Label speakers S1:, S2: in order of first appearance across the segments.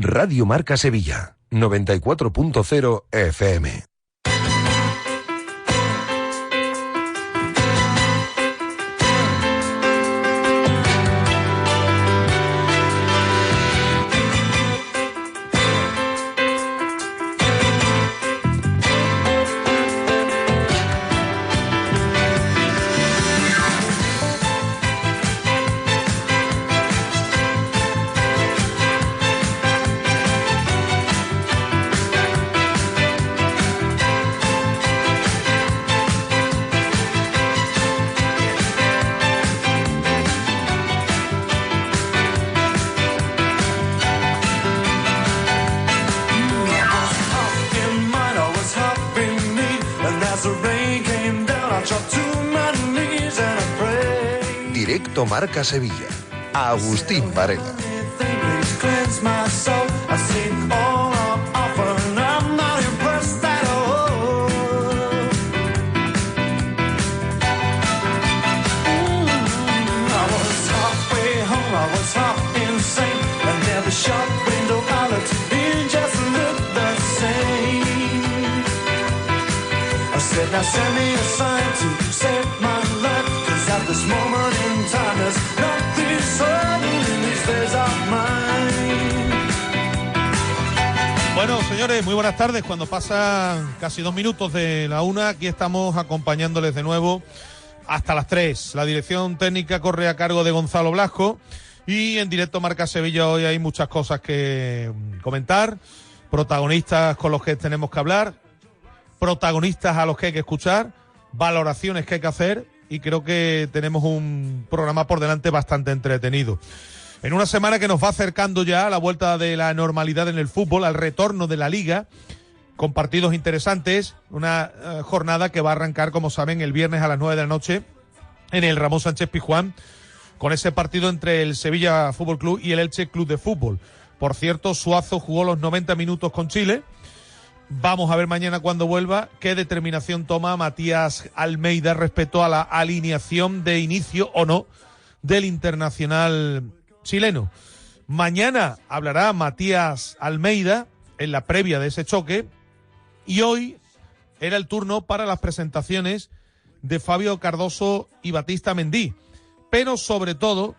S1: Radio Marca Sevilla, 94.0 FM. Directo Marca Sevilla. Agustín Varela.
S2: Now send me a sign to save my life, 'cause at this moment in time there's nothing certain in these days of mine.
S3: Bueno, señores, muy buenas tardes. Cuando pasan casi 2 minutos de la 1, aquí estamos acompañándoles de nuevo hasta las 3. La dirección técnica corre a cargo de Gonzalo Blasco y en directo Marca Sevilla hoy hay muchas cosas que comentar, protagonistas con los que tenemos que hablar, protagonistas a los que hay que escuchar, valoraciones que hay que hacer y creo que tenemos un programa por delante bastante entretenido. En una semana que nos va acercando ya a la vuelta de la normalidad en el fútbol, al retorno de la Liga, con partidos interesantes, una jornada que va a arrancar, como saben, el viernes a las 9 de la noche en el Ramón Sánchez Pizjuán, con ese partido entre el Sevilla Fútbol Club y el Elche Club de Fútbol. Por cierto, Suazo jugó los 90 minutos con Chile. Vamos a ver mañana cuando vuelva qué determinación toma Matías Almeida respecto a la alineación de inicio o no del internacional chileno. Mañana hablará Matías Almeida en la previa de ese choque y hoy era el turno para las presentaciones de Fabio Cardoso y Batista Mendy, pero sobre todo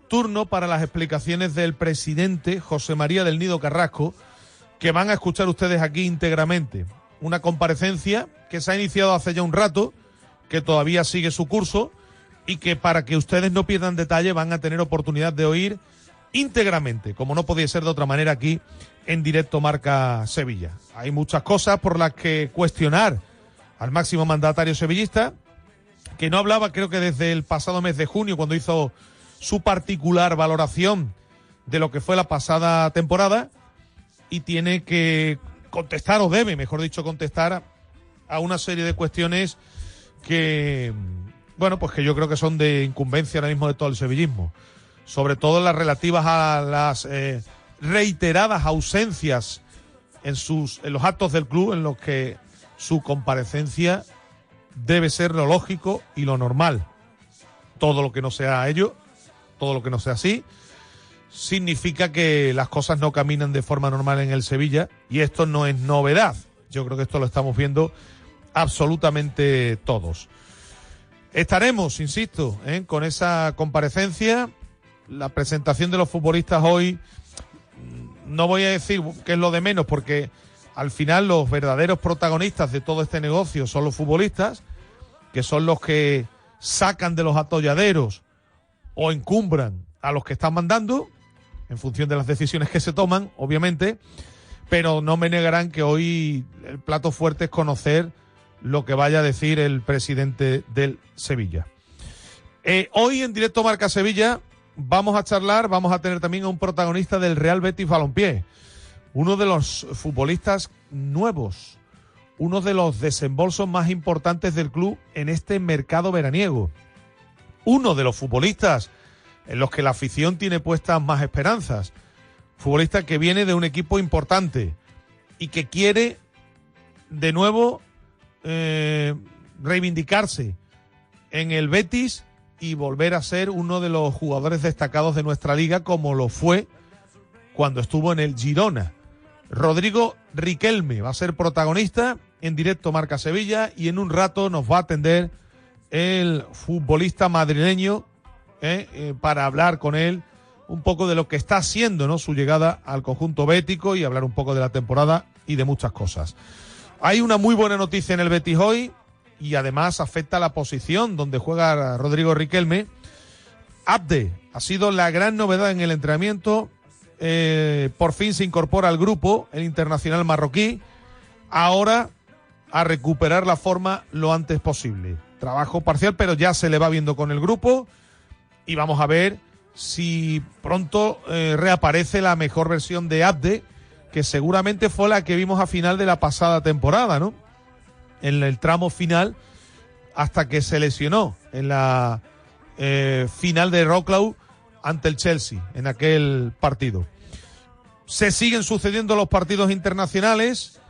S3: turno para las explicaciones del presidente José María del Nido Carrasco, que van a escuchar ustedes aquí íntegramente. Una comparecencia que se ha iniciado hace ya un rato, que todavía sigue su curso y que para que ustedes no pierdan detalle van a tener oportunidad de oír íntegramente, como no podía ser de otra manera aquí en directo Marca Sevilla. Hay muchas cosas por las que cuestionar al máximo mandatario sevillista, que no hablaba creo que desde el pasado mes de junio cuando hizo su particular valoración de lo que fue la pasada temporada, y tiene que contestar, o debe, mejor dicho, contestar a una serie de cuestiones que, bueno, pues que yo creo que son de incumbencia ahora mismo de todo el sevillismo. Sobre todo las relativas a las reiteradas ausencias en los actos del club, en los que su comparecencia debe ser lo lógico y lo normal. Todo lo que no sea ello, todo lo que no sea así, significa que las cosas no caminan de forma normal en el Sevilla y esto no es novedad. Yo creo que esto lo estamos viendo absolutamente todos. Estaremos, insisto, con esa comparecencia, la presentación de los futbolistas hoy. No voy a decir que es lo de menos porque al final los verdaderos protagonistas de todo este negocio son los futbolistas, que son los que sacan de los atolladeros o encumbran a los que están mandando, en función de las decisiones que se toman, obviamente, pero no me negarán que hoy el plato fuerte es conocer lo que vaya a decir el presidente del Sevilla. Hoy en directo Marca Sevilla vamos a charlar, vamos a tener también a un protagonista del Real Betis Balompié, uno de los futbolistas nuevos, uno de los desembolsos más importantes del club en este mercado veraniego, uno de los futbolistas en los que la afición tiene puestas más esperanzas. Futbolista que viene de un equipo importante y que quiere de nuevo reivindicarse en el Betis y volver a ser uno de los jugadores destacados de nuestra liga, como lo fue cuando estuvo en el Girona. Rodrigo Riquelme va a ser protagonista en directo Marca Sevilla y en un rato nos va a atender el futbolista madrileño para hablar con él un poco de lo que está haciendo, ¿no?, su llegada al conjunto bético y hablar un poco de la temporada y de muchas cosas. Hay una muy buena noticia en el Betis hoy y además afecta a la posición donde juega Rodrigo Riquelme. Abde ha sido la gran novedad en el entrenamiento. Por fin se incorpora al grupo el internacional marroquí. Ahora a recuperar la forma lo antes posible. Trabajo parcial, pero ya se le va viendo con el grupo y vamos a ver si pronto reaparece la mejor versión de Abde, que seguramente fue la que vimos a final de la pasada temporada, ¿no? En el tramo final, hasta que se lesionó en la final de Wrocław ante el Chelsea, en aquel partido. Se siguen sucediendo los partidos internacionales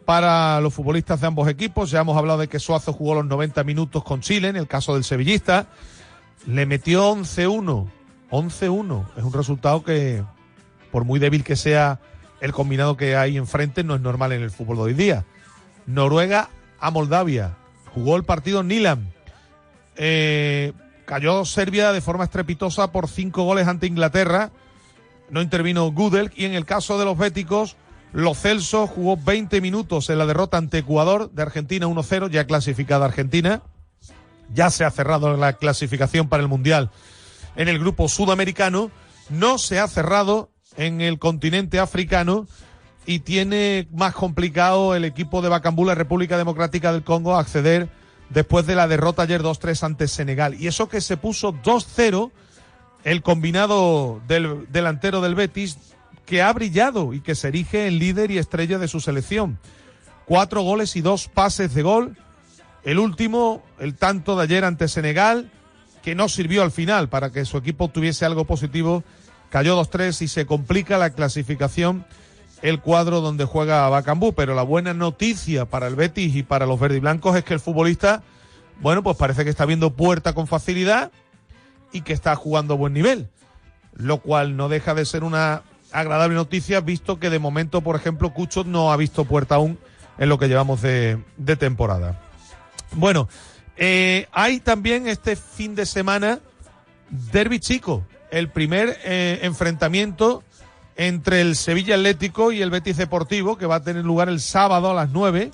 S3: para los futbolistas de ambos equipos. Ya hemos hablado de que Suazo jugó los 90 minutos con Chile, en el caso del sevillista. Le metió 11-1. 11-1. Es un resultado que, por muy débil que sea el combinado que hay enfrente, no es normal en el fútbol de hoy día. Noruega a Moldavia. Jugó el partido Nilam. Cayó Serbia de forma estrepitosa por 5 goles ante Inglaterra. No intervino Gudel. Y en el caso de los béticos, Lo Celso jugó 20 minutos en la derrota ante Ecuador de Argentina 1-0, ya clasificada Argentina. Ya se ha cerrado la clasificación para el Mundial en el grupo sudamericano. No se ha cerrado en el continente africano y tiene más complicado el equipo de Bacambula, República Democrática del Congo, acceder después de la derrota ayer 2-3 ante Senegal. Y eso que se puso 2-0 el combinado del delantero del Betis, que ha brillado y que se erige en líder y estrella de su selección. 4 goles y 2 pases de gol. El último, el tanto de ayer ante Senegal, que no sirvió al final para que su equipo tuviese algo positivo. Cayó 2-3 y se complica la clasificación el cuadro donde juega Bacambú. Pero la buena noticia para el Betis y para los verdiblancos es que el futbolista, bueno, pues parece que está viendo puerta con facilidad y que está jugando a buen nivel. Lo cual no deja de ser una agradable noticia, visto que de momento, por ejemplo, Cucho no ha visto puerta aún en lo que llevamos de temporada. Bueno, hay también este fin de semana derbi chico, el primer enfrentamiento entre el Sevilla Atlético y el Betis Deportivo, que va a tener lugar el sábado a las 9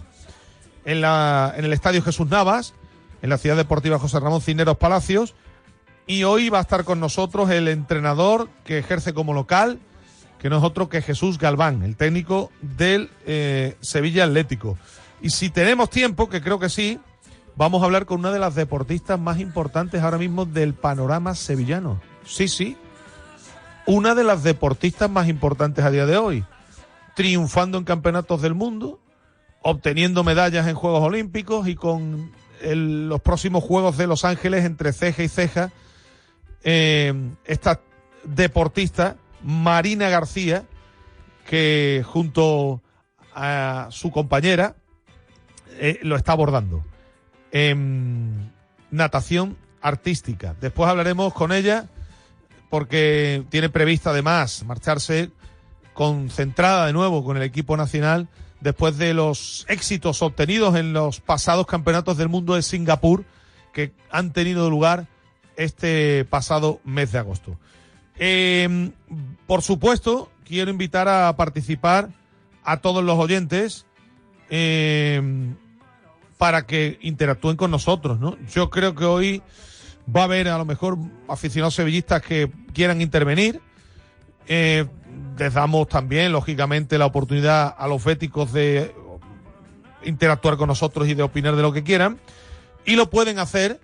S3: en el Estadio Jesús Navas, en la Ciudad Deportiva José Ramón Cisneros Palacios. Y hoy va a estar con nosotros el entrenador que ejerce como local, que no es otro que Jesús Galván, el técnico del Sevilla Atlético. Y si tenemos tiempo, que creo que sí, vamos a hablar con una de las deportistas más importantes ahora mismo del panorama sevillano. Sí, una de las deportistas más importantes a día de hoy, triunfando en campeonatos del mundo, obteniendo medallas en Juegos Olímpicos y con los próximos Juegos de Los Ángeles entre ceja y ceja. Esta deportista, Marina García, que junto a su compañera lo está abordando en natación artística. Después hablaremos con ella porque tiene prevista además marcharse concentrada de nuevo con el equipo nacional después de los éxitos obtenidos en los pasados campeonatos del mundo de Singapur que han tenido lugar este pasado mes de agosto. Por supuesto, quiero invitar a participar a todos los oyentes para que interactúen con nosotros, ¿no? Yo creo que hoy va a haber a lo mejor aficionados sevillistas que quieran intervenir. Les damos también, lógicamente, la oportunidad a los béticos de interactuar con nosotros y de opinar de lo que quieran. Y lo pueden hacer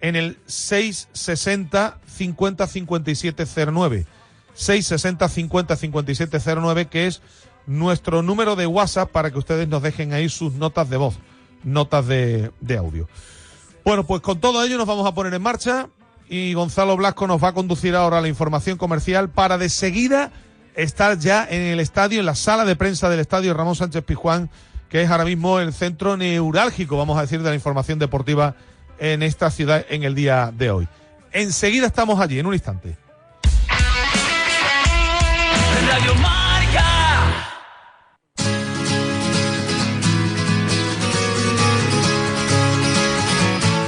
S3: en el 660 50 57 09. 660 50 57 09, que es nuestro número de WhatsApp para que ustedes nos dejen ahí sus notas de voz, notas de audio. Bueno, pues con todo ello nos vamos a poner en marcha y Gonzalo Blasco nos va a conducir ahora a la información comercial para de seguida estar ya en el estadio, en la sala de prensa del estadio Ramón Sánchez Pizjuán, que es ahora mismo el centro neurálgico, vamos a decir, de la información deportiva en esta ciudad en el día de hoy. Enseguida estamos allí, en un instante.
S4: Radio Marca.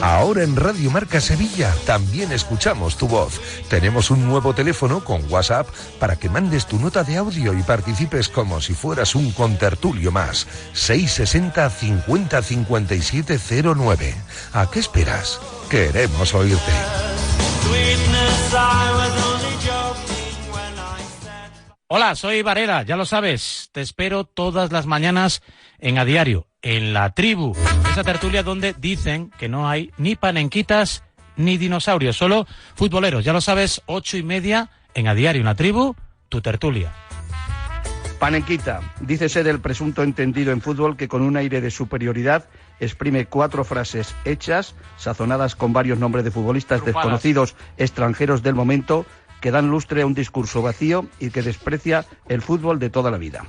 S1: Ahora en Radio Marca Sevilla también escuchamos tu voz. Tenemos un nuevo teléfono con WhatsApp para que mandes tu nota de audio y participes como si fueras un contertulio más. 660 50 57 09. ¿A qué esperas? Queremos oírte.
S5: Hola, soy Varela, ya lo sabes. Te espero todas las mañanas en A Diario, en La Tribu. Esa tertulia donde dicen que no hay ni panenquitas ni dinosaurios, solo futboleros. Ya lo sabes, 8:30 en A Diario, en La Tribu, tu tertulia.
S6: Panenquita, dícese del presunto entendido en fútbol que con un aire de superioridad exprime 4 frases hechas, sazonadas con varios nombres de futbolistas desconocidos extranjeros del momento, que dan lustre a un discurso vacío y que desprecia el fútbol de toda la vida.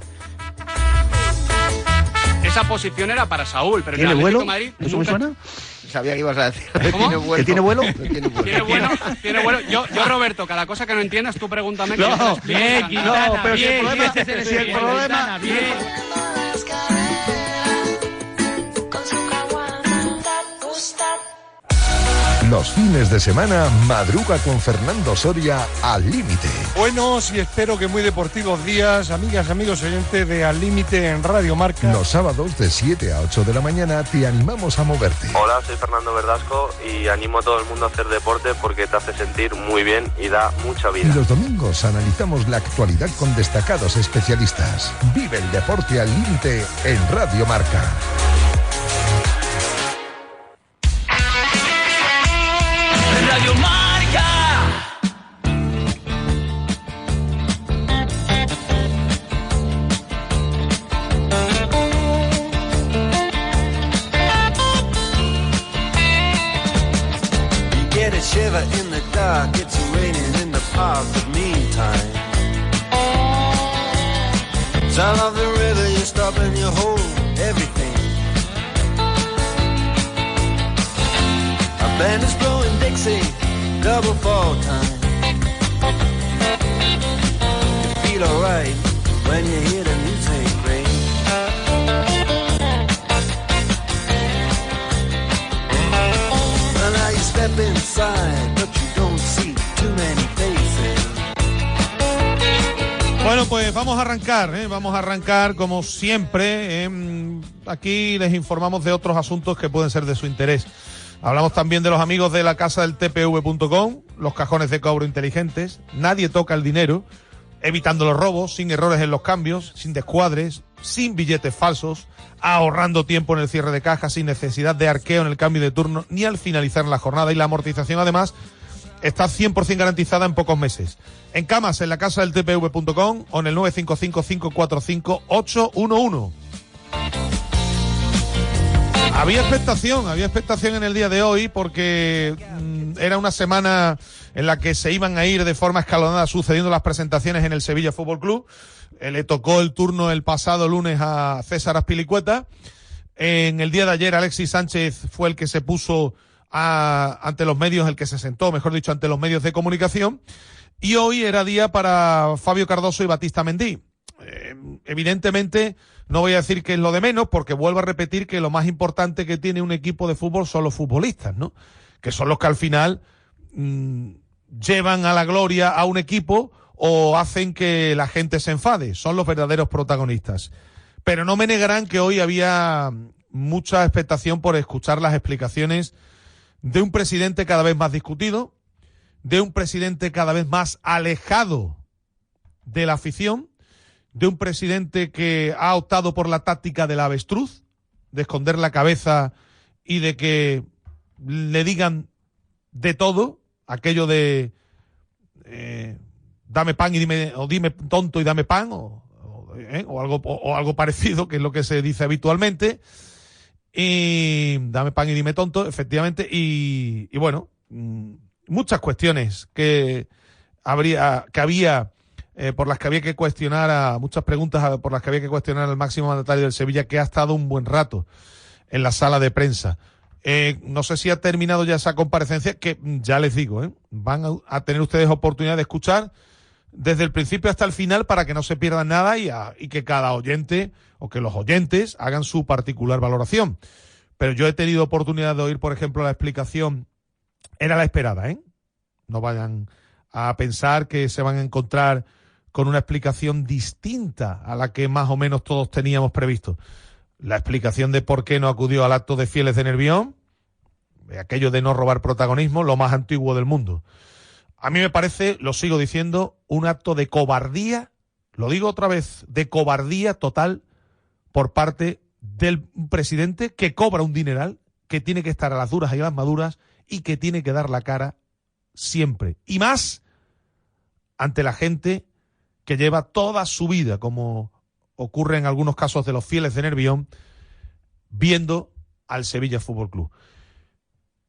S7: Esa posición era para Saúl, pero
S6: ¿Tiene
S7: en el
S6: vuelo?
S7: Atlético de Madrid
S6: ¿Eso
S7: nunca...
S6: me suena?
S8: Sabía que ibas a decir.
S7: ¿Cómo?
S6: ¿Que tiene vuelo?
S7: Tiene vuelo. Yo, Roberto, cada cosa que no entiendas, tú pregúntame. Que
S6: No,
S7: yo te lo explico.
S5: Bien, Quintana,
S6: no, pero si el
S5: bien,
S6: problema-
S5: bien,
S6: si el
S5: bien,
S6: problema-
S5: Quintana, bien.
S1: Los fines de semana madruga con Fernando Soria al límite.
S9: Buenos y espero que muy deportivos días, amigas, amigos oyentes de Al Límite en Radio Marca.
S1: Los sábados de 7 a 8 de la mañana te animamos a moverte.
S10: Hola, soy Fernando Verdasco y animo a todo el mundo a hacer deporte porque te hace sentir muy bien y da mucha
S1: Y
S10: vida.
S1: los domingos analizamos la actualidad con destacados especialistas. Vive el deporte al límite en Radio Marca.
S4: Radio Marca.
S2: You get a shiver in the dark, it's raining in the park, but meantime, sound of the river, you stop and you hold everything. A band is blowing Dixie, double fall time. You feel alright when you hear the music ring. Well, now you step inside, but you don't see too many faces.
S3: Bueno, pues vamos a arrancar como siempre. Aquí les informamos de otros asuntos que pueden ser de su interés. Hablamos también de los amigos de la casa del TPV.com, los cajones de cobro inteligentes, nadie toca el dinero, evitando los robos, sin errores en los cambios, sin descuadres, sin billetes falsos, ahorrando tiempo en el cierre de caja, sin necesidad de arqueo en el cambio de turno, ni al finalizar la jornada, y la amortización además está 100% garantizada en pocos meses. En Camas, en la casa del TPV.com o en el 955-545-811. Había expectación en el día de hoy porque era una semana en la que se iban a ir de forma escalonada sucediendo las presentaciones en el Sevilla Fútbol Club. Le tocó el turno el pasado lunes a César Azpilicueta. En el día de ayer Alexis Sánchez fue el que se puso ante los medios, el que se sentó, mejor dicho, ante los medios de comunicación. Y hoy era día para Fabio Cardoso y Batista Mendy. Evidentemente, no voy a decir que es lo de menos, porque vuelvo a repetir que lo más importante que tiene un equipo de fútbol son los futbolistas, ¿no? Que son los que al final llevan a la gloria a un equipo o hacen que la gente se enfade. Son los verdaderos protagonistas. Pero no me negarán que hoy había mucha expectación por escuchar las explicaciones de un presidente cada vez más discutido, de un presidente cada vez más alejado de la afición, de un presidente que ha optado por la táctica del avestruz, de esconder la cabeza y de que le digan de todo, aquello de dame pan y dime, o dime tonto y dame pan, o algo parecido, que es lo que se dice habitualmente, y dame pan y dime tonto, efectivamente, y bueno, muchas cuestiones que había por las que había que cuestionar muchas preguntas por las que había que cuestionar al máximo mandatario del Sevilla, que ha estado un buen rato en la sala de prensa. No sé si ha terminado ya esa comparecencia, que ya les digo, van a tener ustedes oportunidad de escuchar desde el principio hasta el final para que no se pierdan nada y que cada oyente o que los oyentes hagan su particular valoración. Pero yo he tenido oportunidad de oír, por ejemplo, la explicación, era la esperada, ¿eh? No vayan a pensar que se van a encontrar con una explicación distinta a la que más o menos todos teníamos previsto. La explicación de por qué no acudió al acto de fieles de Nervión, aquello de no robar protagonismo, lo más antiguo del mundo. A mí me parece, lo sigo diciendo, un acto de cobardía, lo digo otra vez, de cobardía total por parte del presidente que cobra un dineral, que tiene que estar a las duras y a las maduras y que tiene que dar la cara siempre. Y más ante la gente que lleva toda su vida, como ocurre en algunos casos de los fieles de Nervión, viendo al Sevilla Fútbol Club.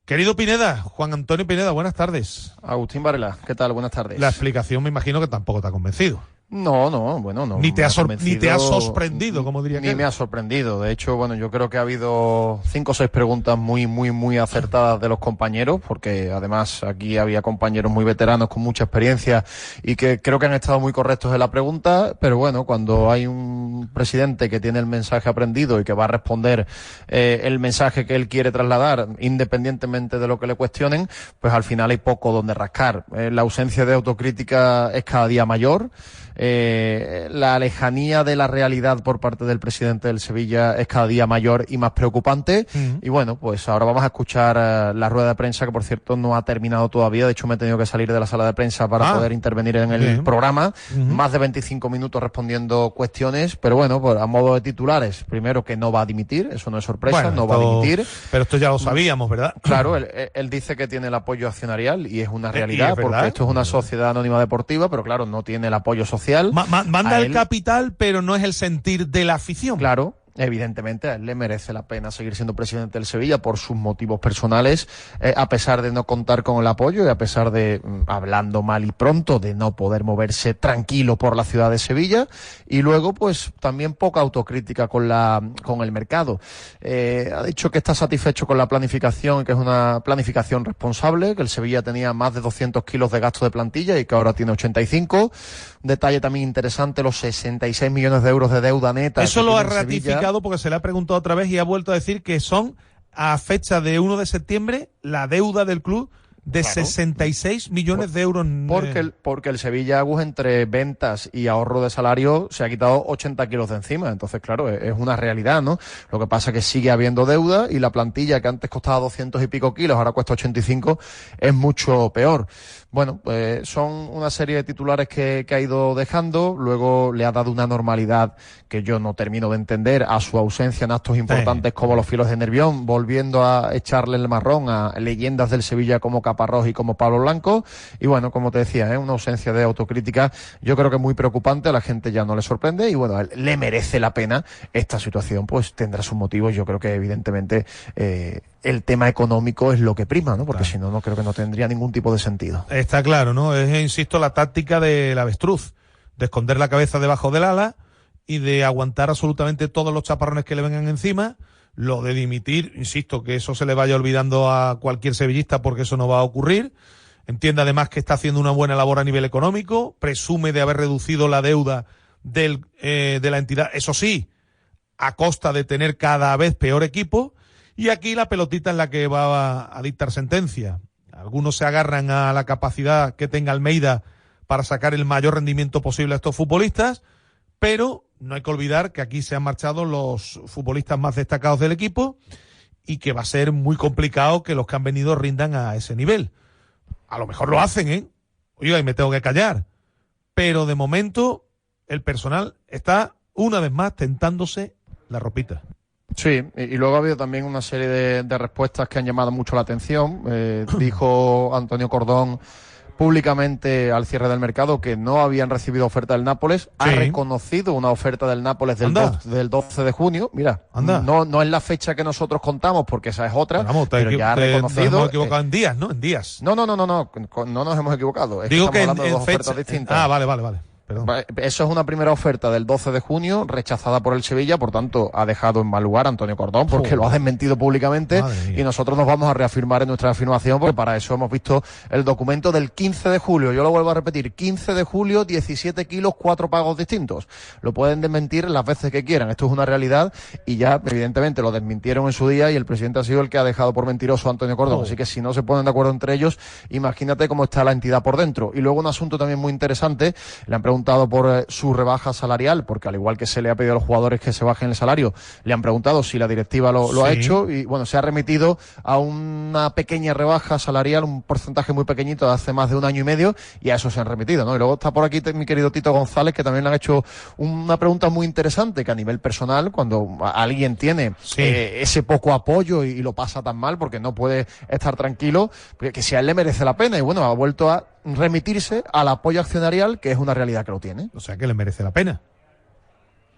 S3: Querido Pineda, Juan Antonio Pineda, buenas tardes.
S8: Agustín Varela, ¿qué tal? Buenas tardes.
S3: La explicación me imagino que tampoco te ha convencido.
S8: No, bueno, no.
S3: Ni te ha sorprendido, como diría
S8: Ni me ha sorprendido. De hecho, bueno, yo creo que ha habido 5 o 6 preguntas muy acertadas de los compañeros, porque además aquí había compañeros muy veteranos con mucha experiencia y que creo que han estado muy correctos en la pregunta, pero bueno, cuando hay un presidente que tiene el mensaje aprendido y que va a responder el mensaje que él quiere trasladar, independientemente de lo que le cuestionen, pues al final hay poco donde rascar. La ausencia de autocrítica es cada día mayor. La lejanía de la realidad por parte del presidente del Sevilla es cada día mayor y más preocupante. Y bueno, pues ahora vamos a escuchar la rueda de prensa, que por cierto no ha terminado todavía. De hecho, me he tenido que salir de la sala de prensa para poder intervenir en el programa. Más de 25 minutos respondiendo cuestiones, pero bueno, pues a modo de titulares, primero que no va a dimitir, eso no es sorpresa, no va a dimitir.
S3: Pero esto ya lo sabíamos, ¿verdad?
S8: Claro, él dice que tiene el apoyo accionarial y es una realidad, porque esto es una sociedad anónima deportiva, pero claro, no tiene el apoyo social.
S3: Manda el capital, pero no es el sentir de la afición.
S8: Claro. Evidentemente a él le merece la pena seguir siendo presidente del Sevilla por sus motivos personales, a pesar de no contar con el apoyo y a pesar de, hablando mal y pronto, de no poder moverse tranquilo por la ciudad de Sevilla. Y luego pues también poca autocrítica con el mercado. Ha dicho que está satisfecho con la planificación, que es una planificación responsable, que el Sevilla tenía más de 200 kilos de gasto de plantilla y que ahora tiene 85. Un detalle también interesante, los 66 millones de euros de deuda neta.
S3: Eso lo ha ratificado porque se le ha preguntado otra vez y ha vuelto a decir que son, a fecha de 1 de septiembre, la deuda del club de 66 millones de euros.
S8: Porque el Sevilla, Agus, entre ventas y ahorro de salario, se ha quitado 80 kilos de encima. Entonces, claro, es una realidad, ¿no? Lo que pasa es que sigue habiendo deuda y la plantilla, que antes costaba 200 y pico kilos, ahora cuesta 85, es mucho peor. Bueno, pues son una serie de titulares que ha ido dejando. Luego le ha dado una normalidad que yo no termino de entender a su ausencia en actos importantes como los fieles de Nervión, volviendo a echarle el marrón a leyendas del Sevilla como Caparrós y como Pablo Blanco. Y bueno, como te decía, una ausencia de autocrítica yo creo que muy preocupante. A la gente ya no le sorprende y bueno, a él le merece la pena esta situación, pues tendrá sus motivos. Yo creo que evidentemente el tema económico es lo que prima, ¿no? Porque si no, no creo que no tendría ningún tipo de sentido.
S3: Está claro, ¿no? Es, insisto, la táctica del avestruz, de esconder la cabeza debajo del ala y de aguantar absolutamente todos los chaparrones que le vengan encima. Lo de dimitir, insisto, que eso se le vaya olvidando a cualquier sevillista porque eso no va a ocurrir. Entiende además que está haciendo una buena labor a nivel económico, presume de haber reducido la deuda de la entidad, eso sí, a costa de tener cada vez peor equipo. Y aquí la pelotita en la que va a dictar sentencia. Algunos se agarran a la capacidad que tenga Almeida para sacar el mayor rendimiento posible a estos futbolistas, pero no hay que olvidar que aquí se han marchado los futbolistas más destacados del equipo y que va a ser muy complicado que los que han venido rindan a ese nivel. A lo mejor lo hacen, ¿eh? Oiga, y me tengo que callar. Pero de momento el personal está una vez más tentándose la ropita.
S8: Sí, y luego ha habido también una serie de respuestas que han llamado mucho la atención. Dijo Antonio Cordón públicamente al cierre del mercado que no habían recibido oferta del Nápoles. Ha reconocido una oferta del Nápoles del 12 de junio. Mira, no es la fecha que nosotros contamos porque esa es otra, pero ya ha reconocido.
S3: Nos hemos equivocado en días, ¿no? En días.
S8: No nos hemos equivocado.
S3: Digo que
S8: estamos hablando de dos
S3: fecha,
S8: ofertas distintas.
S3: Vale.
S8: Eso es una primera oferta del 12 de junio, rechazada por el Sevilla, por tanto ha dejado en mal lugar a Antonio Cordón, porque lo ha desmentido públicamente, y nosotros nos vamos a reafirmar en nuestra afirmación, porque para eso hemos visto el documento del 15 de julio. Yo lo vuelvo a repetir, 15 de julio, 17 kilos, 4 pagos distintos. Lo pueden desmentir las veces que quieran, esto es una realidad, y ya evidentemente lo desmintieron en su día, y el presidente ha sido el que ha dejado por mentiroso a Antonio Cordón. Así que si no se ponen de acuerdo entre ellos, imagínate cómo está la entidad por dentro. Y luego un asunto también muy interesante, le han preguntado por su rebaja salarial, porque al igual que se le ha pedido a los jugadores que se bajen el salario, le han preguntado si la directiva lo ha hecho, y bueno, se ha remitido a una pequeña rebaja salarial, un porcentaje muy pequeñito de hace más de un año y medio, y a eso se han remitido, ¿no? Y luego está por aquí mi querido Tito González, que también le han hecho una pregunta muy interesante, que a nivel personal, cuando alguien tiene ese poco apoyo y lo pasa tan mal porque no puede estar tranquilo, que si a él le merece la pena, y bueno, ha vuelto a remitirse al apoyo accionarial, que es una realidad que lo tiene.
S3: O sea, que le merece la pena.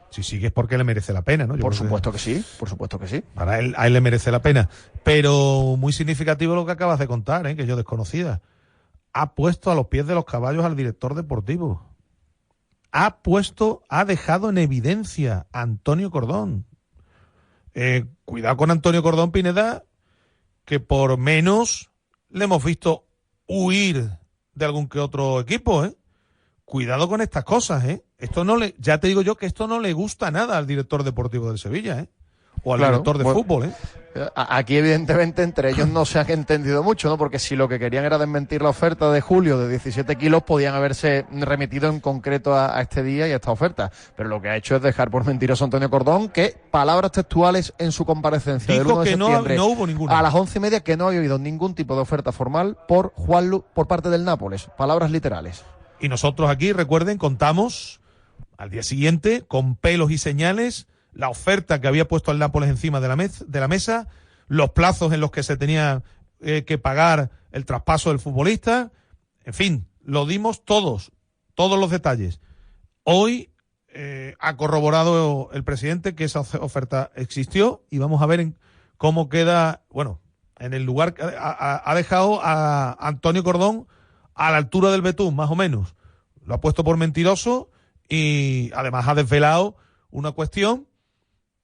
S3: Si sigue es porque le merece la pena, ¿no?
S8: Por supuesto que sí, por supuesto que sí.
S3: A él le merece la pena. Pero muy significativo lo que acabas de contar, que yo desconocía. Ha puesto a los pies de los caballos al director deportivo. Ha dejado en evidencia a Antonio Cordón. Cuidado con Antonio Cordón, Pineda, que por menos le hemos visto huir de algún que otro equipo, Cuidado con estas cosas, ya te digo yo que esto no le gusta nada al director deportivo del Sevilla, o al director de fútbol,
S8: Aquí evidentemente entre ellos no se han entendido mucho, ¿no? Porque si lo que querían era desmentir la oferta de julio de 17 kilos, podían haberse remitido en concreto a este día y a esta oferta. Pero lo que ha hecho es dejar por mentiroso a Antonio Cordón, que palabras textuales en su comparecencia del 1 de septiembre
S3: no hubo ninguna.
S8: A las 11:30, que no había habido ningún tipo de oferta formal por Juanlu por parte del Nápoles. Palabras literales.
S3: Y nosotros aquí, recuerden, contamos al día siguiente con pelos y señales la oferta que había puesto el Nápoles encima de la mesa, los plazos en los que se tenía que pagar el traspaso del futbolista, en fin, lo dimos todos los detalles. Hoy ha corroborado el presidente que esa oferta existió, y vamos a ver cómo queda, en el lugar que ha dejado a Antonio Cordón a la altura del betún, más o menos. Lo ha puesto por mentiroso, y además ha desvelado una cuestión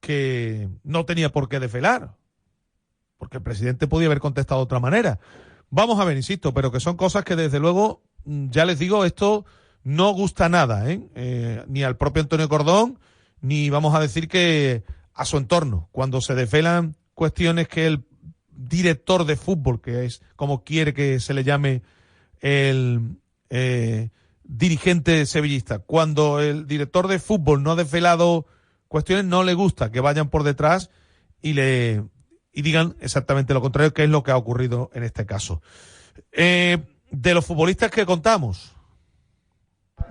S3: que no tenía por qué desvelar, porque el presidente podía haber contestado de otra manera. Vamos a ver, insisto, pero que son cosas que desde luego, ya les digo, esto no gusta nada, ni al propio Antonio Cordón, ni vamos a decir que a su entorno, cuando se desvelan cuestiones que el director de fútbol, que es como quiere que se le llame el dirigente sevillista, cuando el director de fútbol no ha desvelado cuestiones, no le gusta que vayan por detrás y digan exactamente lo contrario, que es lo que ha ocurrido en este caso. De los futbolistas que contamos.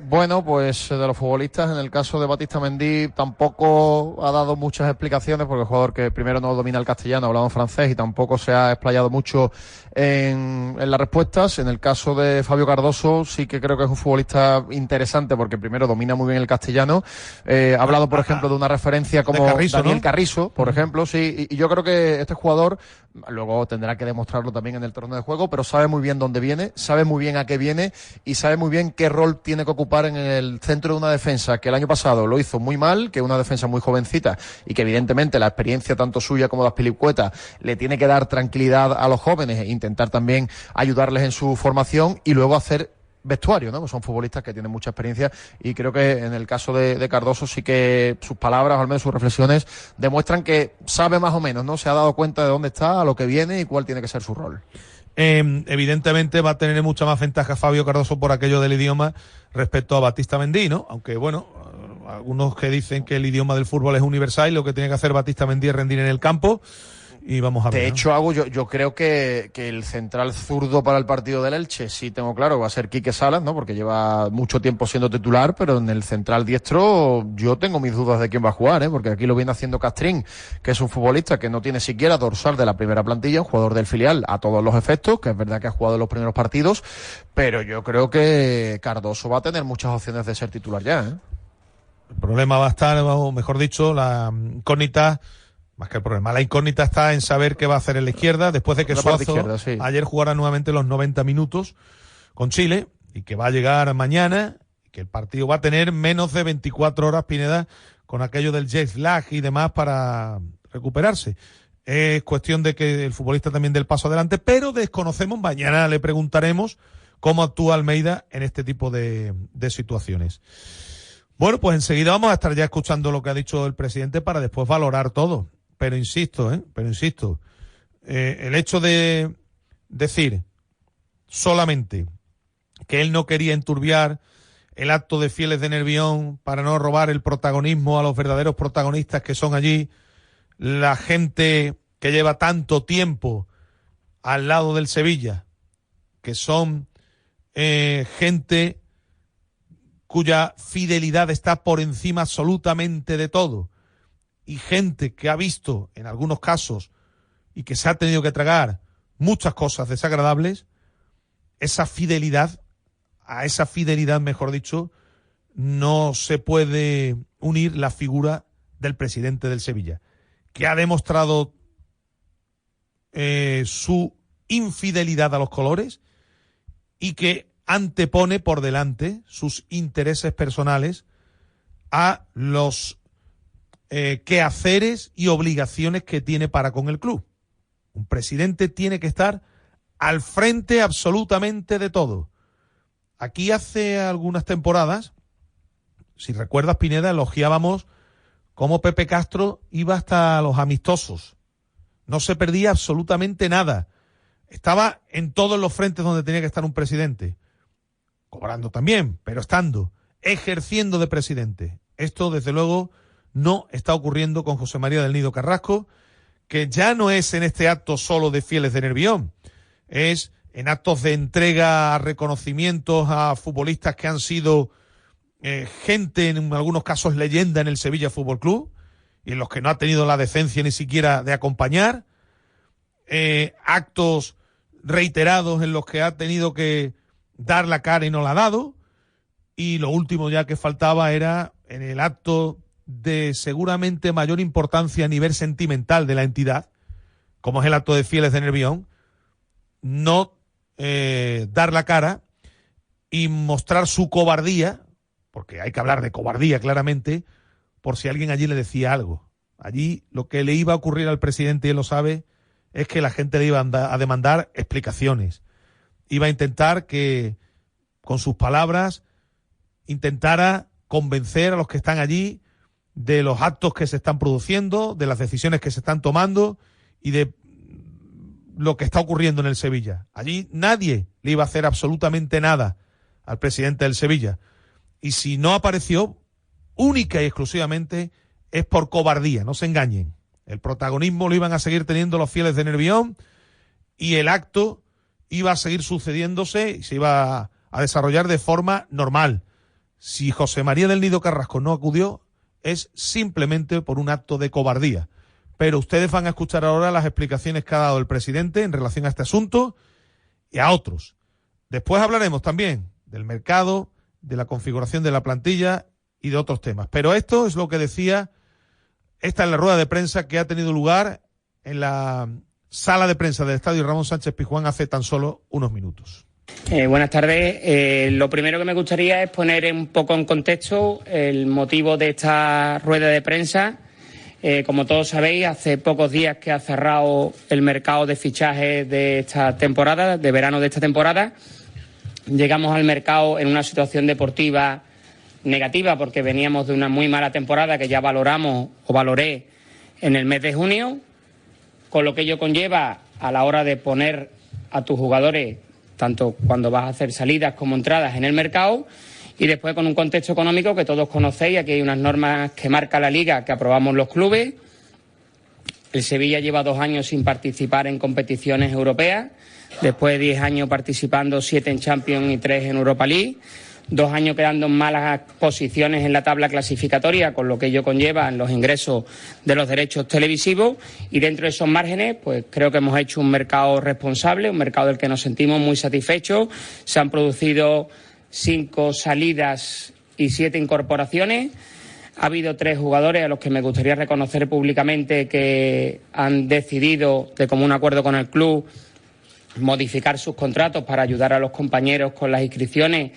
S8: Bueno, pues de los futbolistas, en el caso de Batista Mendy tampoco ha dado muchas explicaciones, porque el jugador que primero no domina el castellano, hablaba en francés, y tampoco se ha explayado mucho en las respuestas. En el caso de Fabio Cardoso sí que creo que es un futbolista interesante, porque primero domina muy bien el castellano. Ha hablado, por ejemplo, de una referencia como Daniel Carrizo, por ejemplo, sí, y yo creo que este jugador luego tendrá que demostrarlo también en el terreno de juego, pero sabe muy bien dónde viene, sabe muy bien a qué viene, y sabe muy bien qué rol tiene que ocupar en el centro de una defensa que el año pasado lo hizo muy mal, que es una defensa muy jovencita, y que evidentemente la experiencia tanto suya como de Azpilicueta le tiene que dar tranquilidad a los jóvenes e intentar también ayudarles en su formación, y luego hacer vestuario, ¿no? Son futbolistas que tienen mucha experiencia, y creo que en el caso de Cardoso sí que sus palabras, o al menos sus reflexiones, demuestran que sabe más o menos, ¿no? Se ha dado cuenta de dónde está, a lo que viene y cuál tiene que ser su rol.
S3: Evidentemente va a tener mucha más ventaja Fabio Cardoso por aquello del idioma respecto a Batista Mendy, ¿no? Aunque bueno, algunos que dicen que el idioma del fútbol es universal y lo que tiene que hacer Batista Mendy es rendir en el campo. Y vamos a ver.
S8: De hecho, yo creo que el central zurdo para el partido del Elche, sí tengo claro, va a ser Quique Salas, ¿no? Porque lleva mucho tiempo siendo titular, pero en el central diestro yo tengo mis dudas de quién va a jugar, porque aquí lo viene haciendo Castrín, que es un futbolista que no tiene siquiera dorsal de la primera plantilla, un jugador del filial a todos los efectos, que es verdad que ha jugado en los primeros partidos, pero yo creo que Cardoso va a tener muchas opciones de ser titular ya,
S3: El problema va a estar, o mejor dicho, la incógnita. Más que el problema, la incógnita está en saber qué va a hacer en la izquierda, después de que Suazo ayer jugara nuevamente los 90 minutos con Chile, y que va a llegar mañana, que el partido va a tener menos de 24 horas, Pineda, con aquello del jet lag y demás para recuperarse. Es cuestión de que el futbolista también dé el paso adelante, pero desconocemos, mañana le preguntaremos cómo actúa Almeida en este tipo de situaciones. Bueno, pues enseguida vamos a estar ya escuchando lo que ha dicho el presidente para después valorar todo. Pero insisto, el hecho de decir solamente que él no quería enturbiar el acto de Fieles de Nervión para no robar el protagonismo a los verdaderos protagonistas que son allí, la gente que lleva tanto tiempo al lado del Sevilla, que son gente cuya fidelidad está por encima absolutamente de todo, y gente que ha visto, en algunos casos, y que se ha tenido que tragar muchas cosas desagradables, esa fidelidad, mejor dicho, no se puede unir la figura del presidente del Sevilla, que ha demostrado su infidelidad a los colores y que antepone por delante sus intereses personales a los quehaceres y obligaciones que tiene para con el club. Un presidente tiene que estar al frente absolutamente de todo. Aquí hace algunas temporadas, si recuerdas, Pineda, elogiábamos cómo Pepe Castro iba hasta los amistosos. No se perdía absolutamente nada. Estaba en todos los frentes donde tenía que estar un presidente. Cobrando también, pero estando, ejerciendo de presidente. Esto, desde luego, no está ocurriendo con José María del Nido Carrasco, que ya no es en este acto solo de Fieles de Nervión, es en actos de entrega, reconocimientos a futbolistas que han sido gente, en algunos casos leyenda en el Sevilla Fútbol Club, y en los que no ha tenido la decencia ni siquiera de acompañar, actos reiterados en los que ha tenido que dar la cara y no la ha dado, y lo último ya que faltaba era en el acto de seguramente mayor importancia a nivel sentimental de la entidad, como es el acto de Fieles de Nervión, no dar la cara y mostrar su cobardía, porque hay que hablar de cobardía claramente, por si alguien allí le decía algo. Allí lo que le iba a ocurrir al presidente, y él lo sabe, es que la gente le iba a demandar explicaciones. Iba a intentar que, con sus palabras, intentara convencer a los que están allí de los actos que se están produciendo, de las decisiones que se están tomando y de lo que está ocurriendo en el Sevilla. Allí nadie le iba a hacer absolutamente nada al presidente del Sevilla. Y si no apareció, única y exclusivamente es por cobardía, no se engañen. El protagonismo lo iban a seguir teniendo los Fieles de Nervión y el acto iba a seguir sucediéndose y se iba a desarrollar de forma normal. Si José María del Nido Carrasco no acudió, es simplemente por un acto de cobardía. Pero ustedes van a escuchar ahora las explicaciones que ha dado el presidente en relación a este asunto y a otros. Después hablaremos también del mercado, de la configuración de la plantilla y de otros temas. Pero esto es lo que decía, esta es la rueda de prensa que ha tenido lugar en la sala de prensa del Estadio Ramón Sánchez Pizjuán hace tan solo unos minutos.
S11: Buenas tardes. Lo primero que me gustaría es poner un poco en contexto el motivo de esta rueda de prensa. Como todos sabéis, hace pocos días que ha cerrado el mercado de fichajes de esta temporada, de verano de esta temporada. Llegamos al mercado en una situación deportiva negativa porque veníamos de una muy mala temporada que ya valoré en el mes de junio, con lo que ello conlleva a la hora de poner a tus jugadores, tanto cuando vas a hacer salidas como entradas en el mercado, y después con un contexto económico que todos conocéis. Aquí hay unas normas que marca la Liga que aprobamos los clubes. El Sevilla lleva 2 años sin participar en competiciones europeas, después de 10 años participando, 7 en Champions y 3 en Europa League, 2 años quedando en malas posiciones en la tabla clasificatoria, con lo que ello conlleva en los ingresos de los derechos televisivos, y dentro de esos márgenes pues creo que hemos hecho un mercado responsable, un mercado del que nos sentimos muy satisfechos. Se han producido 5 salidas y 7 incorporaciones. Ha habido 3 jugadores a los que me gustaría reconocer públicamente que han decidido, de común acuerdo con el club, modificar sus contratos para ayudar a los compañeros con las inscripciones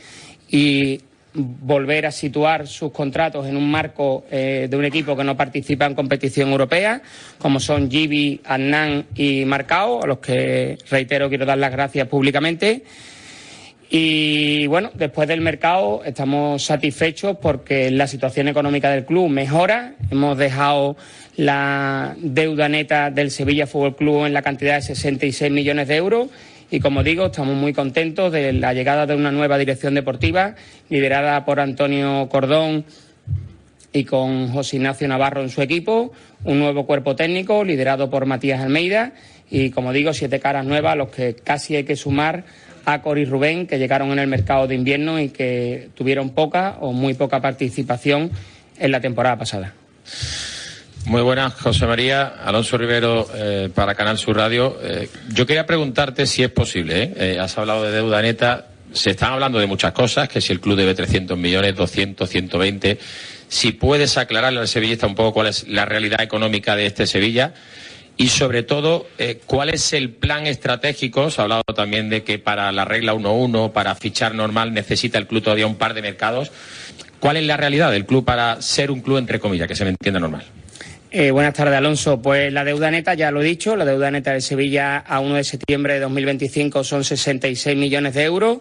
S11: y volver a situar sus contratos en un marco de un equipo que no participa en competición europea, como son Gibi, Adnan y Marcao, a los que, reitero, quiero dar las gracias públicamente. Y bueno, después del mercado estamos satisfechos porque la situación económica del club mejora. Hemos dejado la deuda neta del Sevilla Fútbol Club en la cantidad de 66 millones de euros. Y como digo, estamos muy contentos de la llegada de una nueva dirección deportiva liderada por Antonio Cordón y con José Ignacio Navarro en su equipo, un nuevo cuerpo técnico liderado por Matías Almeida y, como digo, 7 caras nuevas a los que casi hay que sumar a Cor y Rubén, que llegaron en el mercado de invierno y que tuvieron poca o muy poca participación en la temporada pasada.
S12: Muy buenas, José María. Alonso Rivero, para Canal Sur Radio. Yo quería preguntarte si es posible, has hablado de deuda neta, se están hablando de muchas cosas, que si el club debe 300 millones, 200, 120... Si puedes aclararle al sevillista un poco cuál es la realidad económica de este Sevilla y, sobre todo, cuál es el plan estratégico. Se ha hablado también de que para la regla 1-1, para fichar normal, necesita el club todavía un par de mercados. ¿Cuál es la realidad del club para ser un club, entre comillas, que se me entienda normal?
S11: Buenas tardes, Alonso. Pues la deuda neta, ya lo he dicho, la deuda neta de Sevilla a 1 de septiembre de 2025 son 66 millones de euros.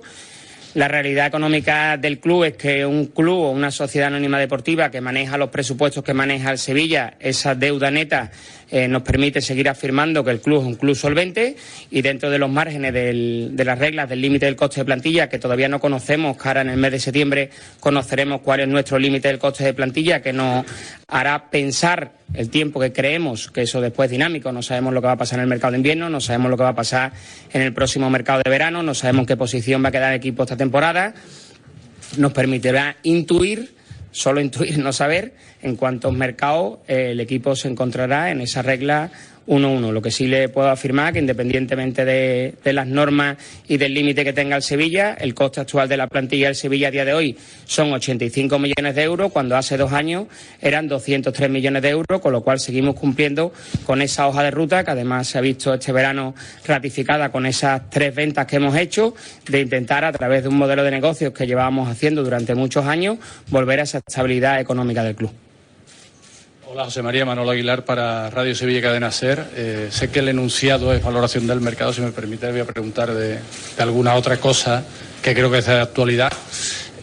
S11: La realidad económica del club es que un club o una sociedad anónima deportiva que maneja los presupuestos que maneja el Sevilla, esa deuda neta nos permite seguir afirmando que el club es un club solvente y dentro de los márgenes de las reglas del límite del coste de plantilla, que todavía no conocemos, que ahora en el mes de septiembre conoceremos cuál es nuestro límite del coste de plantilla, que nos hará pensar el tiempo que creemos, que eso después es dinámico. No sabemos lo que va a pasar en el mercado de invierno, no sabemos lo que va a pasar en el próximo mercado de verano, no sabemos qué posición va a quedar el equipo esta temporada. Nos permitirá intuir, solo intuir, no saber, en cuántos mercados el equipo se encontrará en esa regla 1-1. Lo que sí le puedo afirmar que, independientemente de las normas y del límite que tenga el Sevilla, el coste actual de la plantilla del Sevilla a día de hoy son 85 millones de euros, cuando hace 2 años eran 203 millones de euros, con lo cual seguimos cumpliendo con esa hoja de ruta, que además se ha visto este verano ratificada con esas 3 ventas que hemos hecho, de intentar, a través de un modelo de negocios que llevábamos haciendo durante muchos años, volver a esa estabilidad económica del club.
S13: Hola, José María. Manolo Aguilar para Radio Sevilla y Cadena SER. Sé que el enunciado es valoración del mercado. Si me permite, voy a preguntar de alguna otra cosa que creo que es de actualidad.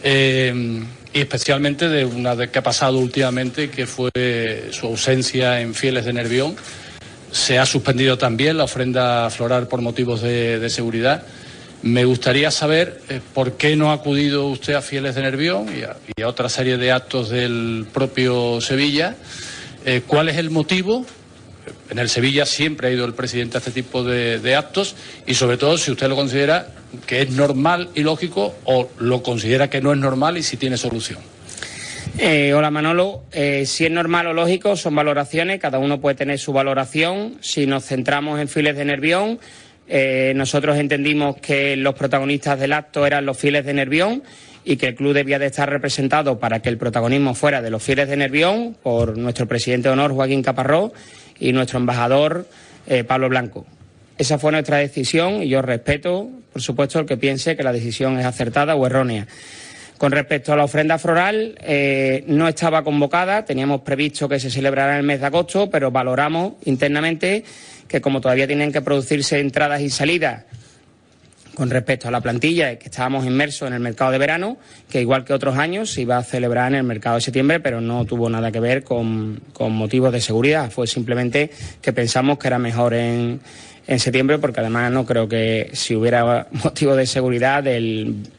S13: Y especialmente de una que ha pasado últimamente, que fue su ausencia en Fieles de Nervión. Se ha suspendido también la ofrenda floral por motivos de seguridad. Me gustaría saber por qué no ha acudido usted a Fieles de Nervión y a otra serie de actos del propio Sevilla. ¿Cuál es el motivo? En el Sevilla siempre ha ido el presidente a este tipo de actos y, sobre todo, si usted lo considera que es normal y lógico o lo considera que no es normal y si tiene solución.
S11: Hola, Manolo. Si es normal o lógico son valoraciones, cada uno puede tener su valoración. Si nos centramos en Fieles de Nervión, nosotros entendimos que los protagonistas del acto eran los Fieles de Nervión y que el club debía de estar representado para que el protagonismo fuera de los Fieles de Nervión por nuestro presidente de honor, Joaquín Caparrós, y nuestro embajador, Pablo Blanco. Esa fue nuestra decisión y yo respeto, por supuesto, el que piense que la decisión es acertada o errónea. Con respecto a la ofrenda floral, no estaba convocada, teníamos previsto que se celebrara en el mes de agosto, pero valoramos internamente que, como todavía tienen que producirse entradas y salidas con respecto a la plantilla, que estábamos inmersos en el mercado de verano, que igual que otros años se iba a celebrar en el mercado de septiembre, pero no tuvo nada que ver con motivos de seguridad. Fue simplemente que pensamos que era mejor en septiembre, porque además no creo que si hubiera motivo de seguridad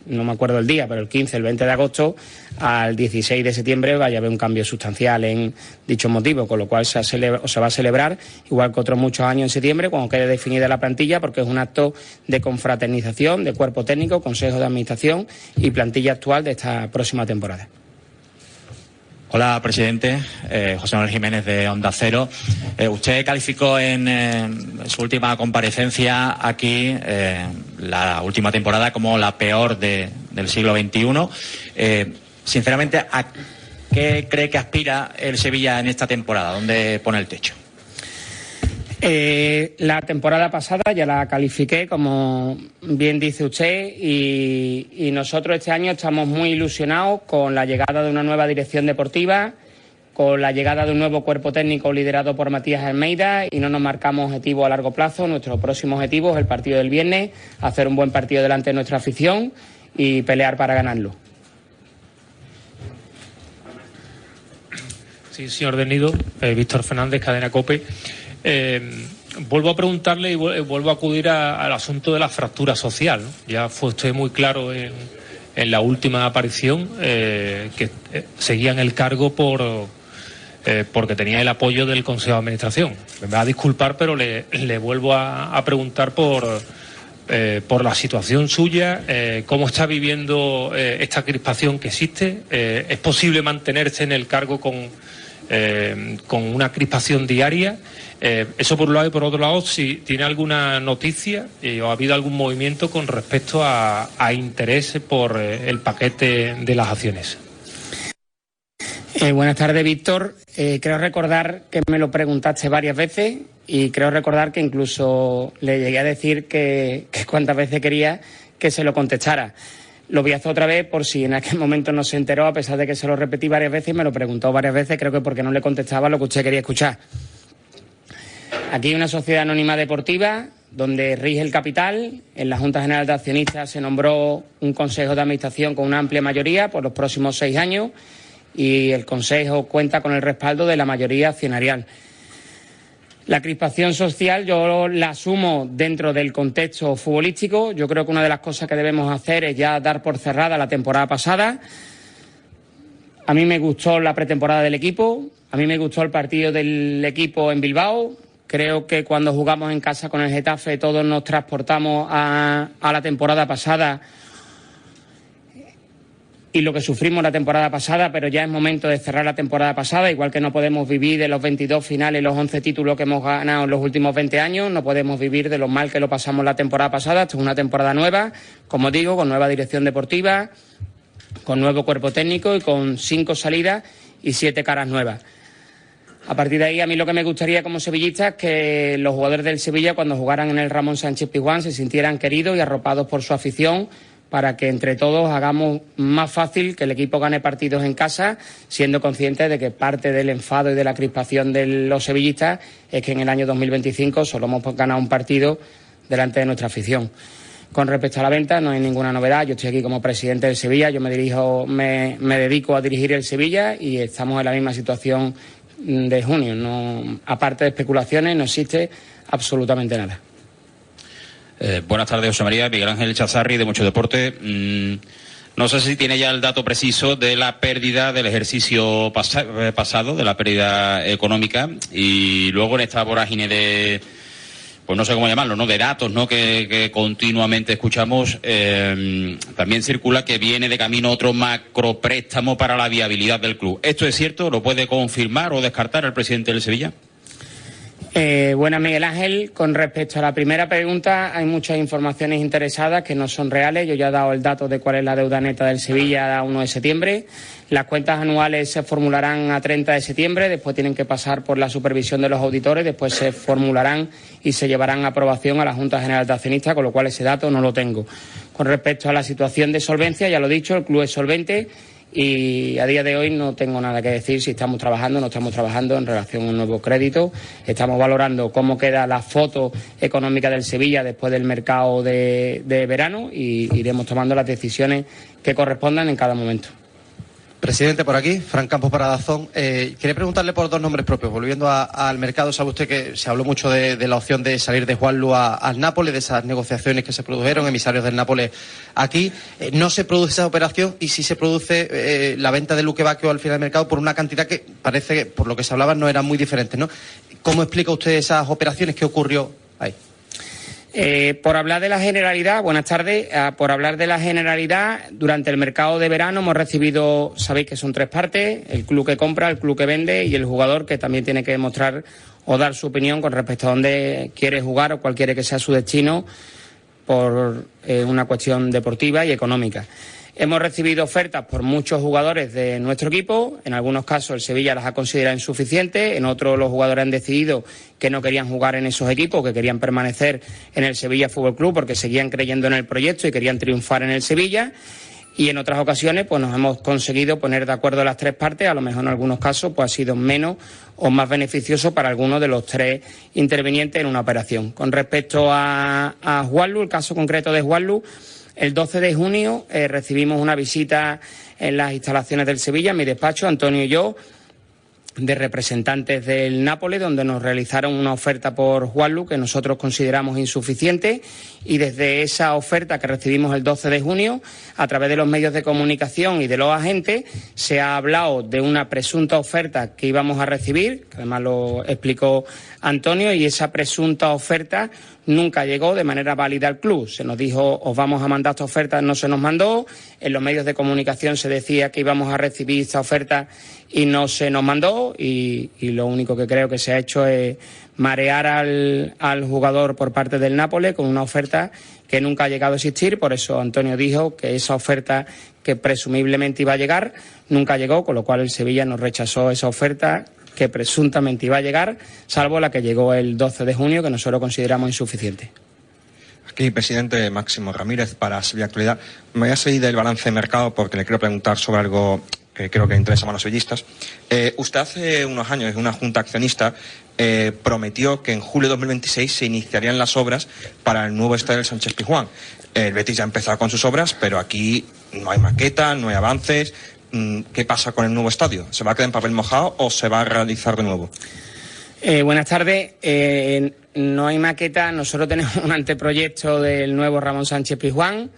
S11: no me acuerdo el día, pero el 15, el 20 de agosto al 16 de septiembre vaya a haber un cambio sustancial en dichos motivos, con lo cual se va a celebrar igual que otros muchos años en septiembre, cuando quede definida la plantilla, porque es un acto de confraternización de cuerpo técnico, consejo de administración y plantilla actual de esta próxima temporada.
S14: Hola, presidente. José Manuel Jiménez, de Onda Cero. Usted calificó en su última comparecencia aquí la última temporada como la peor del siglo XXI. Sinceramente, ¿a qué cree que aspira el Sevilla en esta temporada? ¿Dónde pone el techo?
S11: La temporada pasada ya la califiqué, como bien dice usted, y nosotros este año estamos muy ilusionados con la llegada de una nueva dirección deportiva, con la llegada de un nuevo cuerpo técnico liderado por Matías Almeida, y no nos marcamos objetivos a largo plazo. Nuestro próximo objetivo es el partido del viernes, hacer un buen partido delante de nuestra afición y pelear para ganarlo.
S15: Sí, señor Del Nido, Víctor Fernández, Cadena COPE. Vuelvo a preguntarle y vuelvo a acudir al asunto de la fractura social, ¿no? Ya fue usted muy claro en la última aparición que seguía en el cargo porque tenía el apoyo del Consejo de Administración. Me va a disculpar, pero le vuelvo a preguntar por la situación suya, cómo está viviendo esta crispación que existe. ¿Es posible mantenerse en el cargo con una crispación diaria? Eso por un lado, y por otro lado, si tiene alguna noticia o ha habido algún movimiento con respecto a interés por el paquete de las acciones.
S11: Buenas tardes, Víctor. Creo recordar que me lo preguntaste varias veces y creo recordar que incluso le llegué a decir que cuantas veces quería que se lo contestara. Lo voy a hacer otra vez por si en aquel momento no se enteró, a pesar de que se lo repetí varias veces y me lo preguntó varias veces, creo que porque no le contestaba lo que usted quería escuchar. Aquí hay una sociedad anónima deportiva donde rige el capital. En la Junta General de Accionistas se nombró un Consejo de Administración con una amplia mayoría por los próximos 6 años y el Consejo cuenta con el respaldo de la mayoría accionarial. La crispación social yo la asumo dentro del contexto futbolístico. Yo creo que una de las cosas que debemos hacer es ya dar por cerrada la temporada pasada. A mí me gustó la pretemporada del equipo, a mí me gustó el partido del equipo en Bilbao. Creo que cuando jugamos en casa con el Getafe todos nos transportamos a la temporada pasada y lo que sufrimos la temporada pasada, pero ya es momento de cerrar la temporada pasada, igual que no podemos vivir de los 22 finales, los 11 títulos que hemos ganado en los últimos 20 años, no podemos vivir de lo mal que lo pasamos la temporada pasada. Esto es una temporada nueva, como digo, con nueva dirección deportiva, con nuevo cuerpo técnico y con 5 salidas y 7 caras nuevas. A partir de ahí, a mí lo que me gustaría como sevillista es que los jugadores del Sevilla, cuando jugaran en el Ramón Sánchez Pizjuán, se sintieran queridos y arropados por su afición, para que entre todos hagamos más fácil que el equipo gane partidos en casa, siendo conscientes de que parte del enfado y de la crispación de los sevillistas es que en el año 2025 solo hemos ganado un partido delante de nuestra afición. Con respecto a la venta, no hay ninguna novedad. Yo estoy aquí como presidente del Sevilla, yo me dedico a dirigir el Sevilla y estamos en la misma situación de junio. No, aparte de especulaciones, no existe absolutamente nada.
S16: Buenas tardes, José María. Miguel Ángel Chazarri, de Mucho Deporte. No sé si tiene ya el dato preciso de la pérdida del ejercicio pasado, de la pérdida económica, y luego en esta vorágine de, pues no sé cómo llamarlo, ¿no?, de datos, ¿no?, que continuamente escuchamos, también circula que viene de camino otro macropréstamo para la viabilidad del club. ¿Esto es cierto? ¿Lo puede confirmar o descartar el presidente del Sevilla?
S11: Buenas, Miguel Ángel. Con respecto a la primera pregunta, hay muchas informaciones interesadas que no son reales. Yo ya he dado el dato de cuál es la deuda neta del Sevilla a 1 de septiembre. Las cuentas anuales se formularán a 30 de septiembre, después tienen que pasar por la supervisión de los auditores, después se formularán y se llevarán a aprobación a la Junta General de Accionistas, con lo cual ese dato no lo tengo. Con respecto a la situación de solvencia, ya lo he dicho, el club es solvente. Y a día de hoy no tengo nada que decir si estamos trabajando o no estamos trabajando en relación a un nuevo crédito. Estamos valorando cómo queda la foto económica del Sevilla después del mercado de verano y iremos tomando las decisiones que correspondan en cada momento.
S17: Presidente, por aquí, Fran Campos para Dazón. Quería preguntarle por 2 nombres propios. Volviendo al mercado, sabe usted que se habló mucho de la opción de salir de Juanlu al Nápoles, de esas negociaciones que se produjeron, emisarios del Nápoles aquí. No se produce esa operación y sí se produce la venta de Luque Bacchio al final del mercado por una cantidad que parece que, por lo que se hablaba, no eran muy diferentes, ¿no? ¿Cómo explica usted esas operaciones? ¿Qué ocurrió ahí?
S11: Por hablar de la generalidad, buenas tardes, por hablar de la generalidad, durante el mercado de verano hemos recibido, sabéis que son 3 partes, el club que compra, el club que vende y el jugador, que también tiene que demostrar o dar su opinión con respecto a dónde quiere jugar o cuál quiere que sea su destino por una cuestión deportiva y económica. Hemos recibido ofertas por muchos jugadores de nuestro equipo. En algunos casos el Sevilla las ha considerado insuficientes, en otros los jugadores han decidido que no querían jugar en esos equipos, que querían permanecer en el Sevilla Fútbol Club porque seguían creyendo en el proyecto y querían triunfar en el Sevilla. Y en otras ocasiones pues nos hemos conseguido poner de acuerdo las tres partes. A lo mejor en algunos casos pues ha sido menos o más beneficioso para alguno de los tres intervinientes en una operación. Con respecto a Juanlu, el caso concreto de Juanlu, el 12 de junio recibimos una visita en las instalaciones del Sevilla, en mi despacho, Antonio y yo, de representantes del Nápoles, donde nos realizaron una oferta por Juanlu que nosotros consideramos insuficiente, y desde esa oferta que recibimos el 12 de junio, a través de los medios de comunicación y de los agentes, se ha hablado de una presunta oferta que íbamos a recibir, que además lo explicó Antonio, y esa presunta oferta nunca llegó de manera válida al club. Se nos dijo, os vamos a mandar esta oferta, no se nos mandó. En los medios de comunicación se decía que íbamos a recibir esta oferta y no se nos mandó, y lo único que creo que se ha hecho es marear al jugador por parte del Nápoles con una oferta que nunca ha llegado a existir. Por eso Antonio dijo que esa oferta que presumiblemente iba a llegar nunca llegó, con lo cual el Sevilla nos rechazó esa oferta que presuntamente iba a llegar, salvo la que llegó el 12 de junio, que nosotros consideramos insuficiente.
S18: Aquí, presidente Máximo Ramírez, para Sevilla Actualidad. Me voy a seguir del balance de mercado porque le quiero preguntar sobre algo que creo que interesa más a los sevillistas. Usted hace unos años, en una junta accionista, prometió que en julio de 2026 se iniciarían las obras para el nuevo estadio del Sánchez Pizjuán. El Betis ya ha empezado con sus obras, pero aquí no hay maqueta, no hay avances. ¿Qué pasa con el nuevo estadio? ¿Se va a quedar en papel mojado o se va a realizar de nuevo?
S11: Buenas tardes. No hay maqueta. Nosotros tenemos un anteproyecto del nuevo Ramón Sánchez Pizjuán.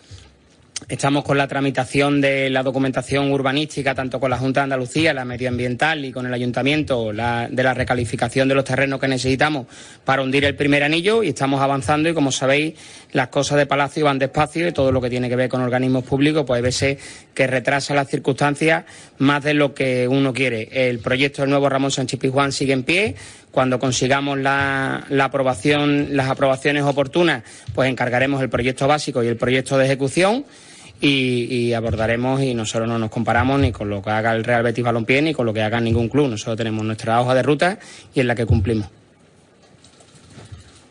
S11: Estamos con la tramitación de la documentación urbanística, tanto con la Junta de Andalucía, la medioambiental, y con el Ayuntamiento, de la recalificación de los terrenos que necesitamos para hundir el primer anillo, y estamos avanzando. Y como sabéis, las cosas de Palacio van despacio, y todo lo que tiene que ver con organismos públicos pues hay veces que retrasa las circunstancias más de lo que uno quiere. El proyecto del nuevo Ramón Sánchez Pizjuán sigue en pie. Cuando consigamos la aprobación, las aprobaciones oportunas, pues encargaremos el proyecto básico y el proyecto de ejecución. Y abordaremos, y nosotros no nos comparamos ni con lo que haga el Real Betis Balompié ni con lo que haga ningún club. Nosotros tenemos nuestra hoja de ruta y en la que cumplimos.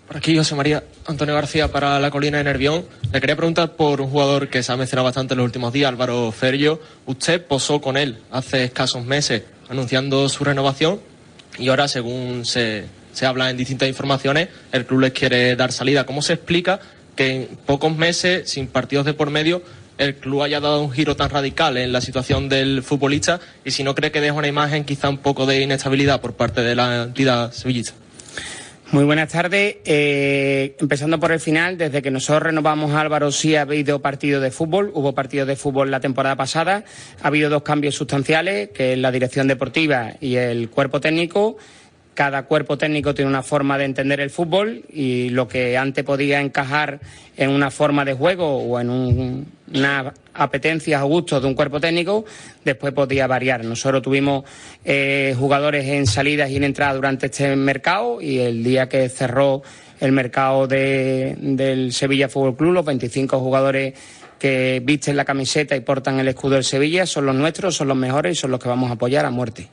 S19: Por aquí, José María. Antonio García para La Colina de Nervión. Le quería preguntar por un jugador que se ha mencionado bastante en los últimos días, Álvaro Ferrio. Usted posó con él hace escasos meses anunciando su renovación, y ahora, según se habla en distintas informaciones, el club les quiere dar salida. ¿Cómo se explica que en pocos meses, sin partidos de por medio, el club haya dado un giro tan radical en la situación del futbolista, y si no cree que deja una imagen quizá un poco de inestabilidad por parte de la entidad sevillista?
S11: Muy buenas tardes. Empezando por el final, desde que nosotros renovamos a Álvaro sí ha habido partidos de fútbol. Hubo partidos de fútbol la temporada pasada. Ha habido dos cambios sustanciales, que es la dirección deportiva y el cuerpo técnico. Cada cuerpo técnico tiene una forma de entender el fútbol, y lo que antes podía encajar en una forma de juego o en unas apetencias o gustos de un cuerpo técnico, después podía variar. Nosotros tuvimos jugadores en salidas y en entradas durante este mercado, y el día que cerró el mercado del Sevilla Fútbol Club, los 25 jugadores que visten la camiseta y portan el escudo del Sevilla son los nuestros, son los mejores y son los que vamos a apoyar a muerte.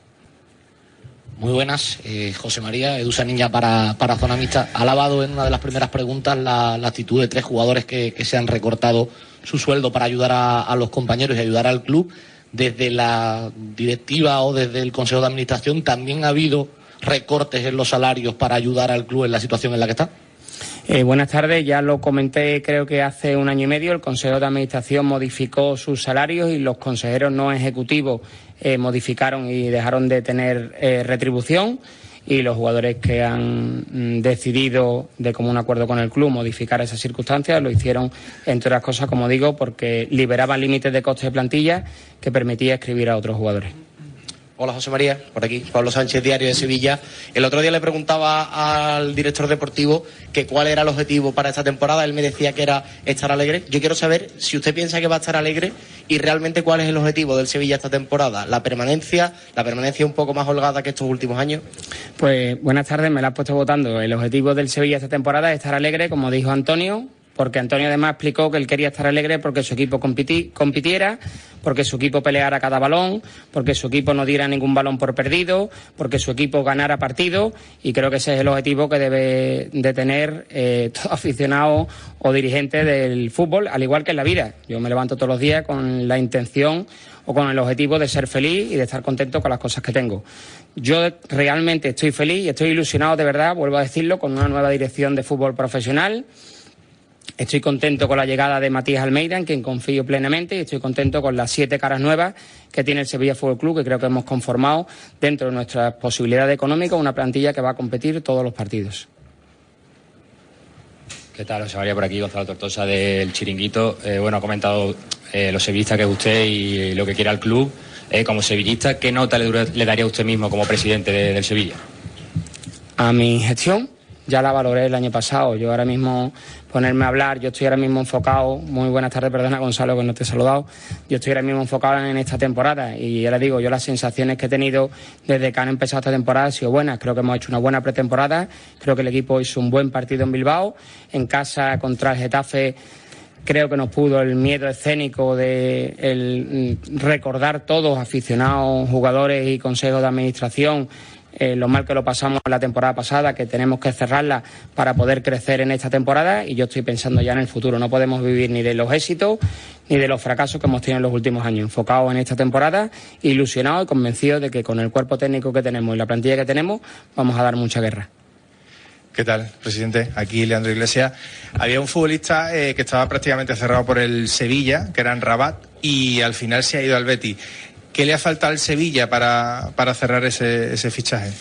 S20: Muy buenas, José María, Edu Niña para Zona Mixta. Ha alabado en una de las primeras preguntas la actitud de tres jugadores que se han recortado su sueldo para ayudar a los compañeros y ayudar al club. Desde la directiva o desde el Consejo de Administración, ¿también ha habido recortes en los salarios para ayudar al club en la situación en la que está?
S11: Buenas tardes, ya lo comenté creo que hace un año y medio. El Consejo de Administración modificó sus salarios y los consejeros no ejecutivos modificaron y dejaron de tener retribución, y los jugadores que han decidido de común acuerdo con el club modificar esas circunstancias lo hicieron, entre otras cosas, como digo, porque liberaban límites de coste de plantilla que permitía escribir a otros jugadores.
S17: Hola, José María, por aquí, Pablo Sánchez, Diario de Sevilla. El otro día le preguntaba al director deportivo que cuál era el objetivo para esta temporada. Él me decía que era estar alegre. Yo quiero saber si usted piensa que va a estar alegre y realmente cuál es el objetivo del Sevilla esta temporada. ¿La permanencia un poco más holgada que estos últimos años?
S11: Pues buenas tardes, me la has puesto votando. El objetivo del Sevilla esta temporada es estar alegre, como dijo Antonio, porque Antonio además explicó que él quería estar alegre porque su equipo compitiera, porque su equipo peleara cada balón, porque su equipo no diera ningún balón por perdido, porque su equipo ganara partidos, y creo que ese es el objetivo que debe de tener todo aficionado o dirigente del fútbol, al igual que en la vida. Yo me levanto todos los días con la intención o con el objetivo de ser feliz y de estar contento con las cosas que tengo. Yo realmente estoy feliz y estoy ilusionado de verdad, vuelvo a decirlo, con una nueva dirección de fútbol profesional. Estoy contento con la llegada de Matías Almeida, en quien confío plenamente, y estoy contento con las 7 caras nuevas que tiene el Sevilla Fútbol Club, que creo que hemos conformado dentro de nuestras posibilidades económicas una plantilla que va a competir todos los partidos.
S14: ¿Qué tal? José María, por aquí, Gonzalo Tortosa del Chiringuito. Bueno, ha comentado lo sevillista que es usted y lo que quiere al club. Como sevillista, ¿qué nota le daría a usted mismo como presidente del Sevilla?
S11: A mi gestión, ya la valoré el año pasado. Yo ahora mismo, ponerme a hablar, yo estoy ahora mismo enfocado, muy buenas tardes, perdona Gonzalo que no te he saludado, yo estoy ahora mismo enfocado en esta temporada, y ya le digo, yo las sensaciones que he tenido desde que han empezado esta temporada han sido buenas. Creo que hemos hecho una buena pretemporada, creo que el equipo hizo un buen partido en Bilbao, en casa contra el Getafe. Creo que nos pudo el miedo escénico de recordar todos, aficionados, jugadores y consejos de administración, lo mal que lo pasamos la temporada pasada, que tenemos que cerrarla para poder crecer en esta temporada, y yo estoy pensando ya en el futuro. No podemos vivir ni de los éxitos ni de los fracasos que hemos tenido en los últimos años. Enfocados en esta temporada, ilusionados y convencidos de que con el cuerpo técnico que tenemos y la plantilla que tenemos vamos a dar mucha guerra.
S21: ¿Qué tal, presidente? Aquí Leandro Iglesias. Había un futbolista que estaba prácticamente cerrado por el Sevilla, que era en Rabat, y al final se ha ido al Betis. ¿Qué le ha faltado al Sevilla para cerrar ese fichaje?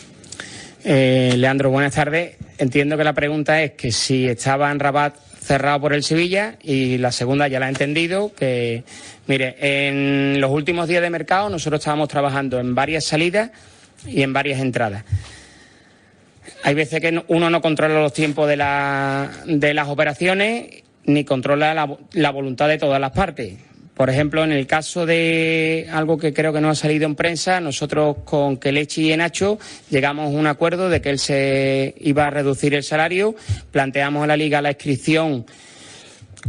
S11: Leandro, buenas tardes. Entiendo que la pregunta es que si estaba en Rabat cerrado por el Sevilla, y la segunda ya la he entendido, que mire, en los últimos días de mercado nosotros estábamos trabajando en varias salidas y en varias entradas. Hay veces que uno no controla los tiempos de las operaciones, ni controla la voluntad de todas las partes. Por ejemplo, en el caso de algo que creo que no ha salido en prensa, nosotros con Kelechi y Nacho llegamos a un acuerdo de que él se iba a reducir el salario, planteamos a la Liga la inscripción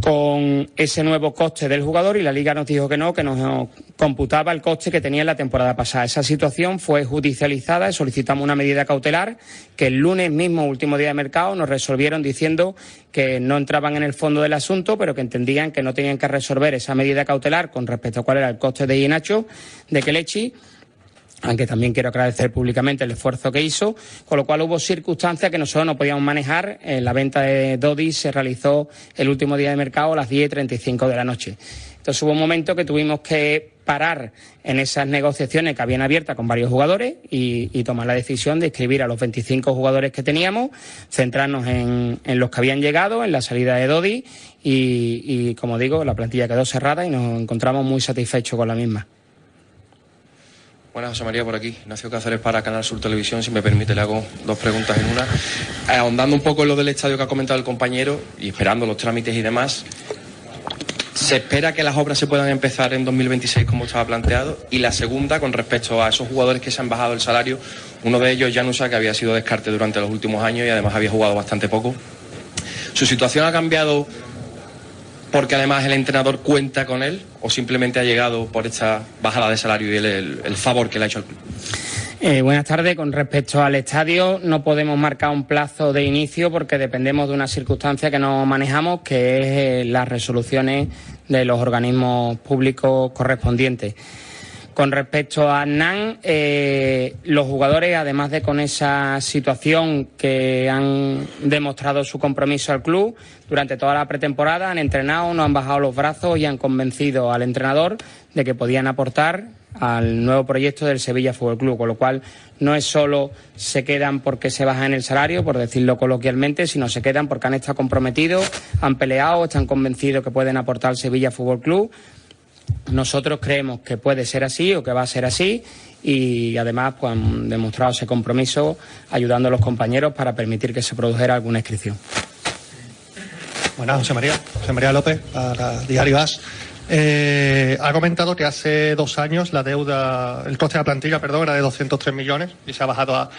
S11: con ese nuevo coste del jugador, y la Liga nos dijo que no, que nos computaba el coste que tenía en la temporada pasada. Esa situación fue judicializada y solicitamos una medida cautelar que el lunes mismo, último día de mercado, nos resolvieron diciendo que no entraban en el fondo del asunto, pero que entendían que no tenían que resolver esa medida cautelar con respecto a cuál era el coste de Iheanacho, de Kelechi, aunque también quiero agradecer públicamente el esfuerzo que hizo, con lo cual hubo circunstancias que nosotros no podíamos manejar. La venta de Dodi se realizó el último día de mercado a las 10:35 de la noche. Entonces hubo un momento que tuvimos que parar en esas negociaciones que habían abiertas con varios jugadores y tomar la decisión de inscribir a los 25 jugadores que teníamos, centrarnos en los que habían llegado, en la salida de Dodi y como digo, la plantilla quedó cerrada y nos encontramos muy satisfechos con la misma.
S17: Buenas, José María, por aquí. Ignacio Cáceres para Canal Sur Televisión. Si me permite, le hago 2 preguntas en una. Ahondando un poco en lo del estadio que ha comentado el compañero y esperando los trámites y demás, ¿se espera que las obras se puedan empezar en 2026 como estaba planteado? Y la segunda, con respecto a esos jugadores que se han bajado el salario, uno de ellos, Llanusa, que había sido descarte durante los últimos años y además había jugado bastante poco. ¿Su situación ha cambiado porque además el entrenador cuenta con él, o simplemente ha llegado por esta bajada de salario y el favor que le ha hecho al club?
S11: Buenas tardes. Con respecto al estadio, no podemos marcar un plazo de inicio porque dependemos de una circunstancia que no manejamos, que es las resoluciones de los organismos públicos correspondientes. Con respecto a Hernán, los jugadores, además de con esa situación que han demostrado su compromiso al club, durante toda la pretemporada han entrenado, no han bajado los brazos y han convencido al entrenador de que podían aportar al nuevo proyecto del Sevilla Fútbol Club, con lo cual no es solo se quedan porque se baja en el salario, por decirlo coloquialmente, sino se quedan porque han estado comprometidos, han peleado, están convencidos que pueden aportar al Sevilla Fútbol Club. Nosotros creemos que puede ser así o que va a ser así y además pues, han demostrado ese compromiso ayudando a los compañeros para permitir que se produjera alguna inscripción.
S22: Buenas, José María López, para Diario As. Ha comentado que hace 2 años la deuda, el coste de la plantilla, era de 203 millones y se ha bajado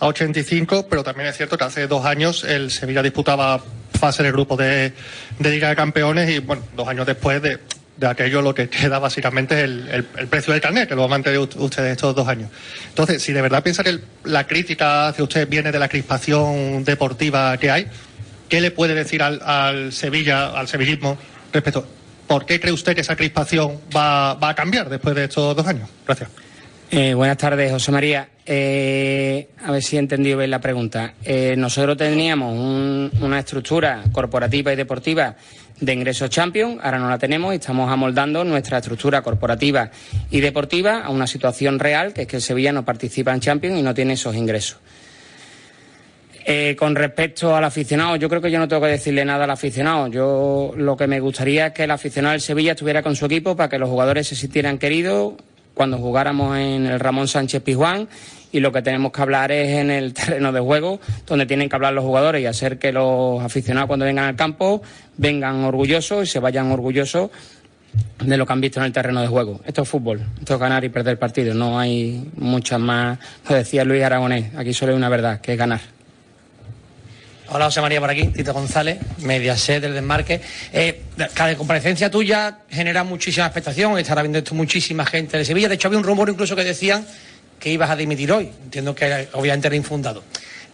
S22: 85, pero también es cierto que hace 2 años el Sevilla disputaba fase de grupo de Liga de Campeones y, bueno, 2 años después de aquello lo que queda básicamente es el precio del carnet, que lo ha mantenido ustedes estos 2 años. Entonces, si de verdad piensa que la crítica hacia usted viene de la crispación deportiva que hay, ¿qué le puede decir al Sevilla, al sevillismo, respecto? ¿Por qué cree usted que esa crispación va a cambiar después de estos 2 años? Gracias.
S11: Buenas tardes, José María. A ver si he entendido bien la pregunta. Nosotros teníamos una estructura corporativa y deportiva de ingresos Champions, ahora no la tenemos y estamos amoldando nuestra estructura corporativa y deportiva a una situación real, que es que el Sevilla no participa en Champions y no tiene esos ingresos. Con respecto al aficionado, yo creo que yo no tengo que decirle nada al aficionado. Yo lo que me gustaría es que el aficionado del Sevilla estuviera con su equipo para que los jugadores se sintieran queridos cuando jugáramos en el Ramón Sánchez Pizjuán, y lo que tenemos que hablar es en el terreno de juego, donde tienen que hablar los jugadores y hacer que los aficionados cuando vengan al campo vengan orgullosos y se vayan orgullosos de lo que han visto en el terreno de juego. Esto es fútbol, esto es ganar y perder partidos, no hay muchas más. Lo decía Luis Aragonés, aquí solo hay una verdad, que es ganar.
S6: Hola, José María, por aquí, Tito González, Mediaset del Desmarque. Cada comparecencia tuya genera muchísima expectación, estará viendo esto muchísima gente de Sevilla. De hecho, había un rumor incluso que decían que ibas a dimitir hoy. Entiendo que obviamente era infundado.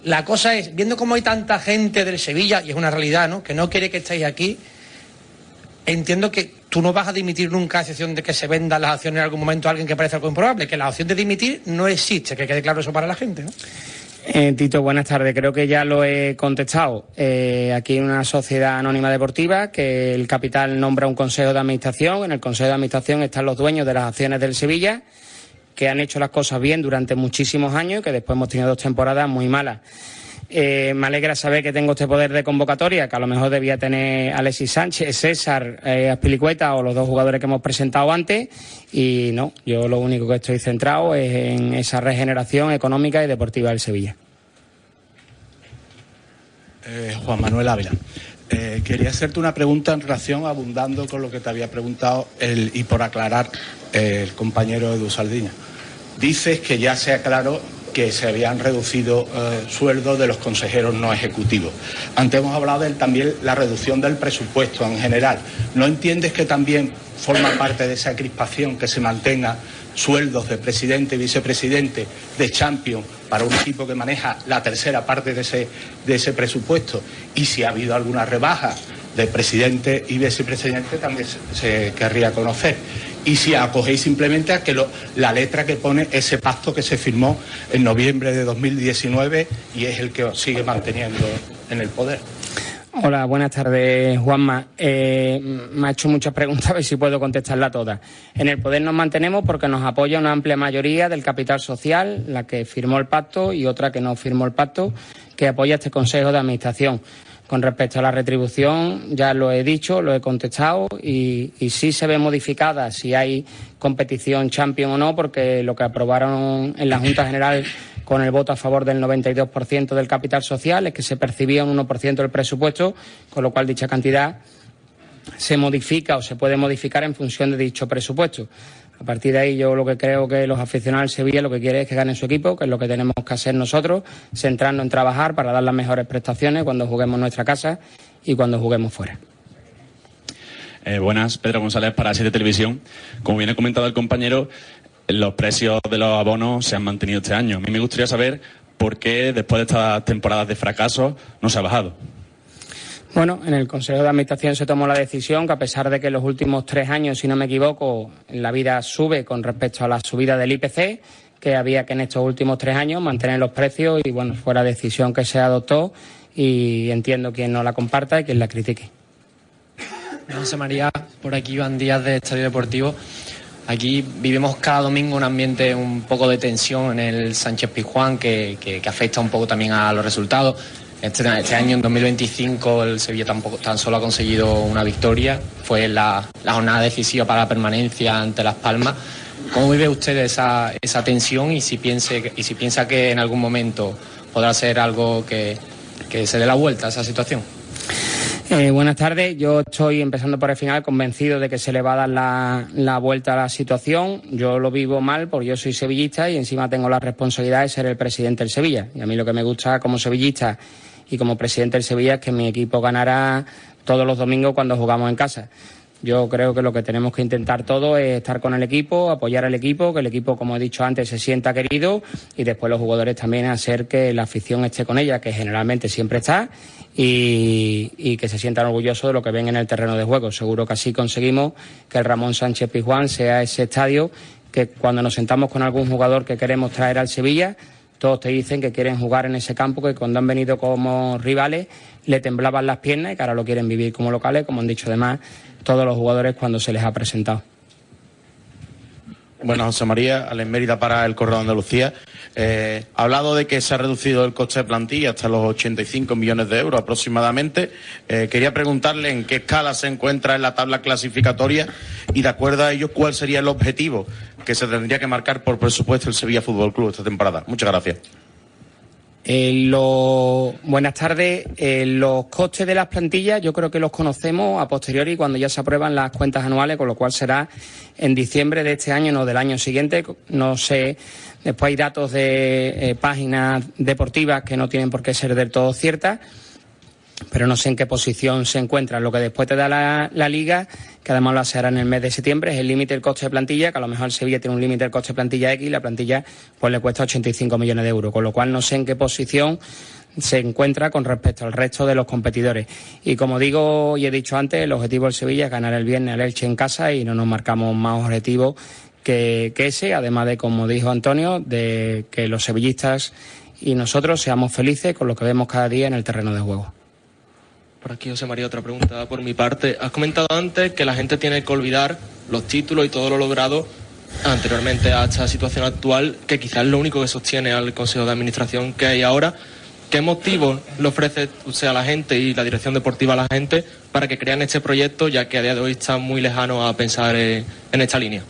S6: La cosa es, viendo cómo hay tanta gente del Sevilla, y es una realidad, ¿no?, que no quiere que estéis aquí, entiendo que tú no vas a dimitir nunca, a excepción de que se vendan las acciones en algún momento a alguien que parece algo improbable, que la opción de dimitir no existe, que quede claro eso para la gente, ¿no?
S11: Tito, buenas tardes. Creo que ya lo he contestado. Aquí en una sociedad anónima deportiva, que el capital nombra un consejo de administración. En el consejo de administración están los dueños de las acciones del Sevilla, que han hecho las cosas bien durante muchísimos años y que después hemos tenido 2 temporadas muy malas. Me alegra saber que tengo este poder de convocatoria, que a lo mejor debía tener Alexis Sánchez, César, Azpilicueta o los 2 jugadores que hemos presentado antes, y no, yo lo único que estoy centrado es en esa regeneración económica y deportiva del Sevilla.
S7: Juan Manuel Ávila. Quería hacerte una pregunta en relación, abundando con lo que te había preguntado y por aclarar el compañero Edu Sardiña. Dices que ya sea claro que se habían reducido sueldos de los consejeros no ejecutivos. Antes hemos hablado de también la reducción del presupuesto en general. ¿No entiendes que también forma parte de esa crispación que se mantenga sueldos de presidente y vicepresidente de Champions para un equipo que maneja la tercera parte de ese presupuesto? Y si ha habido alguna rebaja de presidente y vicepresidente también se querría conocer. Y si acogéis simplemente a que la letra que pone ese pacto que se firmó en noviembre de 2019 y es el que os sigue manteniendo en el poder.
S11: Hola, buenas tardes, Juanma. Me ha hecho muchas preguntas, a ver si puedo contestarlas todas. En el poder nos mantenemos porque nos apoya una amplia mayoría del capital social, la que firmó el pacto y otra que no firmó el pacto, que apoya este Consejo de Administración. Con respecto a la retribución, ya lo he dicho, lo he contestado y sí se ve modificada si hay competición Champions o no, porque lo que aprobaron en la Junta General con el voto a favor del 92% del capital social es que se percibía un 1% del presupuesto, con lo cual dicha cantidad se modifica o se puede modificar en función de dicho presupuesto. A partir de ahí yo lo que creo que los aficionados del Sevilla lo que quieren es que gane su equipo, que es lo que tenemos que hacer nosotros, centrarnos en trabajar para dar las mejores prestaciones cuando juguemos en nuestra casa y cuando juguemos fuera.
S23: Buenas, Pedro González para 7 Televisión. Como bien ha comentado el compañero, los precios de los abonos se han mantenido este año. A mí me gustaría saber por qué después de estas temporadas de fracaso no se ha bajado.
S11: Bueno, en el Consejo de Administración se tomó la decisión que, a pesar de que en los últimos 3 años, si no me equivoco, la vida sube con respecto a la subida del IPC, que había que en estos últimos 3 años mantener los precios y, bueno, fue la decisión que se adoptó y entiendo quien no la comparta y quien la critique.
S19: José María, por aquí Iván Díaz de Estadio Deportivo. Aquí vivimos cada domingo un ambiente un poco de tensión en el Sánchez Pizjuán que afecta un poco también a los resultados. Este año, en 2025, el Sevilla tan solo ha conseguido una victoria. Fue la jornada decisiva para la permanencia ante Las Palmas. ¿Cómo vive usted esa tensión y si piensa que en algún momento podrá ser algo que se dé la vuelta a esa situación?
S11: Buenas tardes. Yo estoy empezando por el final convencido de que se le va a dar la vuelta a la situación. Yo lo vivo mal porque yo soy sevillista y encima tengo la responsabilidad de ser el presidente del Sevilla. Y a mí lo que me gusta como sevillista y como presidente del Sevilla es que mi equipo ganará todos los domingos cuando jugamos en casa. Yo creo que lo que tenemos que intentar todo es estar con el equipo, apoyar al equipo, que el equipo, como he dicho antes, se sienta querido y después los jugadores también hacer que la afición esté con ella, que generalmente siempre está, y que se sientan orgullosos de lo que ven en el terreno de juego. Seguro que así conseguimos que el Ramón Sánchez Pizjuán sea ese estadio que cuando nos sentamos con algún jugador que queremos traer al Sevilla, todos te dicen que quieren jugar en ese campo, que cuando han venido como rivales le temblaban las piernas y que ahora lo quieren vivir como locales, como han dicho además todos los jugadores cuando se les ha presentado.
S5: Bueno, José María, Alex Mérida para el Correo de Andalucía. Ha hablado de que se ha reducido el coste de plantilla hasta los 85 millones de euros aproximadamente. Quería preguntarle en qué escala se encuentra en la tabla clasificatoria y, de acuerdo a ello, cuál sería el objetivo que se tendría que marcar por presupuesto el Sevilla Fútbol Club esta temporada. Muchas gracias.
S11: Buenas tardes. Los costes de las plantillas yo creo que los conocemos a posteriori cuando ya se aprueban las cuentas anuales, con lo cual será en diciembre de este año, no del año siguiente. No sé, después hay datos de páginas deportivas que no tienen por qué ser del todo ciertas, pero no sé en qué posición se encuentra. Lo que después te da la Liga, que además lo hará en el mes de septiembre, es el límite del coste de plantilla, que a lo mejor el Sevilla tiene un límite del coste de plantilla X y la plantilla pues le cuesta 85 millones de euros, con lo cual no sé en qué posición se encuentra con respecto al resto de los competidores. Y como digo y he dicho antes, el objetivo del Sevilla es ganar el viernes al Elche en casa y no nos marcamos más objetivos que ese, además de, como dijo Antonio, de que los sevillistas y nosotros seamos felices con lo que vemos cada día en el terreno de juego.
S19: Por aquí, José María, otra pregunta por mi parte. Has comentado antes que la gente tiene que olvidar los títulos y todo lo logrado anteriormente a esta situación actual, que quizás es lo único que sostiene al Consejo de Administración que hay ahora. ¿Qué motivos le ofrece usted a la gente y la dirección deportiva a la gente para que crean este proyecto, ya que a día de hoy están muy lejanos a pensar en esta línea?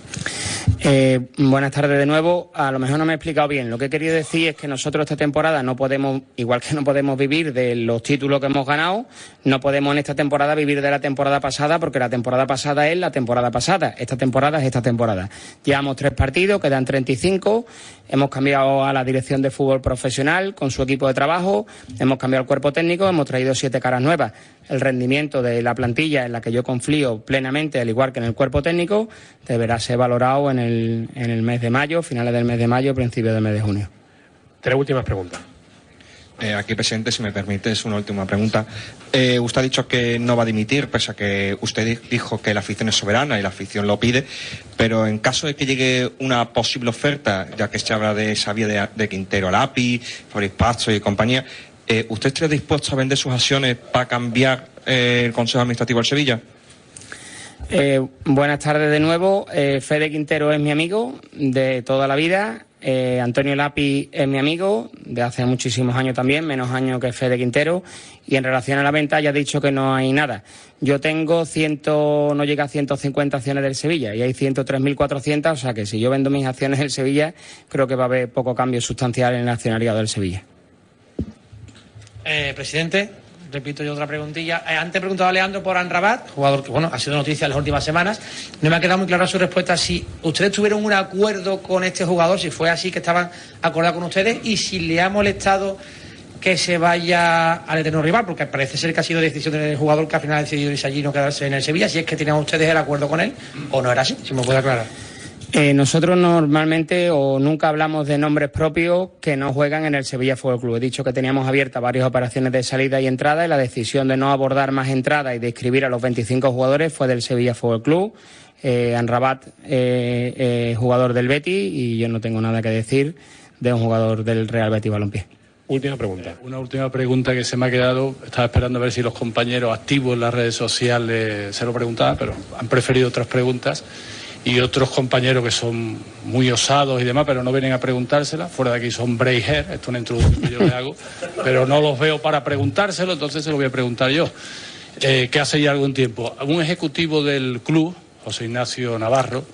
S11: Buenas tardes de nuevo. A lo mejor no me he explicado bien. Lo que he querido decir es que nosotros esta temporada no podemos, igual que no podemos vivir de los títulos que hemos ganado, no podemos en esta temporada vivir de la temporada pasada, porque la temporada pasada es la temporada pasada. Esta temporada es esta temporada. Llevamos 3 partidos, quedan 35. Hemos cambiado a la dirección de fútbol profesional con su equipo de trabajo. Hemos cambiado el cuerpo técnico. Hemos traído 7 caras nuevas. El rendimiento de la plantilla, en la que yo confío plenamente, al igual que en el cuerpo técnico, deberá ser valorado en el mes de mayo, finales del mes de mayo, principios del mes de junio.
S9: 3 últimas preguntas.
S18: Aquí, presidente, si me permite, es una última pregunta. Usted ha dicho que no va a dimitir, pese a que usted dijo que la afición es soberana y la afición lo pide, pero en caso de que llegue una posible oferta, ya que se habla de esa vía de Quintero al API, Fabris Pasto y compañía, ¿usted estaría dispuesto a vender sus acciones para cambiar el Consejo Administrativo del Sevilla?
S11: Buenas tardes de nuevo. Fede Quintero es mi amigo de toda la vida. Antonio Lapi es mi amigo de hace muchísimos años también, menos años que Fede Quintero. Y en relación a la venta ya he dicho que no hay nada. Yo tengo no llega a 150 acciones del Sevilla y hay 103.400, o sea que si yo vendo mis acciones del Sevilla, creo que va a haber poco cambio sustancial en el accionariado del Sevilla.
S6: Presidente, repito yo otra preguntilla. Antes he preguntado a Leandro por Amrabat, jugador que ha sido noticia en las últimas semanas. No me ha quedado muy clara su respuesta si ustedes tuvieron un acuerdo con este jugador, si fue así que estaban acordados con ustedes y si le ha molestado que se vaya al eterno rival, porque parece ser que ha sido decisión del jugador que al final ha decidido irse allí y no quedarse en el Sevilla, si es que tenían ustedes el acuerdo con él o no era así, si me puede aclarar.
S11: Nosotros normalmente o nunca hablamos de nombres propios que no juegan en el Sevilla Fútbol Club. He dicho que teníamos abiertas varias operaciones de salida y entrada y la decisión de no abordar más entradas y de inscribir a los 25 jugadores fue del Sevilla Fútbol Club. Amrabat, jugador del Betis, y yo no tengo nada que decir de un jugador del Real Betis Balompié.
S9: Última pregunta.
S13: Una última pregunta que se me ha quedado. Estaba esperando a ver si los compañeros activos en las redes sociales se lo preguntaban, pero han preferido otras preguntas. Y otros compañeros que son muy osados y demás, pero no vienen a preguntársela. Fuera de aquí son Bray Hair, esto es una introducción que yo le hago, pero no los veo para preguntárselo, entonces se lo voy a preguntar yo. Que hace ya algún tiempo, un ejecutivo del club, José Ignacio Navarro,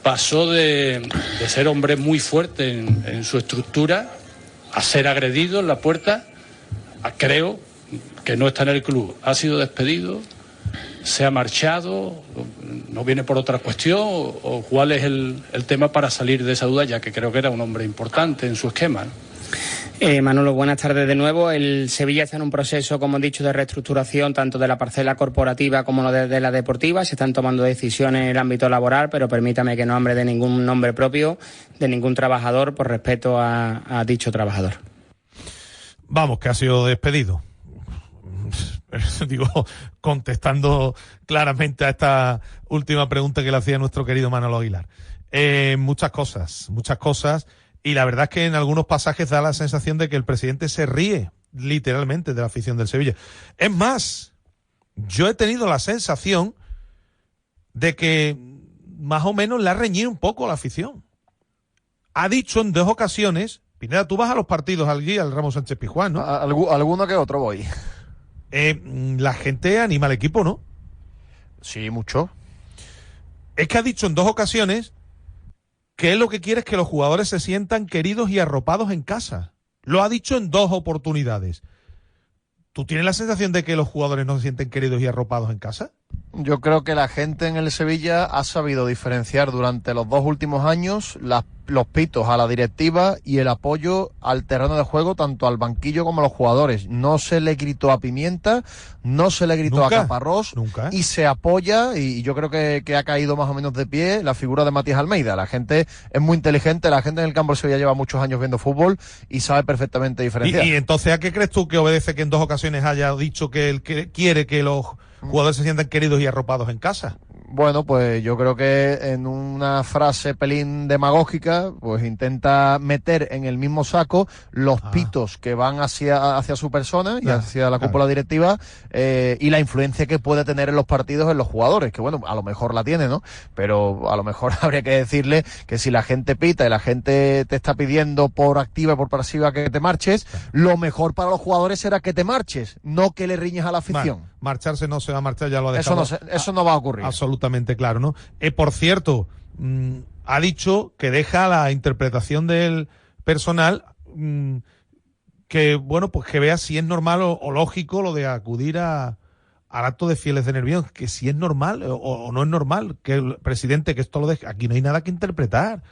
S13: pasó de ser hombre muy fuerte en su estructura a ser agredido en la puerta, creo, que no está en el club, ha sido despedido, se ha marchado, no viene por otra cuestión, o cuál es el tema para salir de esa duda, ya que creo que era un hombre importante en su esquema, ¿no?
S11: Manolo, buenas tardes de nuevo. El Sevilla está en un proceso, como he dicho, de reestructuración tanto de la parcela corporativa como de la deportiva. Se están tomando decisiones en el ámbito laboral, pero permítame que no hable de ningún nombre propio, de ningún trabajador, por respeto a dicho trabajador.
S3: Vamos, que ha sido despedido. Digo, contestando claramente a esta última pregunta que le hacía nuestro querido Manolo Aguilar. Muchas cosas. Y la verdad es que en algunos pasajes da la sensación de que el presidente se ríe literalmente de la afición del Sevilla. Es más, yo he tenido la sensación de que más o menos le ha reñido un poco a la afición. Ha dicho en 2 ocasiones, Pineda, tú vas a los partidos allí al Ramón Sánchez Pizjuán, ¿no?
S8: Alguno que otro voy.
S3: La gente anima al equipo, ¿no?
S8: Sí, mucho.
S3: Es que ha dicho en 2 ocasiones que él lo que quiere es que los jugadores se sientan queridos y arropados en casa. Lo ha dicho en 2 oportunidades. ¿Tú tienes la sensación de que los jugadores no se sienten queridos y arropados en casa?
S8: Yo creo que la gente en el Sevilla ha sabido diferenciar durante los 2 últimos años los pitos a la directiva y el apoyo al terreno de juego, tanto al banquillo como a los jugadores. No se le gritó a Pimienta, no se le gritó a Caparrós, y se apoya, y yo creo que ha caído más o menos de pie la figura de Matías Almeida. La gente es muy inteligente, la gente en el campo del Sevilla lleva muchos años viendo fútbol y sabe perfectamente diferenciar.
S3: ¿Y entonces a qué crees tú que obedece que en 2 ocasiones haya dicho que él quiere que los jugadores se sientan queridos y arropados en casa?
S8: Bueno, pues yo creo que en una frase pelín demagógica, pues intenta meter en el mismo saco los pitos que van hacia su persona y hacia la cúpula directiva, y la influencia que puede tener en los partidos en los jugadores, que bueno, a lo mejor la tiene, ¿no? Pero a lo mejor habría que decirle que si la gente pita y la gente te está pidiendo por activa y por pasiva que te marches, lo mejor para los jugadores será que te marches, no que le riñes a la afición.
S3: Marcharse no se va a marchar, ya lo ha dejado.
S8: Eso no va a ocurrir.
S3: Absolutamente claro, ¿no? Por cierto, ha dicho que deja la interpretación del personal, que bueno, pues que vea si es normal o lógico lo de acudir al acto de fieles de Nervión, que si es normal o no es normal, que el presidente, que esto lo deje. Aquí no hay nada que interpretar.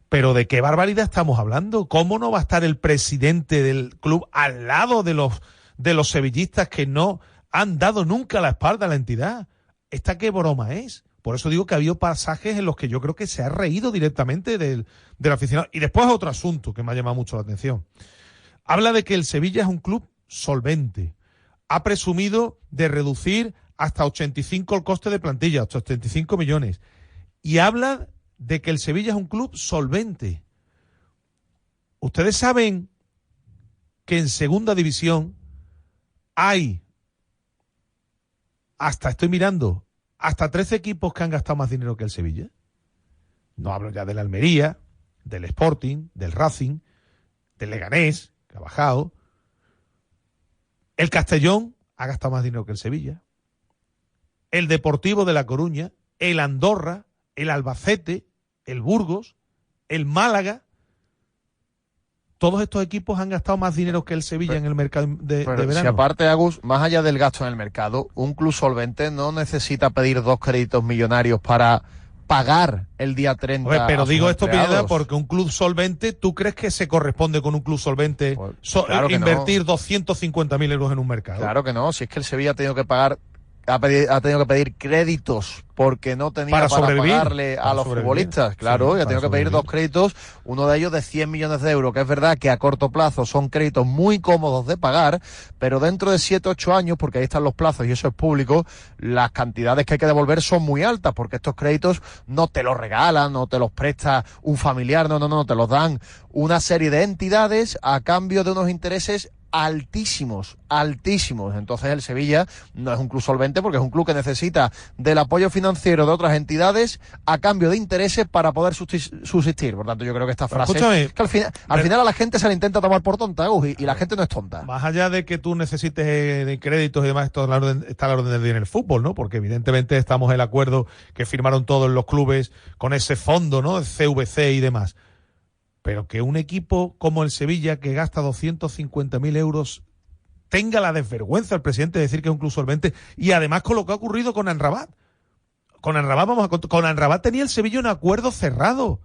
S3: Pero ¿de qué barbaridad estamos hablando? ¿Cómo no va a estar el presidente del club al lado de los sevillistas que no han dado nunca la espalda a la entidad? ¿Esta qué broma es? Por eso digo que ha habido pasajes en los que yo creo que se ha reído directamente del aficionado. Y después otro asunto que me ha llamado mucho la atención. Habla de que el Sevilla es un club solvente. Ha presumido de reducir hasta 85 el coste de plantilla, hasta 85 millones. Y habla de que el Sevilla es un club solvente. Ustedes saben que en segunda división hay, estoy mirando, hasta 13 equipos que han gastado más dinero que el Sevilla. No hablo ya del Almería, del Sporting, del Racing, del Leganés, que ha bajado. El Castellón ha gastado más dinero que el Sevilla. El Deportivo de La Coruña, el Andorra, el Albacete, el Burgos, el Málaga. Todos estos equipos han gastado más dinero que el Sevilla en el mercado de verano.
S8: Si aparte, Agus, más allá del gasto en el mercado, un club solvente no necesita pedir 2 créditos millonarios para pagar el día 30.
S3: Oye, pero digo esto, Pineda, porque un club solvente, ¿tú crees que se corresponde con un club solvente
S8: claro
S3: invertir 250.000 euros en un mercado?
S8: Claro que no, si es que el Sevilla ha tenido que ha tenido que pedir créditos porque no tenía para pagarle a los futbolistas, claro, y ha tenido que pedir 2 créditos, uno de ellos de 100 millones de euros, que es verdad que a corto plazo son créditos muy cómodos de pagar, pero dentro de 7 o 8 años, porque ahí están los plazos y eso es público, las cantidades que hay que devolver son muy altas, porque estos créditos no te los regalan, no te los presta un familiar, no, te los dan una serie de entidades a cambio de unos intereses altísimos. Entonces el Sevilla no es un club solvente porque es un club que necesita del apoyo financiero de otras entidades a cambio de intereses para poder subsistir. Por tanto, yo creo que esta frase, que al final a la gente se la intenta tomar por tonta, y la gente no es tonta.
S3: Más allá de que tú necesites de créditos y demás, esto está a la orden del día en el fútbol, ¿no? Porque evidentemente estamos en el acuerdo que firmaron todos los clubes con ese fondo, ¿no? El CVC y demás. Pero que un equipo como el Sevilla, que gasta 250.000 euros tenga la desvergüenza el presidente de decir que es un club solvente, y además con lo que ha ocurrido con Amrabat. Con Amrabat tenía el Sevilla un acuerdo cerrado.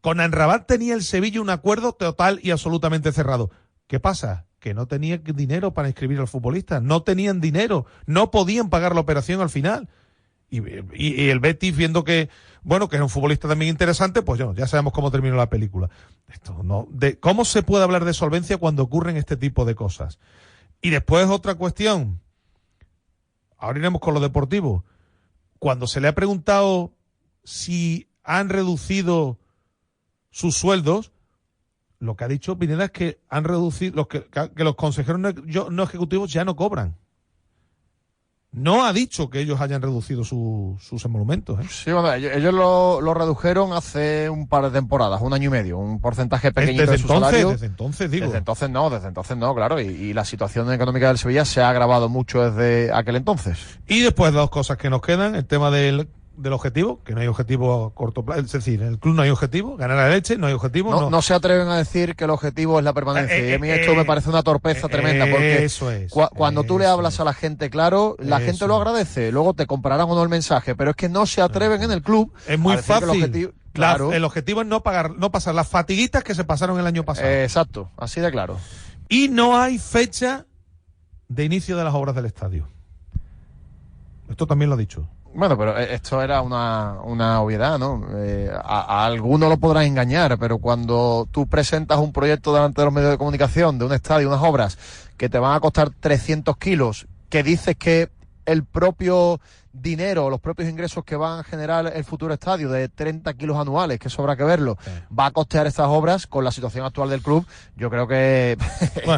S3: Con Amrabat tenía el Sevilla un acuerdo total y absolutamente cerrado. ¿Qué pasa? Que no tenía dinero para inscribir al futbolista. No tenían dinero. No podían pagar la operación al final. Y el Betis, viendo que, bueno, que es un futbolista también interesante, pues ya sabemos cómo terminó la película. ¿Cómo se puede hablar de solvencia cuando ocurren este tipo de cosas? Y después otra cuestión. Ahora iremos con lo deportivo. Cuando se le ha preguntado si han reducido sus sueldos, lo que ha dicho Pineda es que han reducido, que los consejeros no ejecutivos ya no cobran. No ha dicho que ellos hayan reducido sus emolumentos, ¿eh?
S8: Sí, bueno, ellos lo redujeron hace un par de temporadas, 1 año y medio, un porcentaje pequeñito de su salario.
S3: Desde entonces, digo.
S8: Desde entonces no, claro, y la situación económica del Sevilla se ha agravado mucho desde aquel entonces.
S3: Y después 2 cosas que nos quedan, el tema del objetivo, que no hay objetivo a corto plazo, es decir, en el club no hay objetivo, ganar la leche, no hay objetivo.
S8: No se atreven a decir que el objetivo es la permanencia, y a mí esto me parece una torpeza tremenda, porque
S3: eso es,
S8: cuando tú le hablas a la gente claro, la gente lo agradece, luego te comprarán o no el mensaje, pero es que no se atreven en el club.
S3: Es muy fácil.
S8: El objetivo, claro,
S3: el objetivo es no pasar las fatiguitas que se pasaron el año pasado.
S8: Exacto, así de claro.
S3: Y no hay fecha de inicio de las obras del estadio. Esto también lo ha dicho.
S8: Bueno, pero esto era una obviedad, ¿no? A alguno lo podrás engañar, pero cuando tú presentas un proyecto delante de los medios de comunicación, de un estadio, unas obras que te van a costar 300 kilos, que dices que el propio dinero, los propios ingresos que van a generar el futuro estadio de 30 kilos anuales, que eso habrá que verlo, va a costear estas obras con la situación actual del club, yo creo que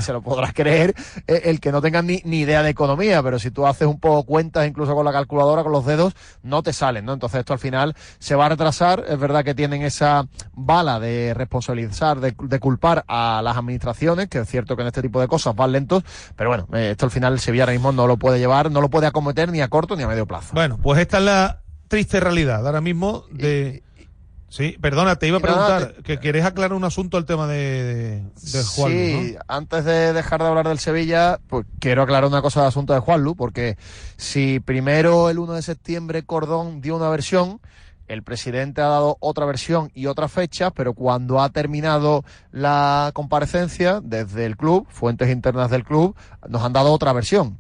S8: se lo podrás creer el que no tenga ni idea de economía, pero si tú haces un poco cuentas, incluso con la calculadora, con los dedos, no te salen, ¿no? Entonces esto al final se va a retrasar. Es verdad que tienen esa bala de responsabilizar, de culpar a las administraciones, que es cierto que en este tipo de cosas van lentos, pero bueno, esto al final el Sevilla ahora mismo no lo puede llevar, no lo puede acometer ni a corto ni a medio plazo.
S3: Bueno, pues esta es la triste realidad ahora mismo de... Sí, perdona, te iba a preguntar, que querés aclarar un asunto al tema de Juanlu,
S8: sí,
S3: ¿no?
S8: Antes de dejar de hablar del Sevilla, pues quiero aclarar una cosa del asunto de Juanlu, porque si primero el 1 de septiembre Cordón dio una versión, el presidente ha dado otra versión y otra fecha, pero cuando ha terminado la comparecencia desde el club, fuentes internas del club, nos han dado otra versión.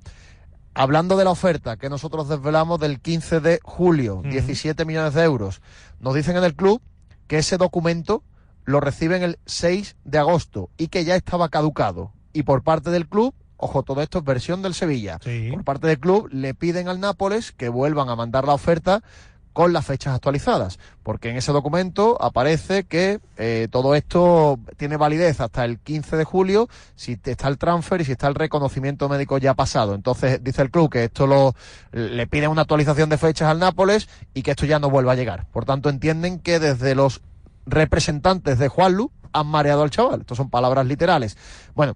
S8: Hablando de la oferta que nosotros desvelamos del 15 de julio, 17 millones de euros, nos dicen en el club que ese documento lo reciben el 6 de agosto y que ya estaba caducado. Y por parte del club, ojo, todo esto es versión del Sevilla, por parte del club le piden al Nápoles que vuelvan a mandar la oferta con las fechas actualizadas, porque en ese documento aparece que todo esto tiene validez hasta el 15 de julio, si está el transfer y si está el reconocimiento médico ya pasado. Entonces dice el club que esto le piden una actualización de fechas al Nápoles y que esto ya no vuelva a llegar. Por tanto, entienden que desde los representantes de Juanlu han mareado al chaval. Estas son palabras literales. Bueno,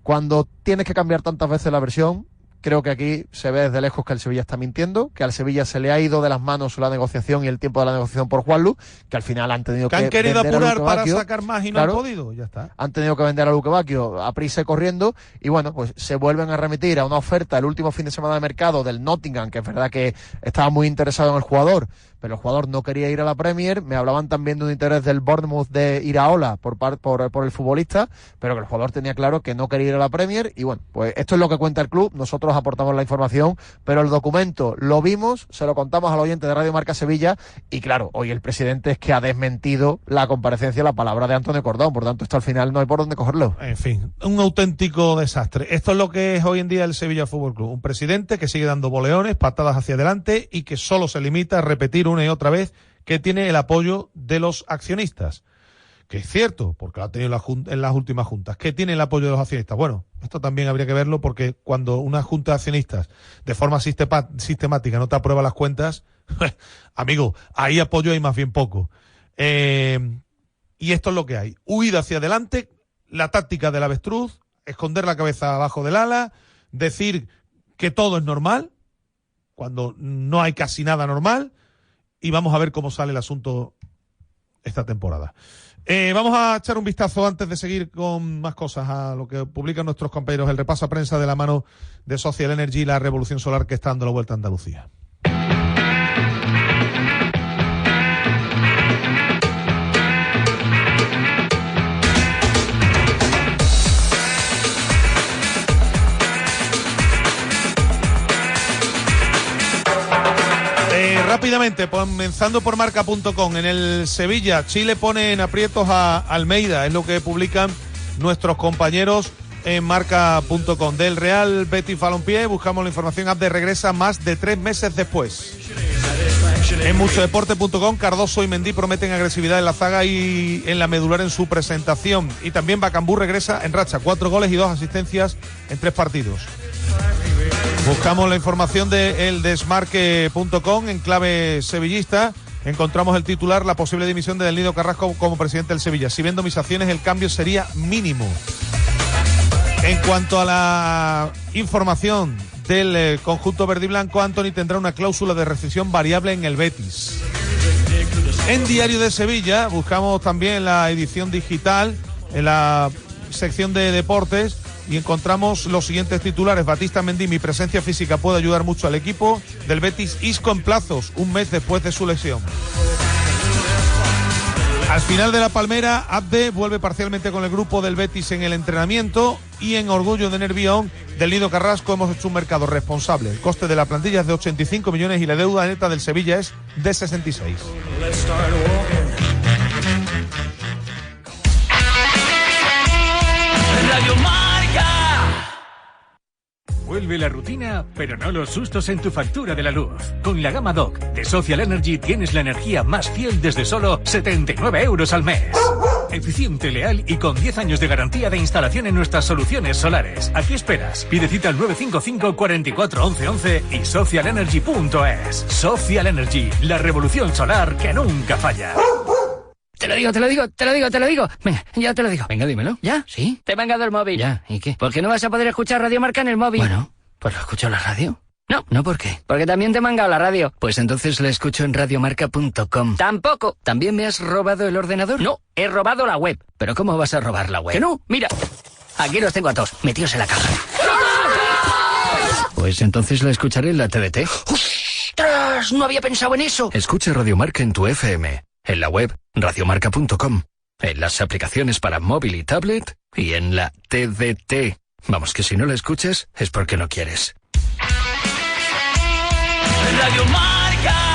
S8: cuando tienes que cambiar tantas veces la versión, creo que aquí se ve desde lejos que el Sevilla está mintiendo, que al Sevilla se le ha ido de las manos la negociación y el tiempo de la negociación por Juanlu, que al final han tenido que
S3: han querido
S8: vender
S3: apurar para sacar más y no han podido, ya está.
S8: Han tenido que vender a Luque Bacchio a prisa y corriendo, y bueno, pues se vuelven a remitir a una oferta el último fin de semana de mercado del Nottingham, que es verdad que estaba muy interesado en el jugador, pero el jugador no quería ir a la Premier. Me hablaban también de un interés del Bournemouth de Iraola por el futbolista, pero que el jugador tenía claro que no quería ir a la Premier. Y bueno, pues esto es lo que cuenta el club. Nosotros aportamos la información, pero el documento lo vimos, se lo contamos al oyente de Radio Marca Sevilla, y claro, hoy el presidente es que ha desmentido la comparecencia, la palabra de Antonio Cordón. Por tanto, esto al final no hay por dónde cogerlo.
S3: En fin, un auténtico desastre. Esto es lo que es hoy en día el Sevilla Fútbol Club. Un presidente que sigue dando boleones, patadas hacia adelante, y que solo se limita a repetir una y otra vez que tiene el apoyo de los accionistas, que es cierto, porque lo ha tenido en las últimas juntas, que tiene el apoyo de los accionistas. Bueno, esto también habría que verlo, porque cuando una junta de accionistas de forma sistemática no te aprueba las cuentas, amigo, ahí apoyo hay más bien poco. Y esto es lo que hay: huida hacia adelante, la táctica del avestruz, esconder la cabeza abajo del ala, decir que todo es normal cuando no hay casi nada normal. Y vamos a ver cómo sale el asunto esta temporada. Vamos a echar un vistazo antes de seguir con más cosas a lo que publican nuestros compañeros. El repaso a prensa de la mano de Social Energy y la revolución solar que está dando la vuelta a Andalucía. Rápidamente, comenzando por marca.com, en el Sevilla, Chile pone en aprietos a Almeida, es lo que publican nuestros compañeros en marca.com. Del Real Betis Balompié, buscamos la información, Abde regresa más de 3 meses después. En muchodeporte.com, Cardoso y Mendy prometen agresividad en la zaga y en la medular en su presentación. Y también Bacambú regresa en racha, 4 goles y 2 asistencias en 3 partidos. Buscamos la información de eldesmarque.com en clave sevillista. Encontramos el titular, la posible dimisión de Del Nido Carrasco como presidente del Sevilla. Si vendo mis acciones, el cambio sería mínimo. En cuanto a la información del conjunto verde y blanco, Antony tendrá una cláusula de rescisión variable en el Betis. En Diario de Sevilla buscamos también la edición digital en la sección de deportes y encontramos los siguientes titulares. Batista Mendy, mi presencia física puede ayudar mucho al equipo del Betis. Isco en plazos, un mes después de su lesión. Al final de la Palmera, Abde vuelve parcialmente con el grupo del Betis en el entrenamiento y en Orgullo de Nervión, Del Nido Carrasco, hemos hecho un mercado responsable. El coste de la plantilla es de 85 millones y la deuda neta del Sevilla es de 66.
S1: Vuelve la rutina, pero no los sustos en tu factura de la luz. Con la gama Dock de Social Energy tienes la energía más fiel desde solo 79 euros al mes. Eficiente, leal y con 10 años de garantía de instalación en nuestras soluciones solares. ¿A qué esperas? Pide cita al 955 44 11 11 y socialenergy.es. Social Energy, la revolución solar que nunca falla.
S4: Te lo digo. Venga, ya te lo digo. Venga, dímelo. ¿Ya? ¿Sí? Te he mangado el móvil. Ya, ¿y qué? ¿Por qué no vas a poder escuchar Radio Marca en el móvil? Bueno, pues lo escucho en la radio. No, ¿por qué? Porque también te he mangado la radio. Pues entonces la escucho en radiomarca.com. Tampoco. ¿También me has robado el ordenador? No, he robado la web. ¿Pero cómo vas a robar la web? Que no, mira. Aquí los tengo a todos, metidos en la caja. Pues entonces la escucharé en la TDT. ¡Ostras! No había pensado en eso. Escucha Radio Marca en tu FM. En la web radiomarca.com, en las aplicaciones para móvil y tablet y en la TDT. Vamos, que si no la escuchas es porque no quieres.
S2: Radio Marca.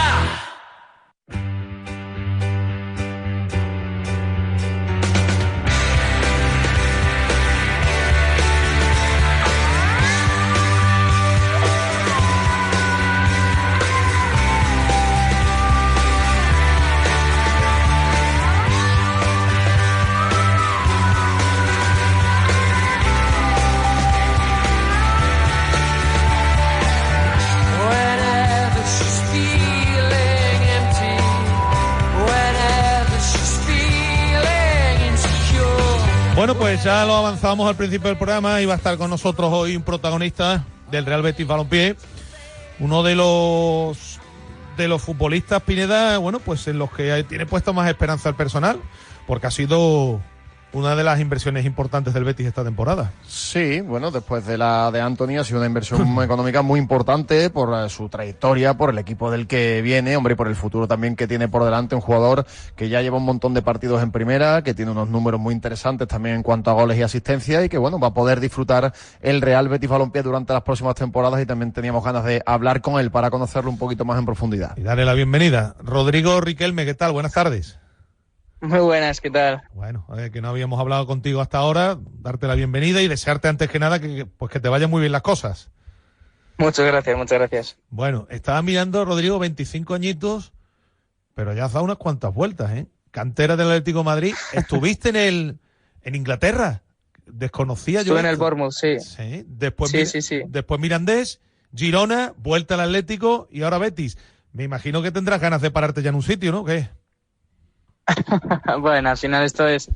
S3: Bueno, pues ya lo avanzábamos al principio del programa y va a estar con nosotros hoy un protagonista del Real Betis Balompié, uno de los futbolistas, Pineda, bueno, pues en los que tiene puesto más esperanza el personal, porque ha sido una de las inversiones importantes del Betis esta temporada.
S8: Sí, bueno, después de la de Antony ha sido una inversión económica muy importante por su trayectoria, por el equipo del que viene, hombre, y por el futuro también que tiene por delante, un jugador que ya lleva un montón de partidos en primera, que tiene unos números muy interesantes también en cuanto a goles y asistencia y que, bueno, va a poder disfrutar el Real Betis Balompié durante las próximas temporadas y también teníamos ganas de hablar con él para conocerlo un poquito más en profundidad.
S3: Y darle la bienvenida. Rodrigo Riquelme, ¿qué tal? Buenas tardes.
S10: Muy buenas, ¿qué tal?
S3: Bueno, que no habíamos hablado contigo hasta ahora, darte la bienvenida y desearte antes que nada que te vayan muy bien las cosas.
S10: Muchas gracias.
S3: Bueno, estaba mirando, Rodrigo, 25 añitos, pero ya has dado unas cuantas vueltas, ¿eh? Cantera del Atlético de Madrid. ¿Estuviste en Inglaterra? Desconocía yo.
S10: Estuve en el Bournemouth, sí.
S3: Sí. Después,
S10: sí.
S3: Después Mirandés, Girona, vuelta al Atlético y ahora Betis. Me imagino que tendrás ganas de pararte ya en un sitio, ¿no? ¿Qué?
S10: Bueno, al final esto es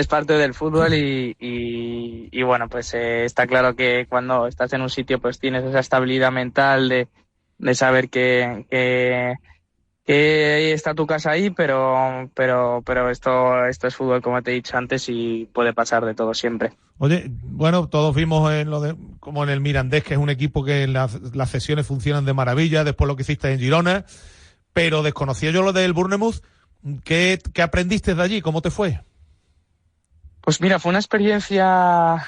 S10: parte del fútbol y bueno, pues está claro que cuando estás en un sitio pues tienes esa estabilidad mental de saber que está tu casa ahí, pero esto es fútbol, como te he dicho antes, y puede pasar de todo siempre.
S3: Oye, bueno, todos vimos como en el Mirandés, que es un equipo que las sesiones funcionan de maravilla, después lo que hiciste en Girona, pero desconocía yo lo del Bournemouth. ¿Qué aprendiste de allí? ¿Cómo te fue?
S10: Pues mira, fue una experiencia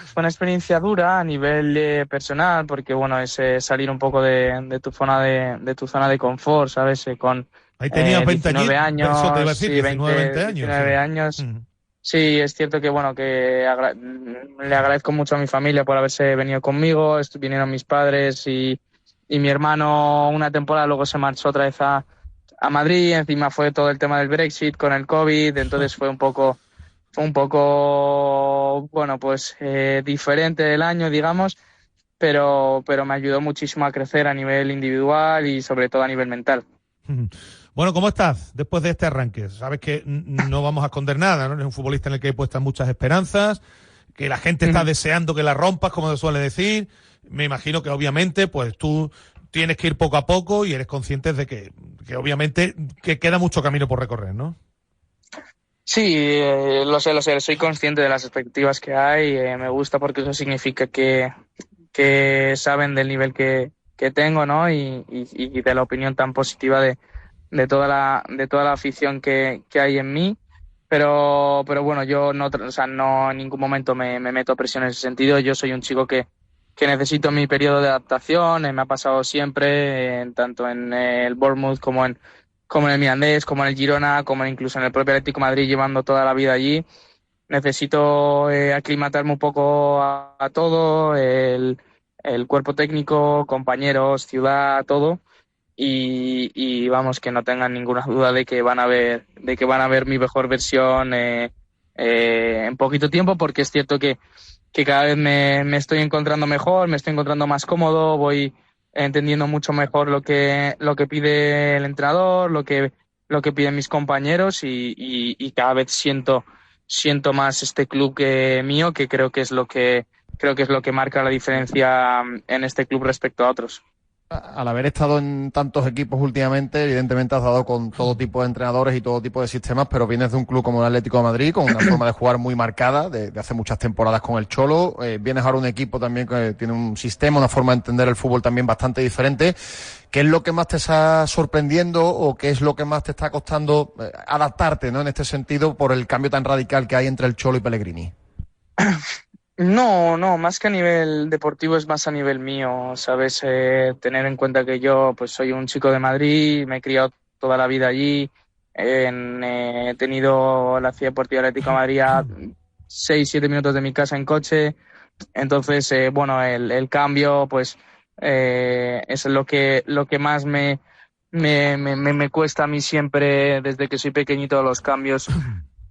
S10: dura a nivel personal, porque bueno, es salir un poco de tu zona de confort, ¿sabes?
S3: Ahí tenías
S10: 19 años,
S3: eso te iba a decir,
S10: sí,
S3: 20 años.
S10: 19 años. Sí, es cierto que bueno, que le agradezco mucho a mi familia por haberse venido conmigo. Vinieron mis padres y mi hermano una temporada, luego se marchó otra vez a Madrid. Encima fue todo el tema del Brexit con el COVID, entonces fue un poco bueno, pues diferente el año, digamos, pero me ayudó muchísimo a crecer a nivel individual y sobre todo a nivel mental.
S3: Bueno, ¿cómo estás después de este arranque? Sabes que no vamos a esconder nada, ¿no? Eres un futbolista en el que hay puestas muchas esperanzas, que la gente está deseando que la rompas, como se suele decir. Me imagino que obviamente pues tú tienes que ir poco a poco y eres consciente de que obviamente que queda mucho camino por recorrer, ¿no?
S10: Sí, lo sé, soy consciente de las expectativas que hay, me gusta porque eso significa que saben del nivel que tengo, ¿no? Y de la opinión tan positiva de toda la afición que hay en mí, pero bueno, yo no en ningún momento me meto presión en ese sentido. Yo soy un chico que necesito mi periodo de adaptación, me ha pasado siempre, tanto en el Bournemouth como en el Mirandés, como en el Girona, como incluso en el propio Atlético de Madrid, llevando toda la vida allí. Necesito aclimatarme un poco a todo, el cuerpo técnico, compañeros, ciudad, todo. Y vamos, que no tengan ninguna duda de que van a ver mi mejor versión en poquito tiempo, porque es cierto que cada vez me estoy encontrando mejor, me estoy encontrando más cómodo, voy entendiendo mucho mejor lo que pide el entrenador, lo que piden mis compañeros, y cada vez siento más este club mío, que creo que es lo que marca la diferencia en este club respecto a otros.
S8: Al haber estado en tantos equipos últimamente, evidentemente has dado con todo tipo de entrenadores y todo tipo de sistemas, pero vienes de un club como el Atlético de Madrid, con una forma de jugar muy marcada, de hace muchas temporadas con el Cholo. Vienes ahora a un equipo también que tiene un sistema, una forma de entender el fútbol también bastante diferente. ¿Qué es lo que más te está sorprendiendo o qué es lo que más te está costando adaptarte, ¿no? En este sentido, por el cambio tan radical que hay entre el Cholo y Pellegrini?
S10: No, más que a nivel deportivo es más a nivel mío, ¿sabes? Tener en cuenta que yo pues soy un chico de Madrid, me he criado toda la vida allí, he tenido la Ciudad Deportiva Atlético de Madrid a 6-7 minutos de mi casa en coche, entonces bueno, el cambio pues es lo que más me cuesta a mí siempre desde que soy pequeñito, los cambios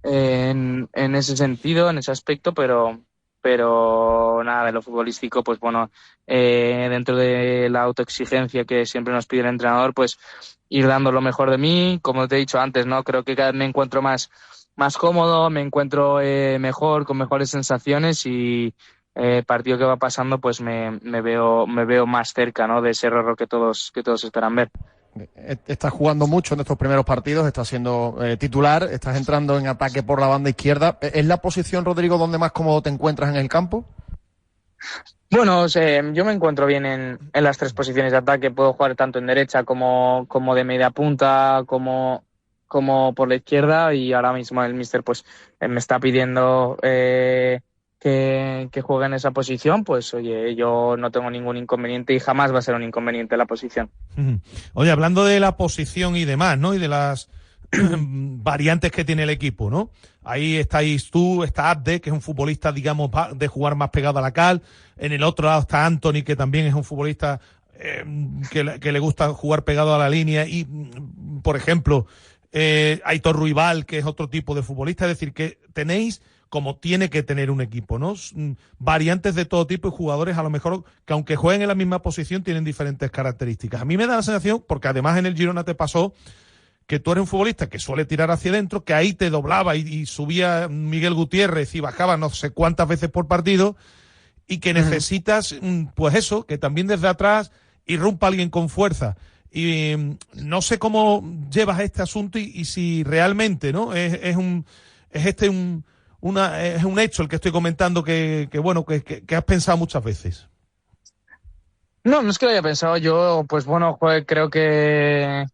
S10: en ese sentido, en ese aspecto, pero nada, de lo futbolístico, pues bueno, dentro de la autoexigencia que siempre nos pide el entrenador, pues ir dando lo mejor de mí, como te he dicho antes, ¿no? Creo que cada vez me encuentro más cómodo, me encuentro mejor, con mejores sensaciones, y el partido que va pasando, pues me veo más cerca, ¿no? De ese error que todos esperan ver.
S8: Estás jugando mucho en estos primeros partidos, estás siendo titular, estás entrando en ataque por la banda izquierda. ¿Es la posición, Rodrigo, donde más cómodo te encuentras en el campo?
S10: Bueno, yo me encuentro bien en las tres posiciones de ataque. Puedo jugar tanto en derecha como de media punta, como por la izquierda, y ahora mismo el míster pues me está pidiendo que juegue en esa posición. Pues oye, yo no tengo ningún inconveniente y jamás va a ser un inconveniente la posición.
S3: Oye, hablando de la posición y demás, ¿no? Y de las variantes que tiene el equipo, ¿no? Ahí estáis tú, está Abde, que es un futbolista, digamos, de jugar más pegado a la cal. En el otro lado está Anthony, que también es un futbolista que le gusta jugar pegado a la línea. Y, por ejemplo, Aitor Ruibal, que es otro tipo de futbolista. Es decir, que tenéis, como tiene que tener un equipo, ¿no? Variantes de todo tipo y jugadores, a lo mejor, que aunque jueguen en la misma posición, tienen diferentes características. A mí me da la sensación, porque además en el Girona te pasó, que tú eres un futbolista que suele tirar hacia adentro, que ahí te doblaba y subía Miguel Gutiérrez y bajaba no sé cuántas veces por partido, y que necesitas, pues eso, que también desde atrás irrumpa alguien con fuerza. Y no sé cómo llevas este asunto y si realmente, ¿no? Es un hecho el que estoy comentando que has pensado muchas veces.
S10: No es que lo haya pensado yo, pues bueno, creo que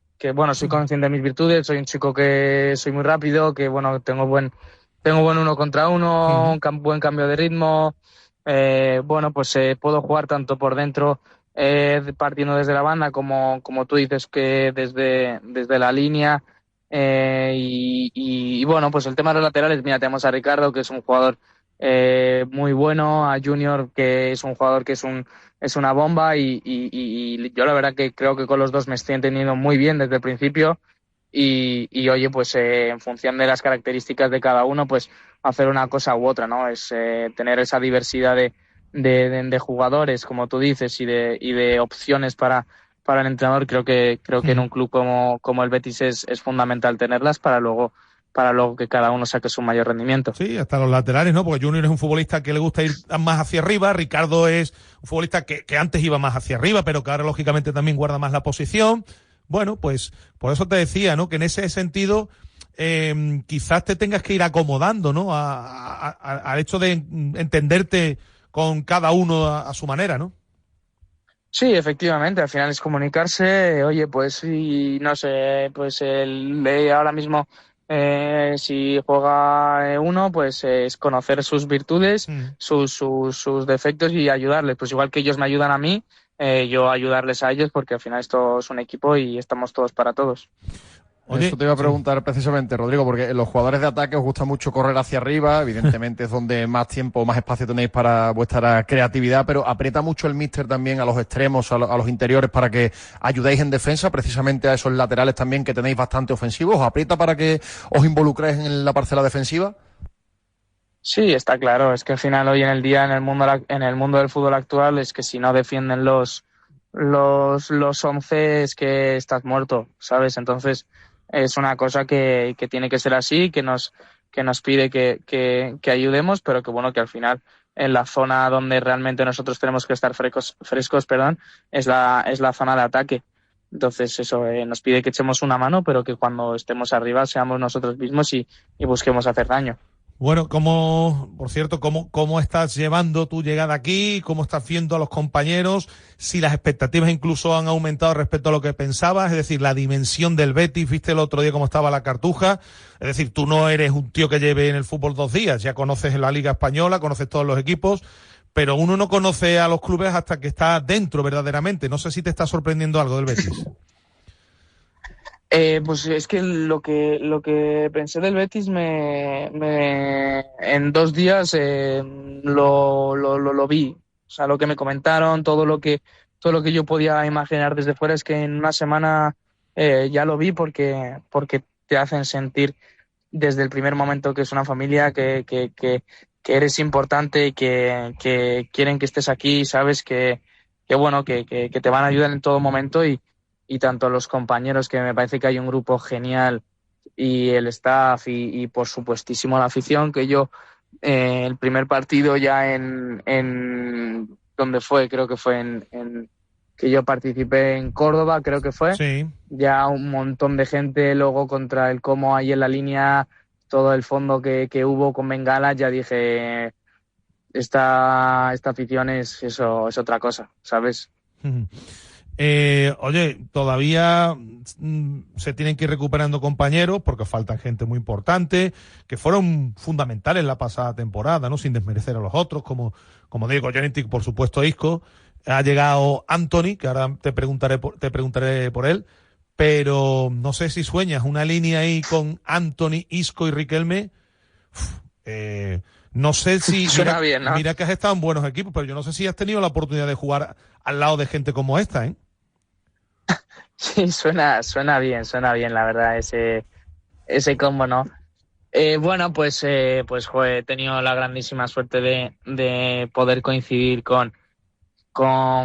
S10: soy consciente de mis virtudes, soy un chico que soy muy rápido, que bueno, tengo buen 1 contra 1, buen cambio de ritmo, puedo jugar tanto por dentro, partiendo desde la banda, como tú dices, que desde la línea, y bueno, pues el tema de los laterales, mira, tenemos a Ricardo, que es un jugador muy bueno, a Junior, que es un jugador que es una bomba, y yo la verdad que creo que con los dos me estoy entendiendo muy bien desde el principio, y oye, pues en función de las características de cada uno, pues hacer una cosa u otra, ¿no? Es tener esa diversidad de jugadores, como tú dices, y de opciones para el entrenador. Creo que en un club como el Betis es fundamental tenerlas para luego que cada uno saque su mayor rendimiento.
S3: Sí, hasta los laterales, ¿no? Porque Junior es un futbolista que le gusta ir más hacia arriba, Ricardo es un futbolista que antes iba más hacia arriba, pero que ahora lógicamente también guarda más la posición. Bueno, pues por eso te decía, ¿no? Que en ese sentido quizás te tengas que ir acomodando, ¿no? Al hecho de entenderte con cada uno a su manera, ¿no?
S10: Sí, efectivamente, al final es comunicarse. Oye, pues sí, no sé, pues ahora mismo si juega uno, pues es conocer sus virtudes, sus defectos y ayudarles. Pues igual que ellos me ayudan a mí, yo ayudarles a ellos, porque al final esto es un equipo y estamos todos para todos.
S8: Oye, eso te iba a preguntar precisamente, Rodrigo, porque los jugadores de ataque os gusta mucho correr hacia arriba, evidentemente es donde más tiempo, más espacio tenéis para vuestra creatividad, pero aprieta mucho el míster también a los extremos, a los interiores, para que ayudéis en defensa, precisamente a esos laterales también que tenéis bastante ofensivos. ¿Os aprieta para que os involucréis en la parcela defensiva?
S10: Sí, está claro, es que al final hoy en el día en el mundo del fútbol actual es que si no defienden los 11 es que estás muerto, ¿sabes? Entonces es una cosa que tiene que ser así, que nos pide que ayudemos, pero que bueno, que al final en la zona donde realmente nosotros tenemos que estar frescos, es la zona de ataque. Entonces eso nos pide que echemos una mano, pero que cuando estemos arriba seamos nosotros mismos y busquemos hacer daño.
S3: Bueno, por cierto, ¿cómo estás llevando tu llegada aquí? ¿Cómo estás viendo a los compañeros? Si las expectativas incluso han aumentado respecto a lo que pensabas, es decir, la dimensión del Betis, viste el otro día cómo estaba la Cartuja, es decir, tú no eres un tío que lleve en el fútbol 2 días, ya conoces la Liga Española, conoces todos los equipos, pero uno no conoce a los clubes hasta que está dentro verdaderamente. No sé si te está sorprendiendo algo del Betis.
S10: Pues es que lo que pensé del Betis en 2 días lo vi. O sea, lo que me comentaron, todo lo que yo podía imaginar desde fuera, es que en una semana ya lo vi, porque te hacen sentir desde el primer momento que es una familia, que eres importante y que quieren que estés aquí, sabes que bueno, que te van a ayudar en todo momento, y tanto los compañeros, que me parece que hay un grupo genial, y el staff y por supuestísimo la afición, que yo el primer partido ya en donde fue, creo que fue en que yo participé en Córdoba, creo que fue,
S3: sí.
S10: Ya un montón de gente, luego contra el Como ahí en la línea, todo el fondo que hubo con bengalas, ya dije, esta afición es otra cosa, ¿sabes?
S3: Oye, todavía se tienen que ir recuperando compañeros, porque faltan gente muy importante, que fueron fundamentales la pasada temporada, ¿no? Sin desmerecer a los otros, como Diego Llorente, por supuesto Isco. Ha llegado Anthony, que ahora te preguntaré por él, pero no sé si sueñas una línea ahí con Anthony, Isco y Riquelme. No sé si...
S10: Suena bien, ¿no?
S3: Mira que has estado en buenos equipos, pero yo no sé si has tenido la oportunidad de jugar al lado de gente como esta, ¿eh?
S10: Sí, suena bien, la verdad, ese combo, ¿no? Bueno, pues he tenido la grandísima suerte de poder coincidir con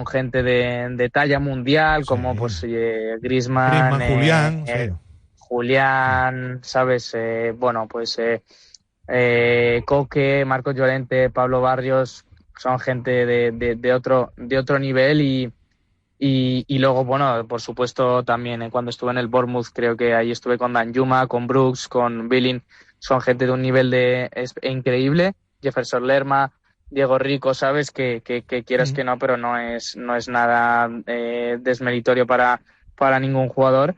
S10: gente de talla mundial, sí, como pues Griezmann,
S3: Julián,
S10: Julián, ¿sabes? Coque, Marcos Llorente, Pablo Barrios, son gente de otro nivel, Y luego, bueno, por supuesto, también cuando estuve en el Bournemouth, creo que ahí estuve con Danjuma, con Brooks, con Billing, son gente de un nivel increíble. Jefferson Lerma, Diego Rico, sabes que quieras que no, pero no es nada desmeritorio para ningún jugador.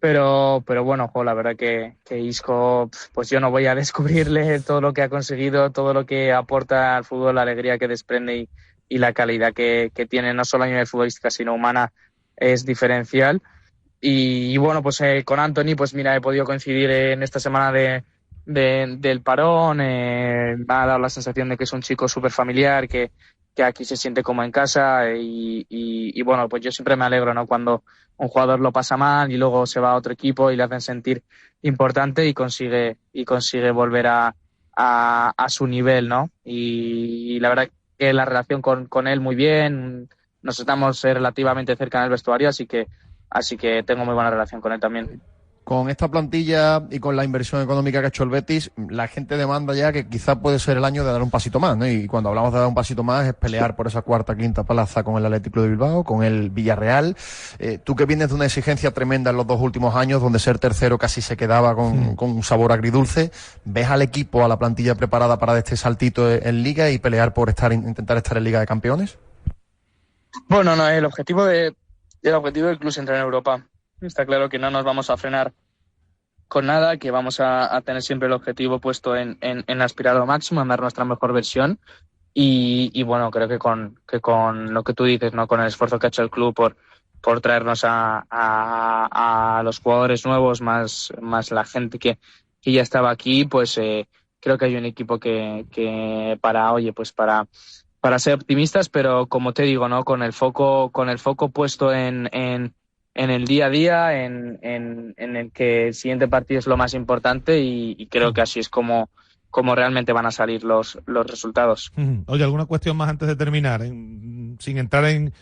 S10: Pero bueno, la verdad que Isco, pues yo no voy a descubrirle todo lo que ha conseguido, todo lo que aporta al fútbol, la alegría que desprende y la calidad que tiene, no solo a nivel futbolística, sino humana, es diferencial. Y bueno, pues con Anthony, pues mira, he podido coincidir en esta semana del parón, me ha dado la sensación de que es un chico súper familiar, que aquí se siente como en casa y bueno, pues yo siempre me alegro, ¿no? Cuando un jugador lo pasa mal y luego se va a otro equipo y le hacen sentir importante y consigue volver a su nivel, ¿no? Y la verdad que la relación con él muy bien, nos estamos relativamente cerca en el vestuario, así que tengo muy buena relación con él también.
S8: Con esta plantilla y con la inversión económica que ha hecho el Betis, la gente demanda ya que quizá puede ser el año de dar un pasito más, ¿no? Y cuando hablamos de dar un pasito más es pelear por esa cuarta, quinta plaza con el Atlético de Bilbao, con el Villarreal. Tú que vienes de una exigencia tremenda en los 2 últimos años, donde ser tercero casi se quedaba con un sabor agridulce, ¿ves al equipo, a la plantilla preparada para este saltito en Liga y pelear por intentar estar en Liga de Campeones?
S10: Bueno, no, el objetivo del club es entrar en Europa. Está claro que no nos vamos a frenar con nada, que vamos a tener siempre el objetivo puesto en aspirar a lo máximo, en dar nuestra mejor versión y bueno, creo que con lo que tú dices, ¿no? Con el esfuerzo que ha hecho el club por traernos a los jugadores nuevos, más la gente que ya estaba aquí, pues creo que hay un equipo que para ser optimistas, pero como te digo, ¿no? Con el foco puesto en el día a día, en el que el siguiente partido es lo más importante y creo que así es como realmente van a salir los resultados.
S3: Oye, ¿alguna cuestión más antes de terminar? Sin entrar en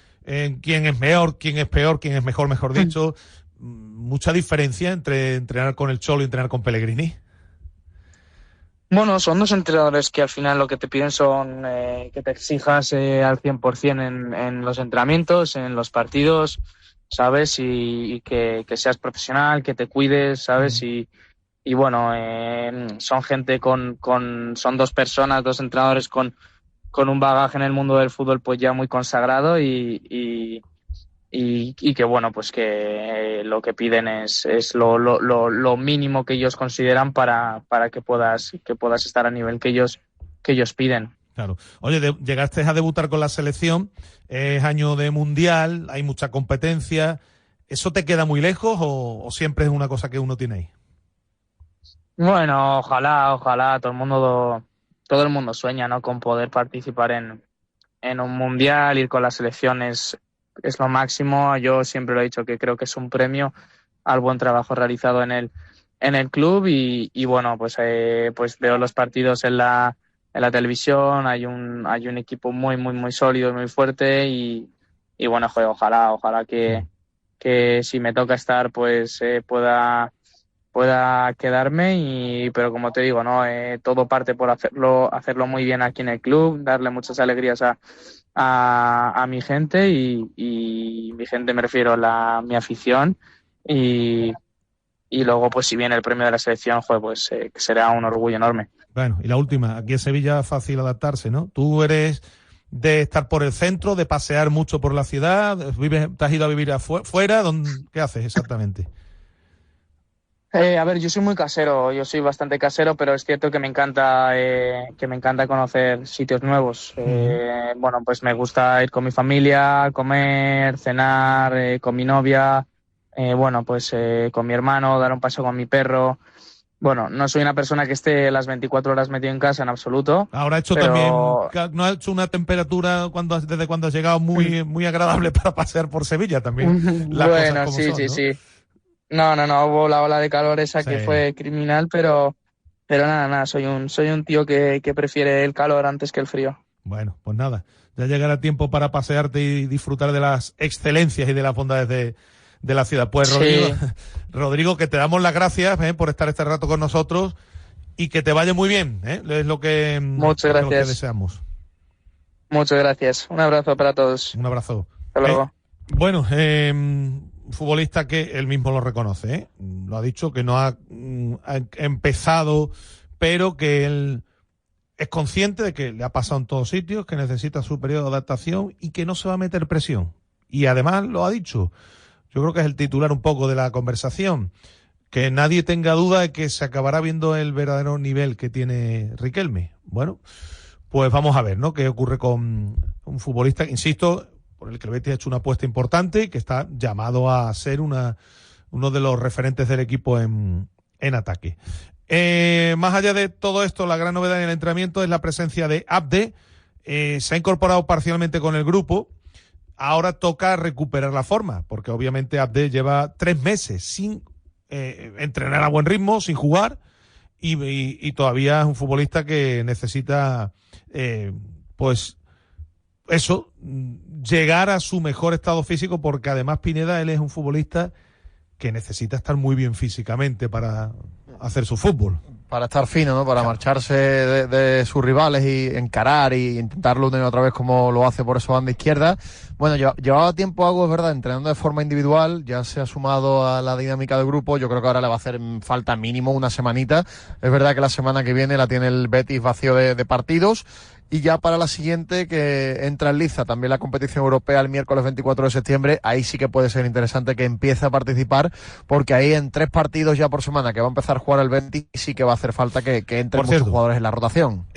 S3: quién es mejor, quién es peor, quién es mejor dicho. ¿Mucha diferencia entre entrenar con el Cholo y entrenar con Pellegrini?
S10: Bueno, son dos entrenadores que al final lo que te piden son que te exijas al 100% en los entrenamientos, en los partidos, ¿sabes? Y que seas profesional, que te cuides, ¿sabes? Y bueno, son gente son dos personas, dos entrenadores con un bagaje en el mundo del fútbol pues ya muy consagrado y que bueno, pues que lo que piden es lo mínimo que ellos consideran para que puedas estar a nivel que ellos piden.
S3: Claro. Oye, llegaste a debutar con la selección, es año de mundial, hay mucha competencia. ¿Eso te queda muy lejos o siempre es una cosa que uno tiene ahí?
S10: Bueno, ojalá, todo el mundo sueña, ¿no? Con poder participar en un mundial, ir con la selección es lo máximo. Yo siempre lo he dicho que creo que es un premio al buen trabajo realizado en el club y bueno, pues veo los partidos en la televisión, hay un equipo muy muy muy sólido, muy fuerte y bueno, ojalá que si me toca estar pues pueda quedarme pero como te digo, no, todo parte por hacerlo muy bien aquí en el club, darle muchas alegrías a mi gente y mi gente me refiero a mi afición y luego pues si viene el premio de la selección, pues será un orgullo enorme.
S3: Bueno, y la última, aquí en Sevilla es fácil adaptarse, ¿no? Tú eres de estar por el centro, de pasear mucho por la ciudad, ¿te has ido a vivir fuera? ¿Qué haces exactamente?
S10: A ver, yo soy muy casero, yo soy bastante casero, pero es cierto que me encanta conocer sitios nuevos. Bueno, pues me gusta ir con mi familia, comer, cenar, con mi novia, bueno, pues con mi hermano, dar un paseo con mi perro. Bueno, no soy una persona que esté las 24 horas metido en casa en absoluto.
S3: Ahora ha hecho también, no ha hecho una temperatura desde cuando has llegado muy, muy agradable para pasear por Sevilla también.
S10: Bueno, sí. No, hubo la ola de calor esa que fue criminal, pero nada, soy un tío que prefiere el calor antes que el frío.
S3: Bueno, pues nada, ya llegará tiempo para pasearte y disfrutar de las excelencias y de las bondades de la ciudad. Pues Rodrigo, que te damos las gracias por estar este rato con nosotros y que te vaya muy bien, es lo que,
S10: muchas gracias.
S3: Lo que deseamos.
S10: Muchas gracias. Un abrazo para todos.
S3: Un abrazo.
S10: Hasta luego.
S3: Bueno, futbolista que él mismo lo reconoce, ¿eh? Lo ha dicho, que no ha empezado, pero que él es consciente de que le ha pasado en todos sitios, que necesita su periodo de adaptación y que no se va a meter presión. Y además lo ha dicho, yo creo que es el titular un poco de la conversación, que nadie tenga duda de que se acabará viendo el verdadero nivel que tiene Riquelme. Bueno, pues vamos a ver, ¿no?, qué ocurre con un futbolista, insisto, por el que el Betis ha hecho una apuesta importante y que está llamado a ser uno de los referentes del equipo en ataque. Más allá de todo esto, la gran novedad en el entrenamiento es la presencia de Abde. Se ha incorporado parcialmente con el grupo. Ahora toca recuperar la forma, porque obviamente Abde lleva 3 meses sin entrenar a buen ritmo, sin jugar, y todavía es un futbolista que necesita, pues, eso, llegar a su mejor estado físico, porque además Pineda, él es un futbolista que necesita estar muy bien físicamente para hacer su fútbol.
S8: Para estar fino, ¿no? Para marcharse de sus rivales y encarar y intentarlo una y otra vez como lo hace por esa banda izquierda. Bueno, llevaba tiempo algo, es verdad, entrenando de forma individual, ya se ha sumado a la dinámica del grupo. Yo creo que ahora le va a hacer falta mínimo una semanita. Es verdad que la semana que viene la tiene el Betis vacío de partidos. Y ya para la siguiente, que entra en liza también la competición europea el miércoles 24 de septiembre, ahí sí que puede ser interesante que empiece a participar, porque ahí en 3 partidos ya por semana que va a empezar a jugar el Betis, sí que va a hacer falta que entren muchos jugadores en la rotación.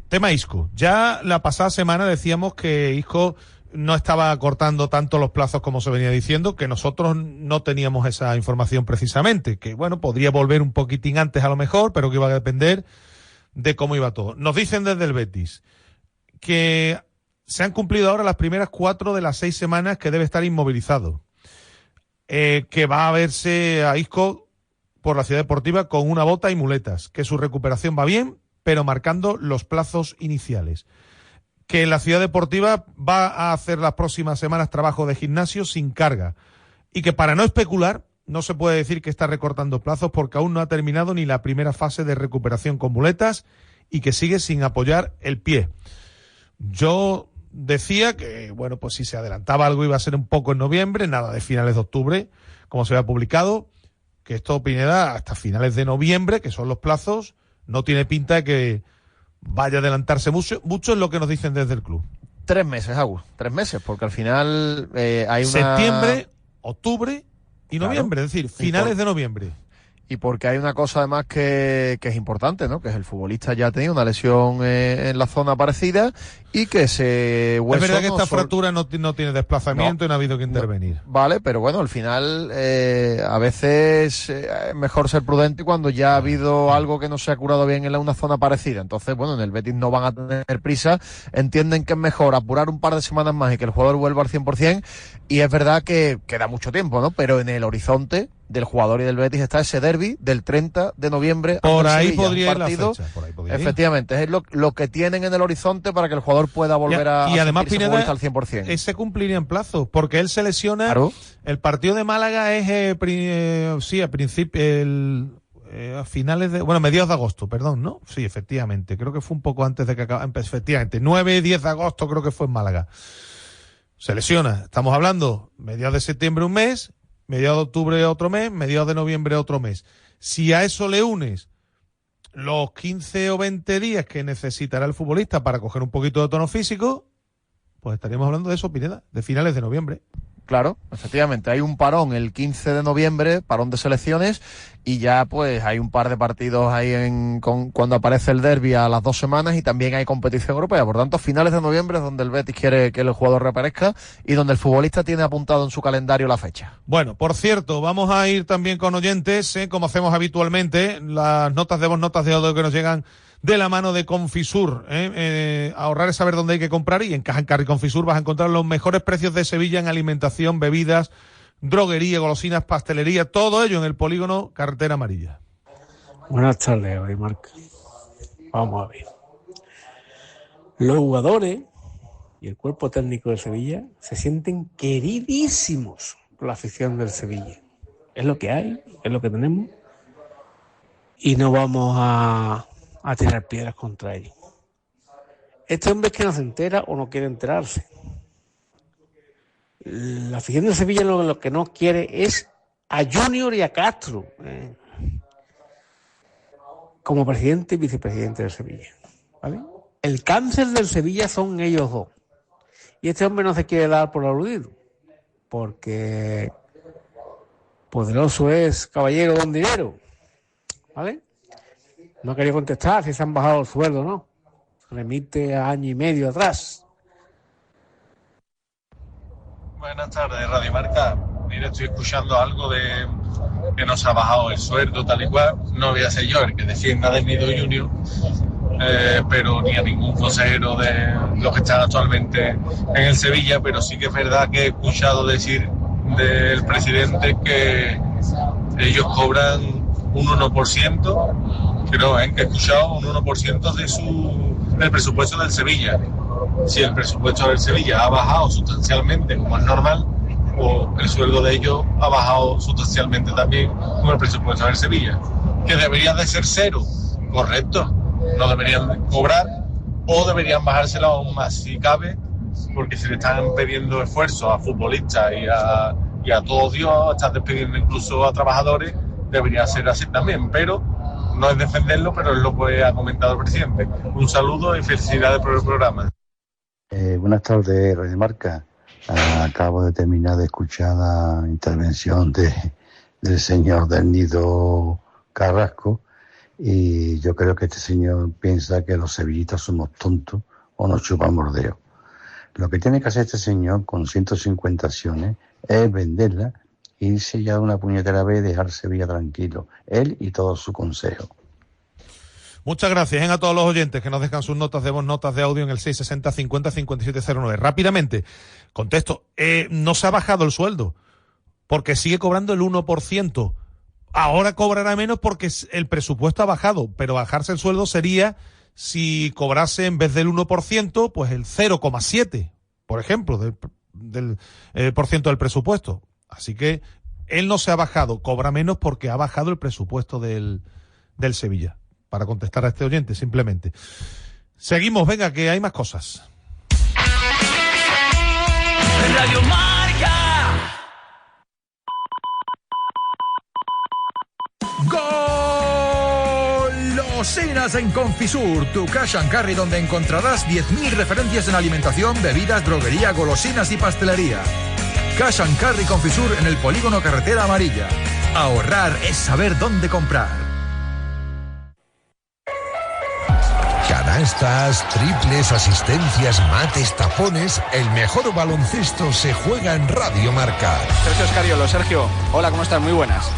S3: Tema Isco. Ya la pasada semana decíamos que Isco no estaba acortando tanto los plazos como se venía diciendo, que nosotros no teníamos esa información precisamente, que bueno, podría volver un poquitín antes a lo mejor, pero que iba a depender de cómo iba todo. Nos dicen desde el Betis que se han cumplido ahora las primeras 4 de las 6 semanas que debe estar inmovilizado, que va a verse a Isco por la Ciudad Deportiva con una bota y muletas, que su recuperación va bien, pero marcando los plazos iniciales, que la Ciudad Deportiva va a hacer las próximas semanas trabajo de gimnasio sin carga, y que para no especular no se puede decir que está recortando plazos porque aún no ha terminado ni la primera fase de recuperación con muletas y que sigue sin apoyar el pie. Yo decía que, bueno, pues si se adelantaba algo iba a ser un poco en noviembre, nada de finales de octubre, como se había publicado, que esto, Pineda, hasta finales de noviembre, que son los plazos, no tiene pinta de que vaya a adelantarse mucho es lo que nos dicen desde el club.
S8: 3 meses, Agus, 3 meses, porque al final hay una...
S3: Septiembre, octubre y noviembre, claro, es decir, finales de noviembre.
S8: Y porque hay una cosa además que es importante, ¿no? Que es el futbolista ya ha tenido una lesión en la zona parecida y que ese hueso...
S3: Es verdad que esta fractura no tiene desplazamiento y no ha habido que intervenir.
S8: Vale, pero bueno, al final a veces es mejor ser prudente cuando ya ha habido algo que no se ha curado bien en una zona parecida. Entonces, bueno, en el Betis no van a tener prisa, entienden que es mejor apurar un par de semanas más y que el jugador vuelva al 100%, y es verdad que queda mucho tiempo, ¿no? Pero en el horizonte del jugador y del Betis está ese derbi del 30 de noviembre.
S3: Por ahí
S8: Sevilla,
S3: podría ir la fecha.
S8: Efectivamente, es lo que tienen en el horizonte para que el jugador pueda volver a
S3: además, Pineda,
S8: al 100%.
S3: Ese cumpliría en plazo, porque él se lesiona. Claro. El partido de Málaga es a finales de... Bueno, mediados de agosto, perdón, ¿no? Sí, efectivamente. Creo que fue un poco antes de que acabara. Efectivamente, 9 10 de agosto creo que fue en Málaga. Se lesiona. Estamos hablando mediados de septiembre un mes, mediados de octubre otro mes, mediados de noviembre otro mes. Si a eso le unes los 15 o 20 días que necesitará el futbolista para coger un poquito de tono físico, pues estaríamos hablando de eso, Pineda, de finales de noviembre.
S8: Claro, efectivamente, hay un parón el 15 de noviembre, parón de selecciones, y ya pues hay un par de partidos ahí cuando aparece el derbi a las 2 semanas, y también hay competición europea. Por tanto, finales de noviembre es donde el Betis quiere que el jugador reaparezca y donde el futbolista tiene apuntado en su calendario la fecha. Bueno,
S3: por cierto, vamos a ir también con oyentes, como hacemos habitualmente, las notas de voz, notas de audio que nos llegan de la mano de Confisur. Ahorrar es saber dónde hay que comprar, y en Caja en Carry Confisur vas a encontrar los mejores precios de Sevilla en alimentación, bebidas, droguería, golosinas, pastelería, todo ello en el polígono Carretera Amarilla.
S12: Buenas tardes, hoy Marc. Vamos a ver. Los jugadores y el cuerpo técnico de Sevilla se sienten queridísimos por la afición del Sevilla. Es lo que hay, es lo que tenemos, y no vamos a tirar piedras contra ellos. Este hombre es que no se entera o no quiere enterarse. La afición de Sevilla lo que no quiere es a Junior y a Castro como presidente y vicepresidente de Sevilla, ¿vale? El cáncer del Sevilla son ellos dos. Y este hombre no se quiere dar por aludido, porque poderoso es caballero don dinero, ¿vale? No quería contestar si se han bajado el sueldo o no. Remite a año y medio atrás.
S3: Buenas tardes, Radio Marca. Mira, estoy escuchando algo de que nos ha bajado el sueldo tal y cual. No voy a ser yo el que defienda del Nido Junior, pero ni a ningún consejero de los que están actualmente en el Sevilla, pero sí que es verdad que he escuchado decir del presidente que ellos cobran un 1%, creo que he escuchado un 1% del presupuesto del Sevilla. Si el presupuesto del Sevilla ha bajado sustancialmente, como es normal, o el sueldo de ellos ha bajado sustancialmente también, como el presupuesto del Sevilla. Que debería de ser cero, correcto, no deberían cobrar, o deberían bajárselo aún más si cabe, porque si le están pidiendo esfuerzos a futbolistas y a todo Dios, están despidiendo incluso a trabajadores, debería ser así también, pero no es defenderlo, pero es lo que ha comentado el presidente. Un saludo y felicidades por el programa.
S15: Buenas tardes, Radio Marca. Acabo de terminar de escuchar la intervención del señor del Nido Carrasco, y yo creo que este señor piensa que los sevillistas somos tontos o nos chupamos dedos. Lo que tiene que hacer este señor con 150 acciones es venderla, irse ya de una puñetera vez y dejar Sevilla tranquilo, él y todo su consejo.
S3: Muchas gracias a todos los oyentes que nos dejan sus notas de voz, notas de audio en el 660 50 5709. Rápidamente, contesto, no se ha bajado el sueldo, porque sigue cobrando el 1%. Ahora cobrará menos porque el presupuesto ha bajado, pero bajarse el sueldo sería, si cobrase en vez del 1%, pues el 0,7%, por ejemplo, del por ciento del presupuesto. Así que él no se ha bajado, cobra menos porque ha bajado el presupuesto del Sevilla. Para contestar a este oyente, simplemente. Seguimos, venga, que hay más cosas.
S2: Radio Marca.
S16: Golosinas en Confisur, tu cash and carry donde encontrarás 10.000 referencias en alimentación, bebidas, droguería, golosinas y pastelería. Cash and Carry Confisur en el Polígono Carretera Amarilla. Ahorrar es saber dónde comprar.
S20: Canastas, triples, asistencias, mates, tapones. El mejor baloncesto se juega en Radio Marca.
S24: Sergio Escariolo. Sergio, hola, ¿cómo estás? Muy buenas.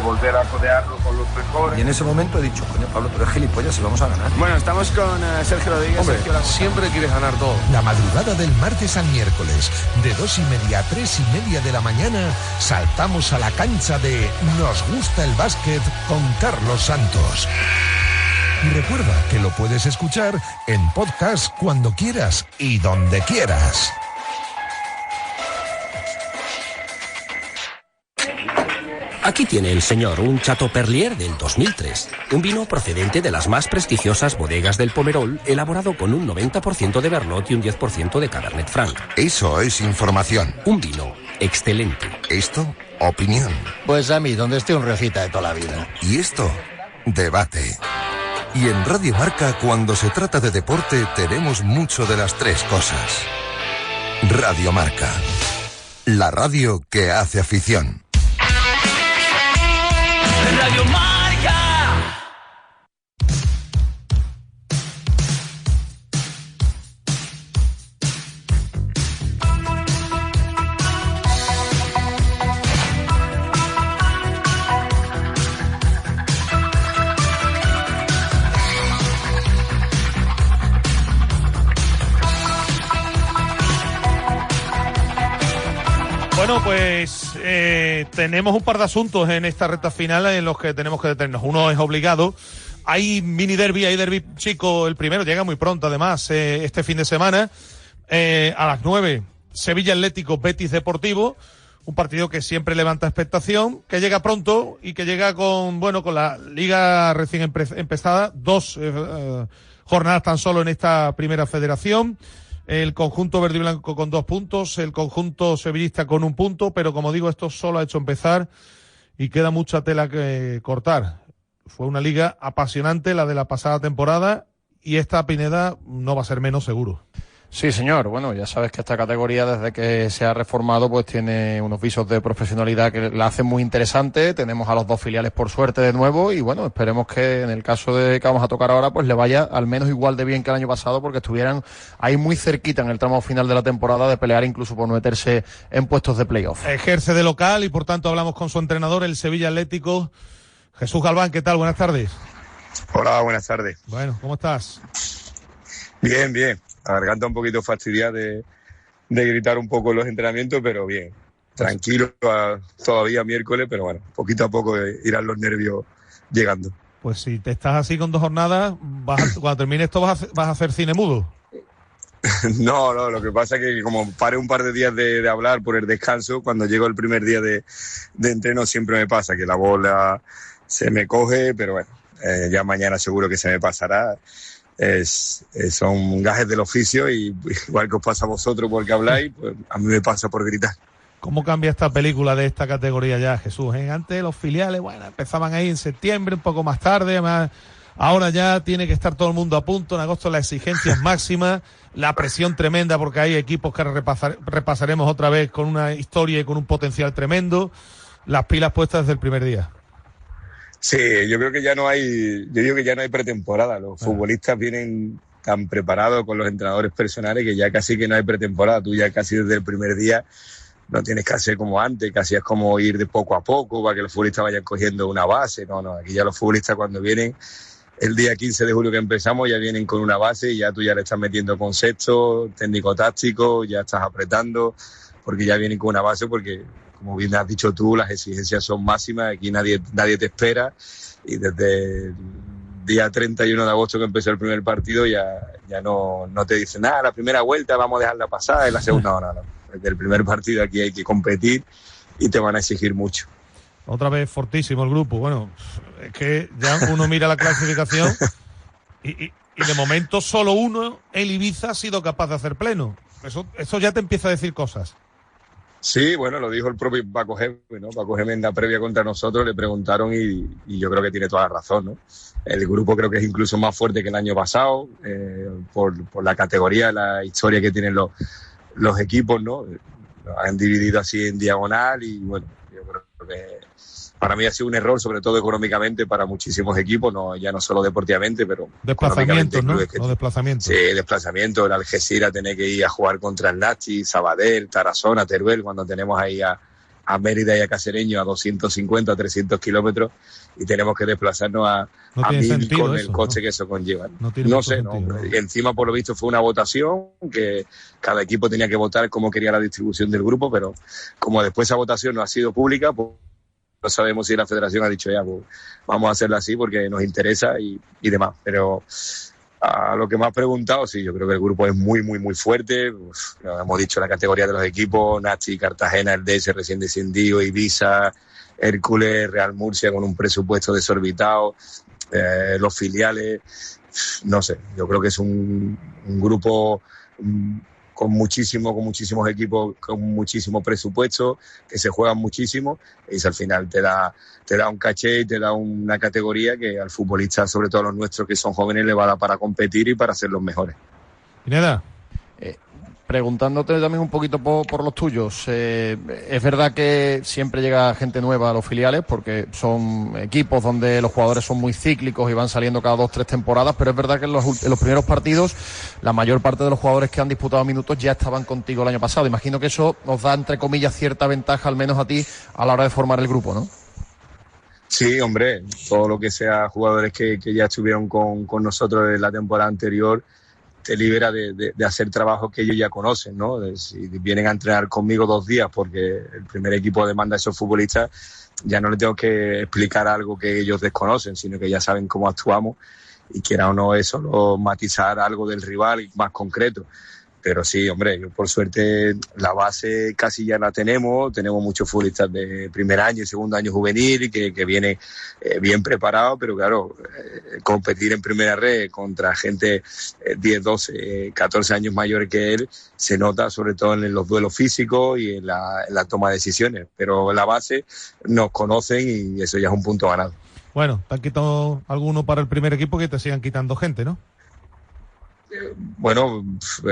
S25: Volver a codearlo con los mejores.
S24: Y en ese momento he dicho, coño, Pablo, tú eres gilipollas, se lo vamos a ganar. Bueno, estamos con Sergio Rodríguez.
S20: Hombre,
S24: Sergio,
S20: siempre quieres ganar todo. La madrugada del martes al miércoles, de 2:30 a 3:30 de la mañana, saltamos a la cancha de Nos gusta el básquet con Carlos Santos. Y recuerda que lo puedes escuchar en podcast cuando quieras y donde quieras.
S26: Aquí tiene el señor un Chateau Perlier del 2003, un vino procedente de las más prestigiosas bodegas del Pomerol, elaborado con un 90% de Merlot y un 10% de Cabernet Franc.
S20: Eso es información.
S26: Un vino excelente.
S20: Esto, opinión.
S27: Pues a mí, donde esté un Rioja de toda la vida.
S20: Y esto, debate. Y en Radio Marca, cuando se trata de deporte, tenemos mucho de las tres cosas. Radio Marca, la radio que hace afición.
S2: Radio Marca.
S3: Bueno, pues tenemos un par de asuntos en esta recta final en los que tenemos que detenernos. Uno es obligado. Hay mini derbi, hay derbi chico, el primero llega muy pronto además, este fin de semana, a las 9, Sevilla Atlético, Betis Deportivo, un partido que siempre levanta expectación, que llega pronto y que llega con la liga recién empezada, 2 jornadas tan solo en esta primera federación. el conjunto verde y blanco con 2 puntos, el conjunto sevillista con 1 punto, pero como digo, esto solo ha hecho empezar y queda mucha tela que cortar. Fue una liga apasionante la de la pasada temporada y esta, Pineda, no va a ser menos seguro.
S8: Sí, señor. Bueno, ya sabes que esta categoría, desde que se ha reformado, pues tiene unos visos de profesionalidad que la hacen muy interesante. Tenemos a los 2 filiales, por suerte, de nuevo, y bueno, esperemos que en el caso de que vamos a tocar ahora, pues le vaya al menos igual de bien que el año pasado, porque estuvieran ahí muy cerquita en el tramo final de la temporada de pelear incluso por meterse en puestos de playoff.
S3: Ejerce de local y por tanto hablamos con su entrenador, el Sevilla Atlético. Jesús Galván, ¿qué tal? Buenas tardes.
S25: Hola, buenas tardes.
S3: Bueno, ¿cómo estás?
S25: Bien, bien. La garganta un poquito fastidiada de gritar un poco en los entrenamientos, pero bien. Tranquilo, todavía miércoles, pero bueno, poquito a poco irán los nervios llegando.
S3: Pues si te estás así con 2 jornadas, cuando termine esto vas a hacer cine mudo.
S25: No, lo que pasa es que como paré un par de días de hablar por el descanso, cuando llego el primer día de entreno siempre me pasa que la bola se me coge, pero bueno, ya mañana seguro que se me pasará. Son gajes del oficio y igual que os pasa a vosotros porque habláis, pues a mí me pasa por gritar.
S3: ¿Cómo cambia esta película de esta categoría ya, Jesús? Antes los filiales, bueno, empezaban ahí en septiembre, un poco más tarde, además, ahora ya tiene que estar todo el mundo a punto, en agosto la exigencia es máxima, la presión tremenda porque hay equipos que repasaremos otra vez con una historia y con un potencial tremendo, las pilas puestas desde el primer día.
S25: Sí, yo creo que ya no hay pretemporada. Los futbolistas vienen tan preparados con los entrenadores personales que ya casi que no hay pretemporada. Tú ya casi desde el primer día no tienes que hacer como antes, casi es como ir de poco a poco para que los futbolistas vayan cogiendo una base. No, aquí ya los futbolistas cuando vienen el día 15 de julio que empezamos ya vienen con una base y ya tú ya le estás metiendo conceptos técnico-tácticos, ya estás apretando porque ya vienen con una base porque, como bien has dicho tú, las exigencias son máximas, aquí nadie te espera y desde el día 31 de agosto que empezó el primer partido ya no te dicen nada, la primera vuelta vamos a dejarla pasar, en la segunda no. Desde el primer partido aquí hay que competir y te van a exigir mucho.
S3: Otra vez fortísimo el grupo, bueno, es que ya uno mira la clasificación y de momento solo uno, el Ibiza, ha sido capaz de hacer pleno. Eso ya te empieza a decir cosas.
S25: Sí, bueno, lo dijo el propio Paco Gémez, ¿no? Paco Gémez en la previa contra nosotros le preguntaron y yo creo que tiene toda la razón, ¿no? El grupo creo que es incluso más fuerte que el año pasado, por la categoría, la historia que tienen los equipos, ¿no? Lo han dividido así en diagonal y bueno, yo creo que para mí ha sido un error, sobre todo económicamente, para muchísimos equipos, ya no solo deportivamente, pero
S3: desplazamientos, ¿no? Los desplazamientos.
S25: Sí, desplazamientos. El Algeciras tiene que ir a jugar contra el Nachi, Sabadell, Tarazona, Teruel, cuando tenemos ahí a Mérida y a Cacereño a 250, 300 kilómetros y tenemos que desplazarnos a 1000 con el coste que eso conlleva. No sé, y encima por lo visto fue una votación que cada equipo tenía que votar cómo quería la distribución del grupo, pero como después esa votación no ha sido pública, pues no sabemos si la federación ha dicho ya, pues vamos a hacerla así porque nos interesa y demás. Pero a lo que me has preguntado, sí, yo creo que el grupo es muy, muy, muy fuerte. Hemos dicho la categoría de los equipos, Nachi, Cartagena, el DS recién descendido, Ibiza, Hércules, Real Murcia con un presupuesto desorbitado, los filiales, no sé, yo creo que es un grupo con muchísimos equipos, con muchísimo presupuesto, que se juegan muchísimo y al final te da un caché y te da una categoría que al futbolista, sobre todo a los nuestros que son jóvenes, le va a dar para competir y para ser los mejores.
S3: Pineda.
S8: Preguntándote también un poquito por los tuyos, es verdad que siempre llega gente nueva a los filiales porque son equipos donde los jugadores son muy cíclicos y van saliendo cada 2-3 temporadas, pero es verdad que en los primeros partidos la mayor parte de los jugadores que han disputado minutos ya estaban contigo el año pasado. Imagino que eso nos da, entre comillas, cierta ventaja, al menos a ti, a la hora de formar el grupo, ¿no?
S25: Sí, hombre, todo lo que sea jugadores que ya estuvieron con nosotros en la temporada anterior te libera de hacer trabajos que ellos ya conocen, ¿no? Si vienen a entrenar conmigo 2 días porque el primer equipo demanda a esos futbolistas, ya no les tengo que explicar algo que ellos desconocen, sino que ya saben cómo actuamos y quiera o no eso, matizar algo del rival más concreto. Pero sí, hombre, yo por suerte la base casi ya la tenemos muchos futbolistas de primer año y segundo año juvenil que vienen bien preparados, pero claro, competir en primera red contra gente 10, 12, 14 años mayor que él, se nota sobre todo en los duelos físicos y en la toma de decisiones, pero la base nos conocen y eso ya es un punto ganado.
S3: Bueno, te han quitado alguno para el primer equipo, que te sigan quitando gente, ¿no?
S25: Bueno,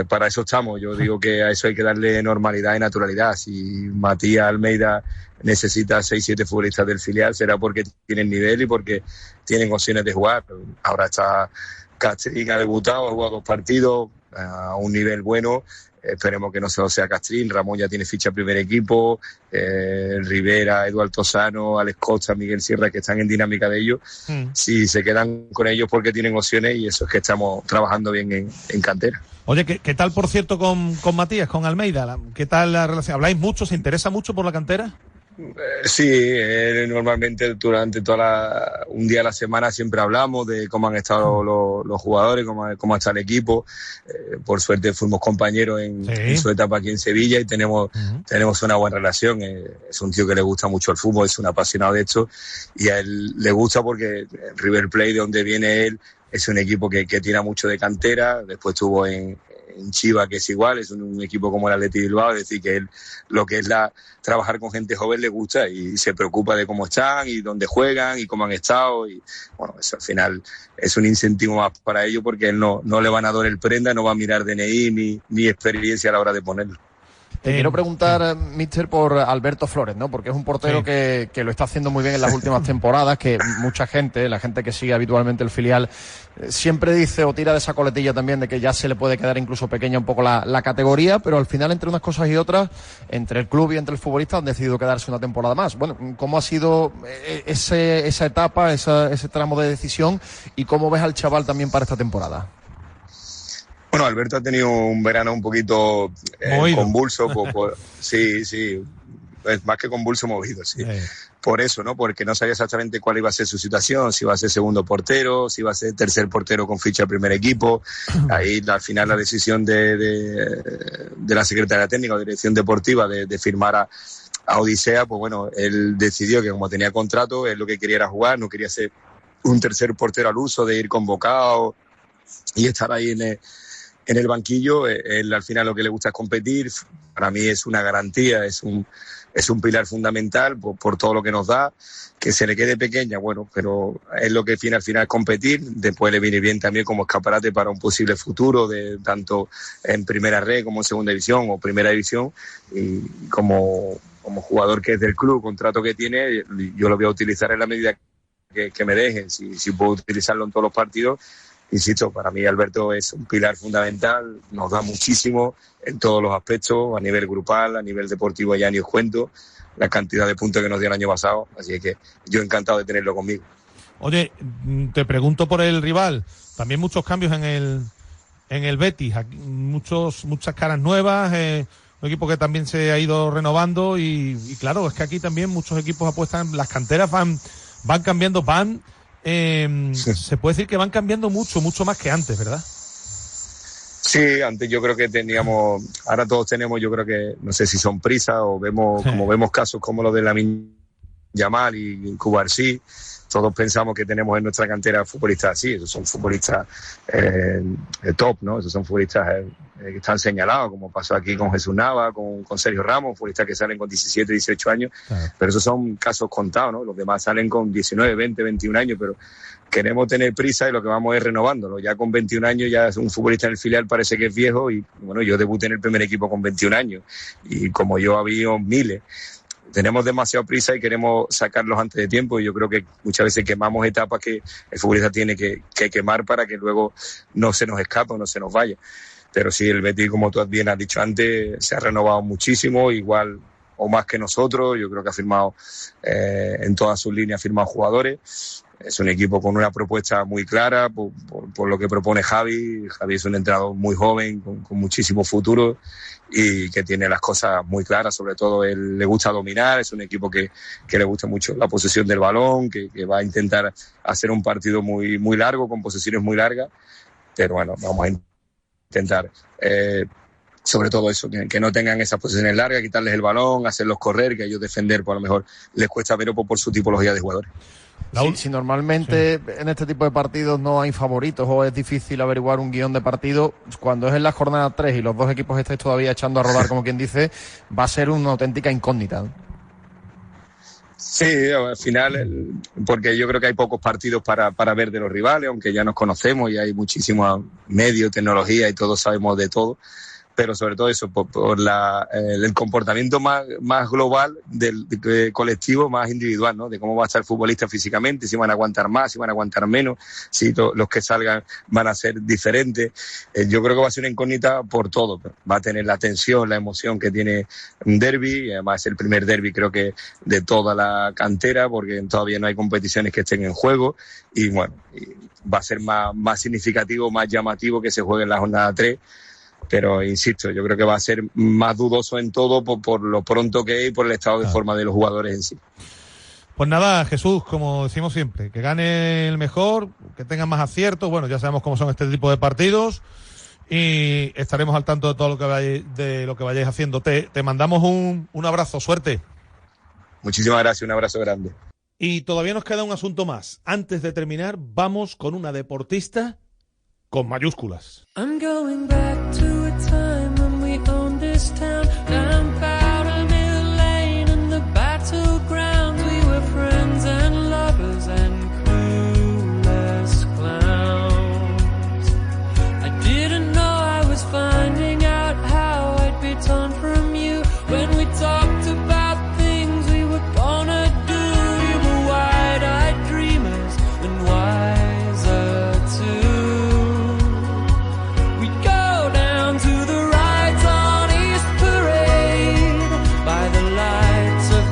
S25: para eso estamos. Yo digo que a eso hay que darle normalidad y naturalidad. Si Matías Almeida necesita 6-7 futbolistas del filial, será porque tienen nivel y porque tienen opciones de jugar. Ahora está Castrín, ha debutado, ha jugado 2 partidos a un nivel bueno. Esperemos que no solo sea Castrín. Ramón ya tiene ficha primer equipo, Rivera, Eduardo Tosano, Alex Costa, Miguel Sierra, que están en dinámica de ellos. Si se quedan con ellos porque tienen opciones, y eso es que estamos trabajando bien en cantera.
S3: Oye, ¿qué tal, por cierto, con Matías, con Almeida? ¿Qué tal la relación? ¿Habláis mucho? ¿Se interesa mucho por la cantera?
S25: Sí, normalmente durante un día a la semana siempre hablamos de cómo han estado los jugadores, cómo está el equipo. Por suerte fuimos compañeros en su etapa aquí en Sevilla y tenemos una buena relación. Es un tío que le gusta mucho el fútbol, es un apasionado de esto, y a él le gusta porque River Plate, de donde viene él, es un equipo que tira mucho de cantera. Después estuvo en Chivas, que es igual, es un equipo como el Athletic Bilbao, es decir, que él lo que es trabajar con gente joven le gusta y se preocupa de cómo están y dónde juegan y cómo han estado, y bueno, eso al final es un incentivo más para ellos, porque él no le van a dar el prenda, no va a mirar DNI ni experiencia a la hora de ponerlo.
S8: Te quiero preguntar, mister, por Alberto Flores, ¿no? Porque es un portero que lo está haciendo muy bien en las últimas temporadas, que mucha gente, la gente que sigue habitualmente el filial, siempre dice o tira de esa coletilla también de que ya se le puede quedar incluso pequeña un poco la categoría, pero al final, entre unas cosas y otras, entre el club y entre el futbolista, han decidido quedarse una temporada más. Bueno, ¿cómo ha sido esa etapa, ese tramo de decisión, y cómo ves al chaval también para esta temporada?
S25: Bueno, Alberto ha tenido un verano un poquito convulso. Sí, es más que convulso, movido, sí. Por eso, ¿no? Porque no sabía exactamente cuál iba a ser su situación, si iba a ser segundo portero, si iba a ser tercer portero con ficha de primer equipo. Ahí, al final, la decisión de la Secretaría Técnica o Dirección Deportiva de firmar a Odisea, pues bueno, él decidió que como tenía contrato, él lo que quería era jugar, no quería ser un tercer portero al uso, de ir convocado y estar ahí en el banquillo. Él al final lo que le gusta es competir. Para mí es una garantía, es un pilar fundamental por todo lo que nos da. Que se le quede pequeña, bueno, pero es lo que tiene al final competir. Después le viene bien también como escaparate para un posible futuro, tanto en primera red como en segunda división o primera división. Y como jugador que es del club, contrato que tiene, yo lo voy a utilizar en la medida que me dejen. Si puedo utilizarlo en todos los partidos. Insisto, para mí Alberto es un pilar fundamental, nos da muchísimo en todos los aspectos, a nivel grupal, a nivel deportivo, ya ni os cuento la cantidad de puntos que nos dio el año pasado, así que yo encantado de tenerlo conmigo.
S3: Oye, te pregunto por el rival, también muchos cambios en el Betis, muchas caras nuevas, un equipo que también se ha ido renovando y claro, es que aquí también muchos equipos apuestan, las canteras van cambiando, se puede decir que van cambiando mucho más que antes, ¿verdad?
S25: Sí, antes yo creo que teníamos, ahora todos tenemos, yo creo que, no sé si son prisas o vemos casos como los de Lamine Yamal y Cubarsí. Todos pensamos que tenemos en nuestra cantera futbolistas así, esos son futbolistas top, ¿no? Esos son futbolistas que están señalados, como pasó aquí con Jesús Nava, con Sergio Ramos, futbolistas que salen con 17, 18 años, pero esos son casos contados, ¿no? Los demás salen con 19, 20, 21 años, pero queremos tener prisa y lo que vamos es renovándolo. Ya con 21 años ya es un futbolista en el filial, parece que es viejo, y bueno, yo debuté en el primer equipo con 21 años, y como yo había miles. Tenemos demasiada prisa y queremos sacarlos antes de tiempo, y yo creo que muchas veces quemamos etapas que el futbolista tiene que quemar para que luego no se nos escape o no se nos vaya. Pero sí, el Betis, como tú bien has dicho antes, se ha renovado muchísimo, igual o más que nosotros. Yo creo que ha firmado en todas sus líneas, ha firmado jugadores. Es un equipo con una propuesta muy clara por lo que propone Javi. Javi es un entrenador muy joven, con muchísimo futuro, y que tiene las cosas muy claras. Sobre todo, él le gusta dominar, es un equipo que le gusta mucho la posesión del balón, que va a intentar hacer un partido muy, muy largo, con posesiones muy largas. Pero bueno, vamos a intentar sobre todo eso, que no tengan esas posiciones largas, quitarles el balón, hacerlos correr, que a ellos defender, pues a lo mejor les cuesta menos por su tipología de jugadores.
S8: Si normalmente en este tipo de partidos no hay favoritos o es difícil averiguar un guión de partido, cuando es en la jornada 3 y los dos equipos estáis todavía echando a rodar, como quien dice, va a ser una auténtica incógnita, ¿no?
S25: Sí, al final, porque yo creo que hay pocos partidos para ver de los rivales, aunque ya nos conocemos y hay muchísimos medios, tecnología y todos sabemos de todo. Pero sobre todo eso, por el comportamiento más global del colectivo, más individual, ¿no? De cómo va a estar el futbolista físicamente, si van a aguantar más, si van a aguantar menos, si los que salgan van a ser diferentes. Yo creo que va a ser una incógnita por todo. Va a tener la tensión, la emoción que tiene un derbi, y además es el primer derbi creo que de toda la cantera, porque todavía no hay competiciones que estén en juego, y bueno, va a ser más significativo, más llamativo que se juegue en la jornada 3. Pero insisto, yo creo que va a ser más dudoso en todo por lo pronto que hay y por el estado de forma de los jugadores en sí.
S3: Pues nada, Jesús, como decimos siempre, que gane el mejor, que tenga más aciertos. Bueno, ya sabemos cómo son este tipo de partidos y estaremos al tanto de lo que vayáis haciendo. Te mandamos un abrazo, suerte.
S25: Muchísimas gracias, un abrazo grande.
S3: Y todavía nos queda un asunto más. Antes de terminar, vamos con una deportista con mayúsculas.
S2: I'm going back to a time when we owned this town, down Powder Mill Lane and the battlegrounds. We were friends and lovers and cool as clowns. I didn't know I was finding out how I'd be torn from you when we talked about things we were gonna do. We were wide-eyed dreamers and wiser too.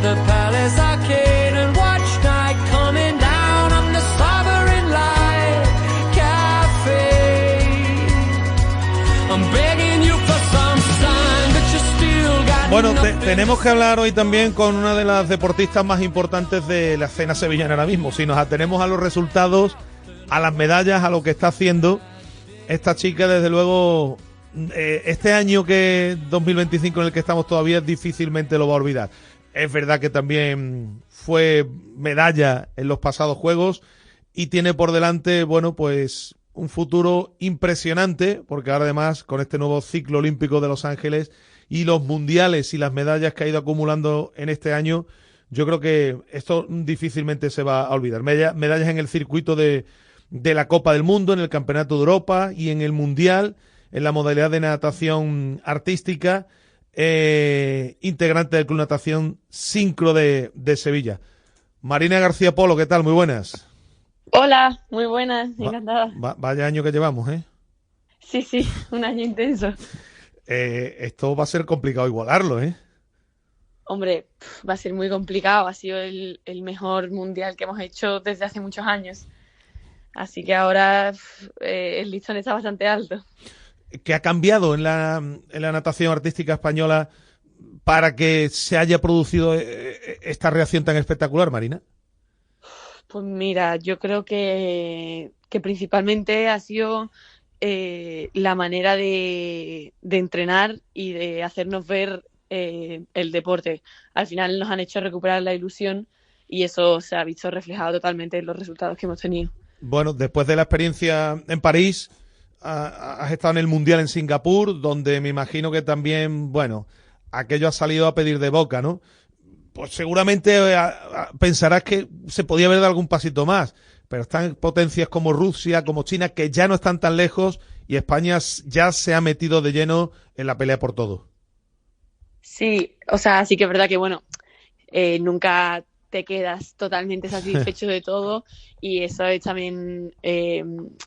S2: The Palace Arcade and watch night coming down on the Sovereign Light Cafe. I'm begging you for some sign that you still got.
S3: Bueno, tenemos que hablar hoy también con una de las deportistas más importantes de la escena sevillana ahora mismo. Si nos atenemos a los resultados, a las medallas, a lo que está haciendo esta chica, desde luego, este año que 2025 en el que estamos todavía difícilmente lo va a olvidar. Es verdad que también fue medalla en los pasados Juegos y tiene por delante, bueno, pues un futuro impresionante, porque ahora además con este nuevo ciclo olímpico de Los Ángeles y los mundiales y las medallas que ha ido acumulando en este año, yo creo que esto difícilmente se va a olvidar. Medallas en el circuito de la Copa del Mundo, en el Campeonato de Europa y en el Mundial, en la modalidad de natación artística, integrante del Club Natación Sincro de Sevilla. Marina García Polo, ¿qué tal? Muy buenas.
S5: Hola, muy buenas, encantada.
S3: Vaya año que llevamos, ¿eh?
S5: Sí, un año intenso.
S3: Esto va a ser complicado igualarlo, ¿eh?
S5: Hombre, va a ser muy complicado. Ha sido el mejor mundial que hemos hecho desde hace muchos años. Así que ahora el listón está bastante alto.
S3: ¿Qué ha cambiado en la natación artística española para que se haya producido esta reacción tan espectacular, Marina?
S5: Pues mira, yo creo que principalmente ha sido la manera de entrenar y de hacernos ver el deporte. Al final nos han hecho recuperar la ilusión y eso se ha visto reflejado totalmente en los resultados que hemos tenido. Bueno,
S3: después de la experiencia en París, has estado en el Mundial en Singapur, donde me imagino que también, bueno, aquello ha salido a pedir de boca, ¿no? Pues seguramente pensarás que se podía haber dado algún pasito más, pero están potencias como Rusia, como China, que ya no están tan lejos y España ya se ha metido de lleno en la pelea por todo.
S5: Sí, o sea, sí que es verdad que, bueno, nunca te quedas totalmente satisfecho de todo y eso es también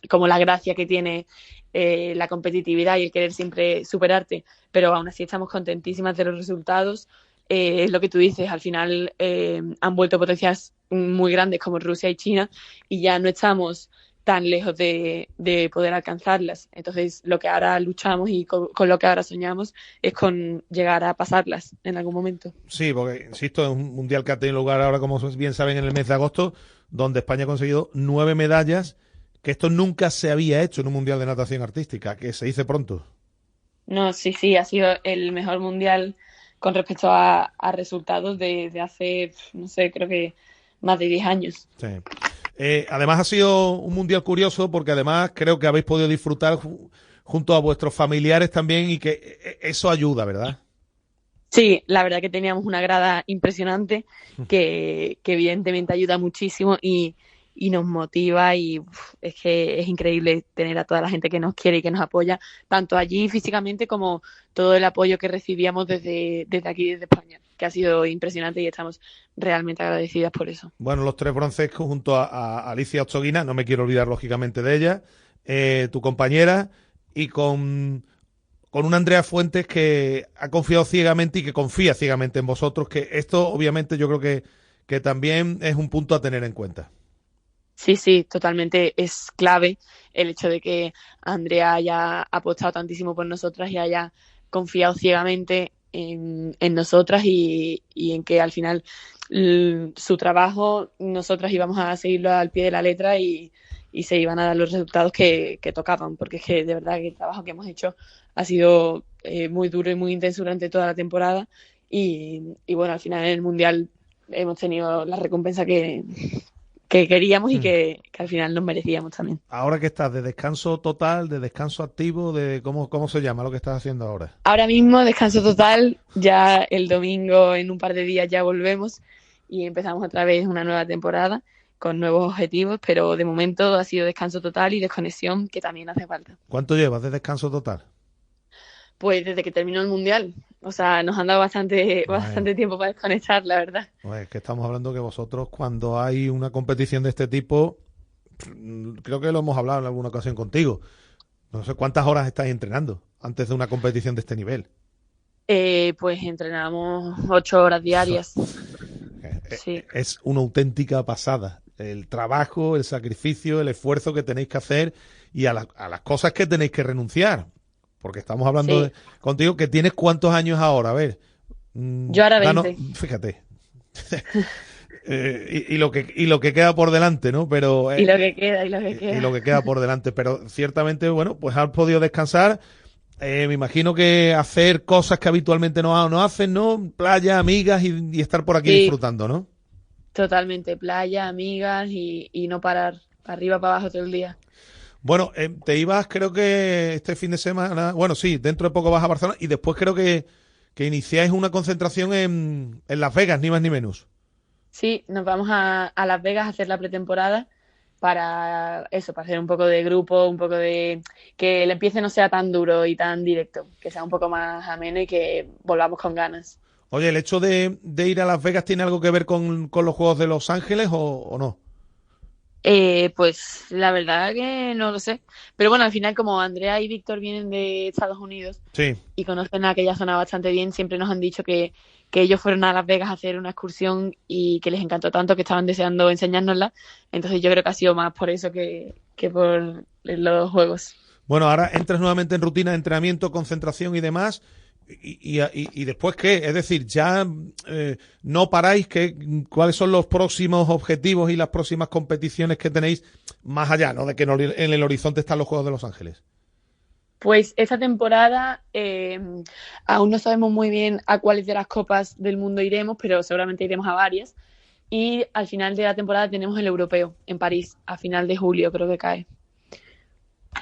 S5: como la gracia que tiene la competitividad y el querer siempre superarte, pero aún así estamos contentísimas de los resultados. Es lo que tú dices, al final han vuelto potencias muy grandes como Rusia y China y ya no estamos tan lejos de poder alcanzarlas. Entonces lo que ahora luchamos y con lo que ahora soñamos es con llegar a pasarlas en algún momento. Sí, porque insisto, es un mundial que ha tenido lugar ahora, como bien saben, en el mes de agosto, donde España ha conseguido 9 medallas, que esto nunca se había hecho en un mundial de natación artística, que se dice pronto. No, sí, ha sido el mejor mundial con respecto a resultados de hace, no sé, creo que más de 10 años.
S3: Sí. Además ha sido un mundial curioso porque además creo que habéis podido disfrutar junto a vuestros familiares también y que eso ayuda, ¿verdad?
S5: Sí, la verdad que teníamos una grada impresionante que evidentemente ayuda muchísimo y nos motiva y es que es increíble tener a toda la gente que nos quiere y que nos apoya, tanto allí físicamente como todo el apoyo que recibíamos desde aquí, desde España, que ha sido impresionante y estamos realmente agradecidas por eso.
S3: Bueno, los 3 bronces junto a Alicia Ochoguina, no me quiero olvidar lógicamente de ella, tu compañera, y con una Andrea Fuentes que ha confiado ciegamente y que confía ciegamente en vosotros, que esto obviamente yo creo que también es un punto a tener en cuenta.
S5: Sí, totalmente es clave el hecho de que Andrea haya apostado tantísimo por nosotras y haya confiado ciegamente en nosotras y en que al final su trabajo nosotras íbamos a seguirlo al pie de la letra y se iban a dar los resultados que tocaban, porque es que de verdad que el trabajo que hemos hecho ha sido muy duro y muy intenso durante toda la temporada y bueno, al final en el Mundial hemos tenido la recompensa que queríamos y que al final nos merecíamos también.
S3: Ahora que estás de descanso total, de descanso activo, de ¿cómo se llama lo que estás haciendo ahora?
S5: Ahora mismo descanso total, ya el domingo en un par de días ya volvemos y empezamos otra vez una nueva temporada con nuevos objetivos, pero de momento ha sido descanso total y desconexión que también hace falta.
S3: ¿Cuánto llevas de descanso total?
S5: Pues desde que terminó el Mundial. O sea, nos han dado bastante tiempo para desconectar, la verdad.
S3: Pues es que estamos hablando que vosotros cuando hay una competición de este tipo, creo que lo hemos hablado en alguna ocasión contigo, no sé cuántas horas estáis entrenando antes de una competición de este nivel.
S5: Pues entrenamos 8 horas diarias. Sí.
S3: Es una auténtica pasada. El trabajo, el sacrificio, el esfuerzo que tenéis que hacer y a las cosas que tenéis que renunciar. Porque estamos hablando contigo, que tienes ¿cuántos años ahora? A ver.
S5: Yo ahora 20.
S3: Fíjate. y lo que queda por delante, ¿no? Pero
S5: y lo que queda.
S3: Y lo que queda por delante. Pero ciertamente, bueno, pues has podido descansar. Me imagino que hacer cosas que habitualmente no hacen, ¿no? Playa, amigas y estar por aquí disfrutando, ¿no?
S5: Totalmente. Playa, amigas y no parar. Para arriba, para abajo todo el día.
S3: Bueno, te ibas, creo que este fin de semana, bueno, sí, dentro de poco vas a Barcelona y después creo que iniciáis una concentración en Las Vegas, ni más ni menos.
S5: Sí, nos vamos a Las Vegas a hacer la pretemporada para eso, para hacer un poco de grupo, un poco de que el empiece no sea tan duro y tan directo, que sea un poco más ameno y que volvamos con ganas.
S3: Oye, ¿el hecho de ir a Las Vegas tiene algo que ver con los Juegos de Los Ángeles o no?
S5: Pues la verdad que no lo sé. Pero bueno, al final como Andrea y Víctor vienen de Estados Unidos y conocen aquella zona bastante bien, siempre nos han dicho que ellos fueron a Las Vegas a hacer una excursión y que les encantó tanto que estaban deseando enseñárnosla. Entonces yo creo que ha sido más por eso que por los juegos.
S3: Bueno, ahora entras nuevamente en rutina de entrenamiento, concentración y demás. ¿Y después qué? Es decir, ya no paráis. ¿Cuáles son los próximos objetivos y las próximas competiciones que tenéis más allá, ¿no? De que en el horizonte están los Juegos de Los Ángeles?
S5: Pues esta temporada aún no sabemos muy bien a cuáles de las copas del mundo iremos, pero seguramente iremos a varias. Y al final de la temporada tenemos el europeo en París, a final de julio creo que cae.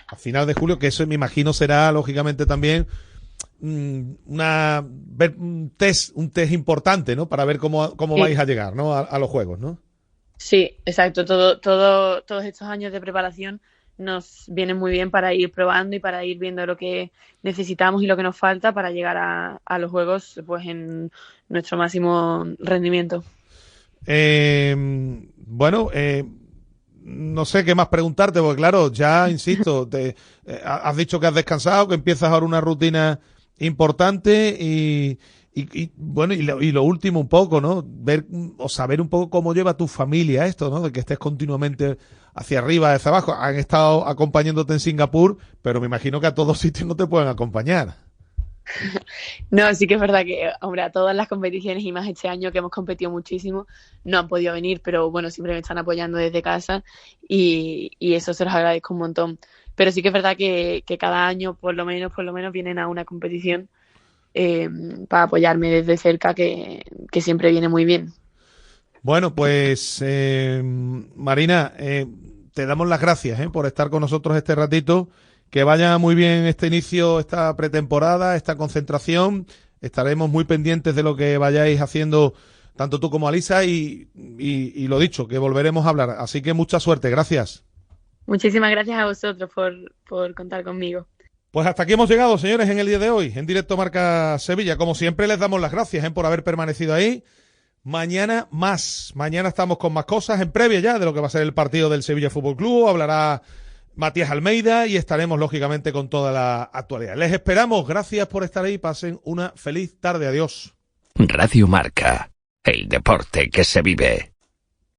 S3: A final de julio, que eso me imagino será lógicamente también un test importante, ¿no? Para ver cómo vais a llegar, ¿no? A los juegos, ¿no?
S5: Sí, exacto. Todos estos años de preparación nos vienen muy bien para ir probando y para ir viendo lo que necesitamos y lo que nos falta para llegar a los juegos pues en nuestro máximo rendimiento.
S3: Bueno, no sé qué más preguntarte, porque claro, ya insisto, has dicho que has descansado, que empiezas ahora una rutina importante y bueno, y lo último un poco, ¿no? Ver o saber un poco cómo lleva tu familia esto, ¿no? De que estés continuamente hacia arriba, hacia abajo. Han estado acompañándote en Singapur, pero me imagino que a todos sitios no te pueden acompañar.
S5: No, sí que es verdad que, hombre, a todas las competiciones y más este año que hemos competido muchísimo, no han podido venir, pero bueno, siempre me están apoyando desde casa y eso se los agradezco un montón. pero sí que es verdad que cada año por lo menos vienen a una competición para apoyarme desde cerca, que siempre viene muy bien.
S3: Bueno, pues Marina, te damos las gracias por estar con nosotros este ratito. Que vaya muy bien este inicio, esta pretemporada, esta concentración. Estaremos muy pendientes de lo que vayáis haciendo tanto tú como Alisa y lo dicho, que volveremos a hablar. Así que mucha suerte, gracias.
S5: Muchísimas gracias a vosotros por contar conmigo.
S3: Pues hasta aquí hemos llegado, señores, en el día de hoy, en Directo Marca Sevilla. Como siempre, les damos las gracias por haber permanecido ahí. Mañana más. Mañana estamos con más cosas en previa ya de lo que va a ser el partido del Sevilla Fútbol Club. Hablará Matías Almeida y estaremos, lógicamente, con toda la actualidad. Les esperamos. Gracias por estar ahí. Pasen una feliz tarde. Adiós.
S26: Radio Marca. El deporte que se vive.